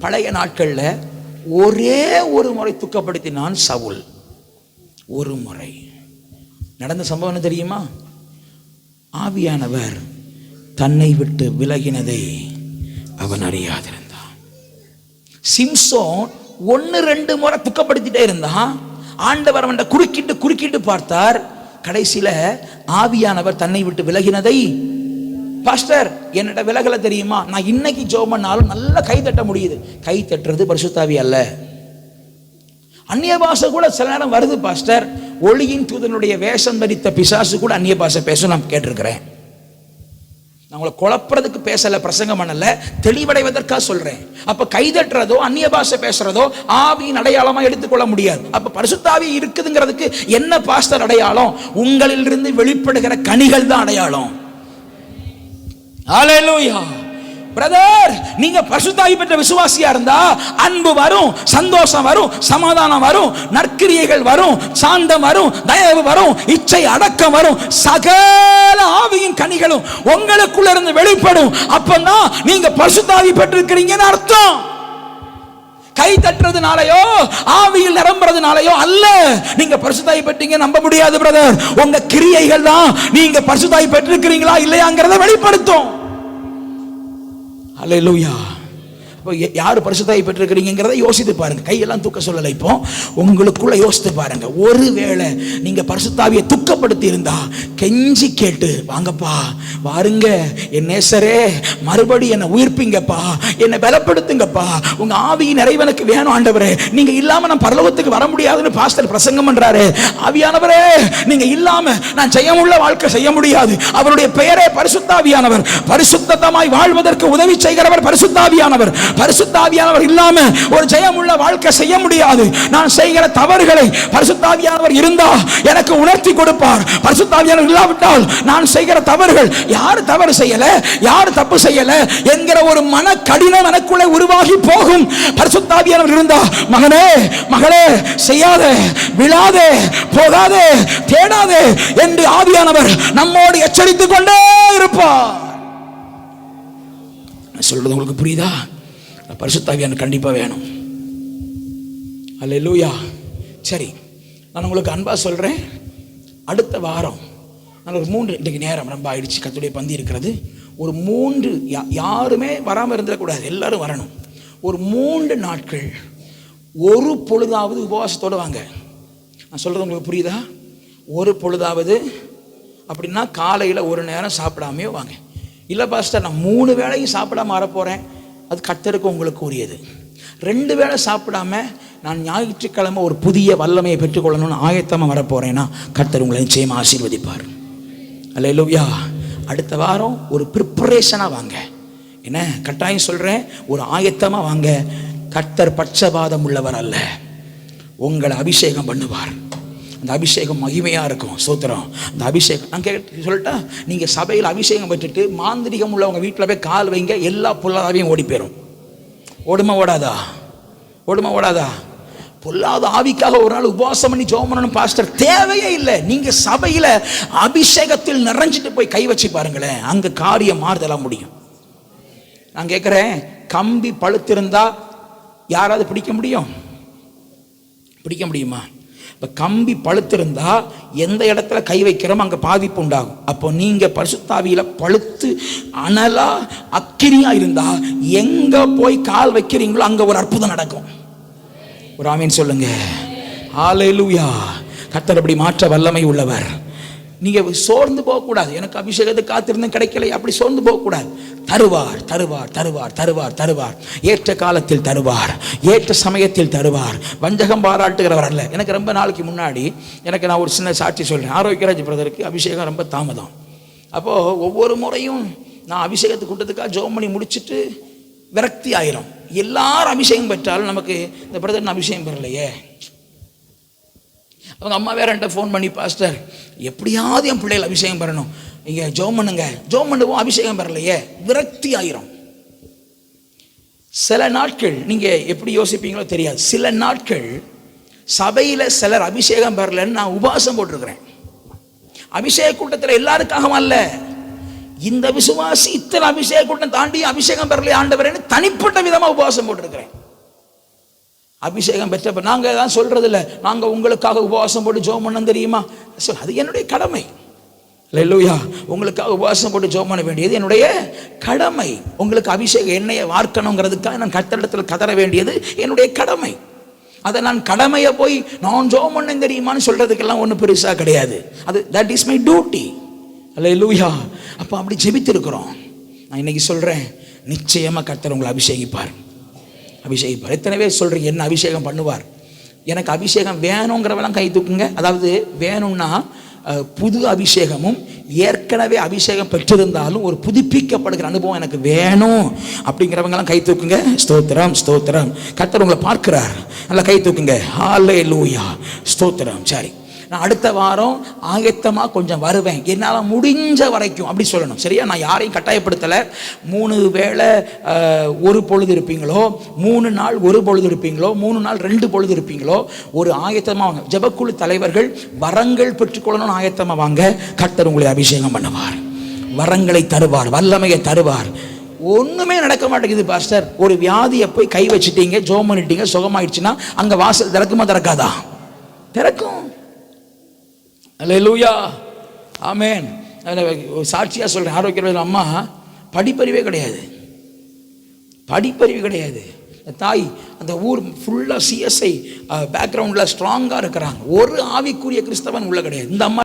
பழைய நாட்கள்ல ஒரே ஒரு முறை துக்கப்படுத்தினான் சவுல். ஒரு முறை நடந்த சம்பவம் என்ன தெரியுமா? ஆவியானவர் தன்னை விட்டு விலகினதை அவன் அறியாதிருந்தான். சிம்சோன் 1-2 முறை துக்கப்படுத்திட்டே இருந்தான். ஆண்டவர் அவன் குறுக்கிட்டு பார்த்தார். கடைசியில ஆவியானவர் தன்னை விட்டு விலகினதை, பாஸ்டர் என்னோட விலகல தெரியுமா? நான் இன்னைக்கு ஜெபம் பண்ணாலும் நல்லா கை தட்ட முடியுது. கை தட்டுறது பரிசுத்தாவி அல்ல. அந்நிய பாஷை கூட சில நேரம் வருது பாஸ்டர். ஒளியின் தூதனுடைய வேஷம் தரித்த பிசாசு கூட அந்நிய பாஷை பேச நான் கேட்டிருக்கிறேன். நான் உங்களை குழப்பறதுக்கு பேசல, பிரசங்கம் பண்ணல, தெளிவடைவதற்காக சொல்றேன். அப்ப கைதட்டுறதோ அந்நிய பாஷை பேசுறதோ ஆவியின் அடையாளமா எடுத்துக்கொள்ள முடியாது. அப்ப பரிசுத்தாவி இருக்குதுங்கிறதுக்கு என்ன பாஸ்டர் அடையாளம்? உங்களிலிருந்து வெளிப்படுகிற கனிகள் தான் அடையாளம். ஹல்லேலூயா. பிரதர், நீங்க பரிசுத்தாவி பெற்ற விசுவாசியா இருந்தா அன்பு வரும், சந்தோஷம் வரும், சமாதானம் வரும், நற்கிரியைகள் வரும், சாந்தம் வரும், தயவு வரும், இச்சை அடக்கம் வரும், சகல ஆவியின் கனிகளும் உங்களுக்குள்ள இருந்து வெளிப்படும். அப்பதான் நீங்க பரிசுத்தாவி பெற்றிருக்கிறீங்கன்னு அர்த்தம். கை தட்டுறதுனாலயோ ஆவியில் நிரம்புறதுனாலயோ அல்ல நீங்க பரிசுத்தாவி பெற்றீங்க நம்ப முடியாது பிரதர். உங்க கிரியைகள் தான் நீங்க பரிசுத்தாவி பெற்றிருக்கிறீங்களா இல்லையாங்கிறத வெளிப்படுத்தும். அல்லேலூயா. யாரு பரிசுத்தாவி பெற்றிருக்கிறீங்கிறத யோசித்து பாருங்க. கையெல்லாம் தூக்க சொல்லலை. இப்போ உங்களுக்குள்ள யோசித்து பாருங்க. ஒருவேளை நீங்க பரிசுத்தாவியை துக்கப்படுத்தி இருந்தா கெஞ்சி கேட்டு, வாங்கப்பா வாருங்க என் நேசரே, மறுபடி என்னை உயிர்ப்பிங்கப்பா, என்னை பலப்படுத்துங்கப்பா, உங்க ஆவியின் நிறைவனுக்கு வேணும் ஆண்டவரே, நீங்க இல்லாம நான் பரலோகத்துக்கு வர முடியாதுன்னு பாஸ்டர் பிரசங்கம் பண்றாரு. ஆவியானவரே நீங்க இல்லாம நான் ஜெயமுள்ள வாழ்க்கை செய்ய முடியாது. அவருடைய பெயரே பரிசுத்தாவியானவர். பரிசுத்தமாய் வாழ்வதற்கு உதவி செய்கிறவர் பரிசுத்தாவியானவர். பரிசுத்த ஆவியானவர் இல்லாம ஒரு ஜெயமுள்ள வாழ்க்கை செய்ய முடியாது. நான் செய்கிற தவறுகளை பரிசுத்த ஆவியானவர் இருந்தா எனக்கு உணர்த்தி கொடுப்பார். பரிசுத்த ஆவியானவர் இல்லாவிட்டால் நான் செய்கிற தவறுகள், யார் தவறு செய்யல, யார் தப்பு செய்யல என்கிற ஒரு மன கடினம் எனக்குள்ளே உருவாகி போகும். பரிசுத்த ஆவியானவர் இருந்தா, மகனே மகளே, செய்யாதே, விழாதே, போகாதே, தேடாதே என்று ஆவியானவர் நம்மோடு எச்சரித்துக் கொண்டே இருப்பார். சொல்றது உங்களுக்கு புரியுதா? பரிசுத்த ஆவியானவர் கண்டிப்பா வேணும். அல்லேலூயா. சரி, நான் உங்களுக்கு அன்பா சொல்றேன், அடுத்த வாரம் நான் ஒரு 3, இன்றைக்கு நேரம் ரொம்ப ஆயிடுச்சு, கர்த்தருடைய பந்தி இருக்கிறது. ஒரு 3, யாருமே வராமல் இருந்துடக்கூடாது, எல்லாரும் வரணும். ஒரு 3 நாட்கள் ஒரு பொழுதாவது உபவாசத்தோடு வாங்க. நான் சொல்றது உங்களுக்கு புரியுதா? ஒரு பொழுதாவது அப்படின்னா காலையில் ஒரு நேரம் சாப்பிடாமையோ வாங்க. இல்லை பாஸ்டர், நான் 3 வேளையும் சாப்பிடாம வரப்போகிறேன், அது கர்த்தருக்கு உங்களுக்கு உரியது. 2 வேளை சாப்பிடாம நான் ஞாயிற்றுக்கிழமை ஒரு புதிய வல்லமையை பெற்றுக்கொள்ளணும்னு ஆயத்தமாக வரப்போகிறேன்னா கர்த்தர் உங்களை நிச்சயமாக ஆசீர்வதிப்பார். அல்லேலூயா. அடுத்த வாரம் ஒரு ப்ரிப்பரேஷனாக வாங்க. என்ன கட்டாயம் சொல்கிறேன், ஒரு ஆயத்தமாக வாங்க. கர்த்தர் பட்சபாதம் உள்ளவர் அல்ல, உங்களை அபிஷேகம் பண்ணுவார். அந்த அபிஷேகம் மகிமையாக இருக்கும். ஸ்தோத்திரம். அந்த அபிஷேகம் நான் சொல்லட்டா, நீங்கள் சபையில் அபிஷேகம் பெற்றுட்டு மாந்திரிகம் உள்ளவங்க வீட்டில் போய் கால் வைங்க, எல்லா பொல்லாதாவையும் ஓடி போயிடும். ஓடுமா ஓடாதா? ஓடுமா ஓடாதா? பொல்லாத ஆவிக்காக ஒரு நாள் உபவாசம் பண்ணி ஜெபம் பண்ணணும் பாஸ்டர், தேவையே இல்லை. நீங்க சபையில அபிஷேகத்தில் நிறைஞ்சிட்டு போய் கை வச்சு பாருங்களேன், அங்க காரியம் மாறுதலாம் முடியும். நான் கேட்கிறேன், கம்பி பழுத்திருந்தா யாராவது பிடிக்க முடியும்? பிடிக்க முடியுமா? இப்போ கம்பி பழுத்திருந்தா எந்த இடத்துல கை வைக்கிறோமோ அங்கே பாதிப்பு உண்டாகும். அப்போ நீங்கள் பரிசுத்தாவியில் பழுத்து அனலா அக்கினியா இருந்தா எங்க போய் கால் வைக்கிறீங்களோ அங்கே ஒரு அற்புதம் நடக்கும். ஒரு ஆமீன் சொல்லுங்க. ஹல்லேலூயா. கர்த்தர் அப்படி மாற்ற வல்லமை உள்ளவர். நீங்க சோர்ந்து போகக்கூடாது. எனக்கு அபிஷேகத்தை காத்திருந்தேன் கிடைக்கல, அப்படி சோர்ந்து போகக்கூடாது. தருவார் தருவார் தருவார் தருவார் தருவார். ஏற்ற காலத்தில் தருவார், ஏற்ற சமயத்தில் தருவார். வஞ்சகம் பாராட்டுகிறவர் அல்ல. எனக்கு ரொம்ப நாளைக்கு முன்னாடி நான் ஒரு சின்ன சாட்சி சொல்றேன். ஆரோக்கியராஜ் பிரதருக்கு அபிஷேகம் ரொம்ப தாமதம். அப்போ ஒவ்வொரு முறையும் நான் அபிஷேகத்தை கூட்டத்துக்காக ஜெபம் பண்ணி முடிச்சுட்டு விரக்தி ஆயிரும். எல்லாரும் அபிஷேகம் பெற்றாலும் நமக்கு இந்த பிரதர் அபிஷேகம் பெறலையே. அவங்க அம்மா வேற என்கிட்ட ஃபோன் பண்ணி, பாஸ்டர் எப்படியாவது என் பிள்ளைகள் அபிஷேகம் பெறணும், இங்கே ஜெபம் பண்ணுங்க. ஜெபம் பண்ணுவோம், அபிஷேகம் பெறலையே, விரக்தி ஆயிரும். சில நாட்கள் நீங்க எப்படி யோசிப்பீங்களோ தெரியாது, சில நாட்கள் சபையில் சிலர் அபிஷேகம் பெறலன்னு நான் உபவாசம் போட்டிருக்கிறேன். அபிஷேக கூட்டத்தில் எல்லாருக்காகவும் அல்ல, இந்த விசுவாசி இத்தனை அபிஷேக கூட்டம் தாண்டி அபிஷேகம் பெறலை ஆண்டவரேன்னு தனிப்பட்ட விதமாக உபவாசம் போட்டிருக்கிறேன். அபிஷேகம் பெற்ற நாங்கள் தான் சொல்றது இல்லை, நாங்கள் உங்களுக்காக உபவாசம் போட்டு ஜெபம் பண்ண தெரியுமா? அது என்னுடைய கடமை. அல்லேலூயா. உங்களுக்காக உபவாசம் போட்டு ஜெபம் பண்ண வேண்டியது என்னுடைய கடமை. உங்களுக்கு அபிஷேக எண்ணெயை வார்க்கணுங்கிறதுக்காக நான் கர்த்தரிடத்தில் கதற வேண்டியது என்னுடைய கடமை. அதை நான் கடமையை போய் நான் ஜெபம் பண்ண தெரியுமான்னு சொல்றதுக்கெல்லாம் ஒன்றும் பெருசாக கிடையாது. அது தட் இஸ் மை டியூட்டி. அல்லேலூயா. அப்போ அப்படி ஜெபித்திருக்கிறோம். நான் இன்னைக்கு சொல்றேன், நிச்சயமா கர்த்தர் உங்களை அபிஷேகிப்பார். அபிஷேகிப்பார். எத்தனை பேர் சொல்றீங்க என்ன அபிஷேகம் பண்ணுவார்? எனக்கு அபிஷேகம் வேணுங்கிறவெல்லாம் கை தூக்குங்க. அதாவது வேணும்னா புது அபிஷேகமும் ஏற்கனவே அபிஷேகம் பெற்றிருந்தாலும் ஒரு புதுப்பிக்கப்படுகிற அனுபவம் எனக்கு வேணும் அப்படிங்கிறவங்கலாம் கை தூக்குங்க. ஸ்தோத்திரம் ஸ்தோத்திரம். கர்த்தர் உங்களை பார்க்கிறார். நல்லா கை தூக்குங்க. ஹல்லேலூயா. ஸ்தோத்திரம். சரி, நான் அடுத்த வாரம் ஆயத்தமாக கொஞ்சம் வருவேன், என்னால் முடிஞ்ச வரைக்கும் அப்படி சொல்லணும். சரியா? நான் யாரையும் கட்டாயப்படுத்தலை. 3 வேளை ஒரு பொழுது இருப்பீங்களோ, 3 நாள் ஒரு பொழுது இருப்பீங்களோ, 3 நாள் 2 பொழுது இருப்பீங்களோ, ஒரு ஆயத்தமாக வாங்க. ஜெபக்குழு தலைவர்கள் வரங்கள் பெற்றுக்கொள்ளணும்னு ஆயத்தமாக வாங்க. கர்த்தர் உங்களை அபிஷேகம் பண்ணுவார், வரங்களை தருவார், வல்லமையை தருவார். ஒன்றுமே நடக்க மாட்டேங்குது பாஸ்டர், ஒரு வியாதியை போய் கை வச்சுட்டீங்க, ஜெபம் பண்ணிட்டீங்க, சுகமாயிடுச்சுன்னா அங்கே வாசல் திறக்குமா திறக்காதா? திறக்கும். அல்லேலூயா. ஆமென். சாட்சியாக சொல்கிறேன், ஆரோக்கியராஜ் அம்மா படிப்பறிவே கிடையாது, படிப்பறிவு கிடையாது. தாய் அந்த ஊர் ஃபுல்லாக சிஎஸ்ஐ பேக்ரவுண்டில் ஸ்ட்ராங்காக இருக்கிறாங்க. ஒரு ஆவிக்குரிய கிறிஸ்தவன் உள்ள கிடையாது. இந்த அம்மா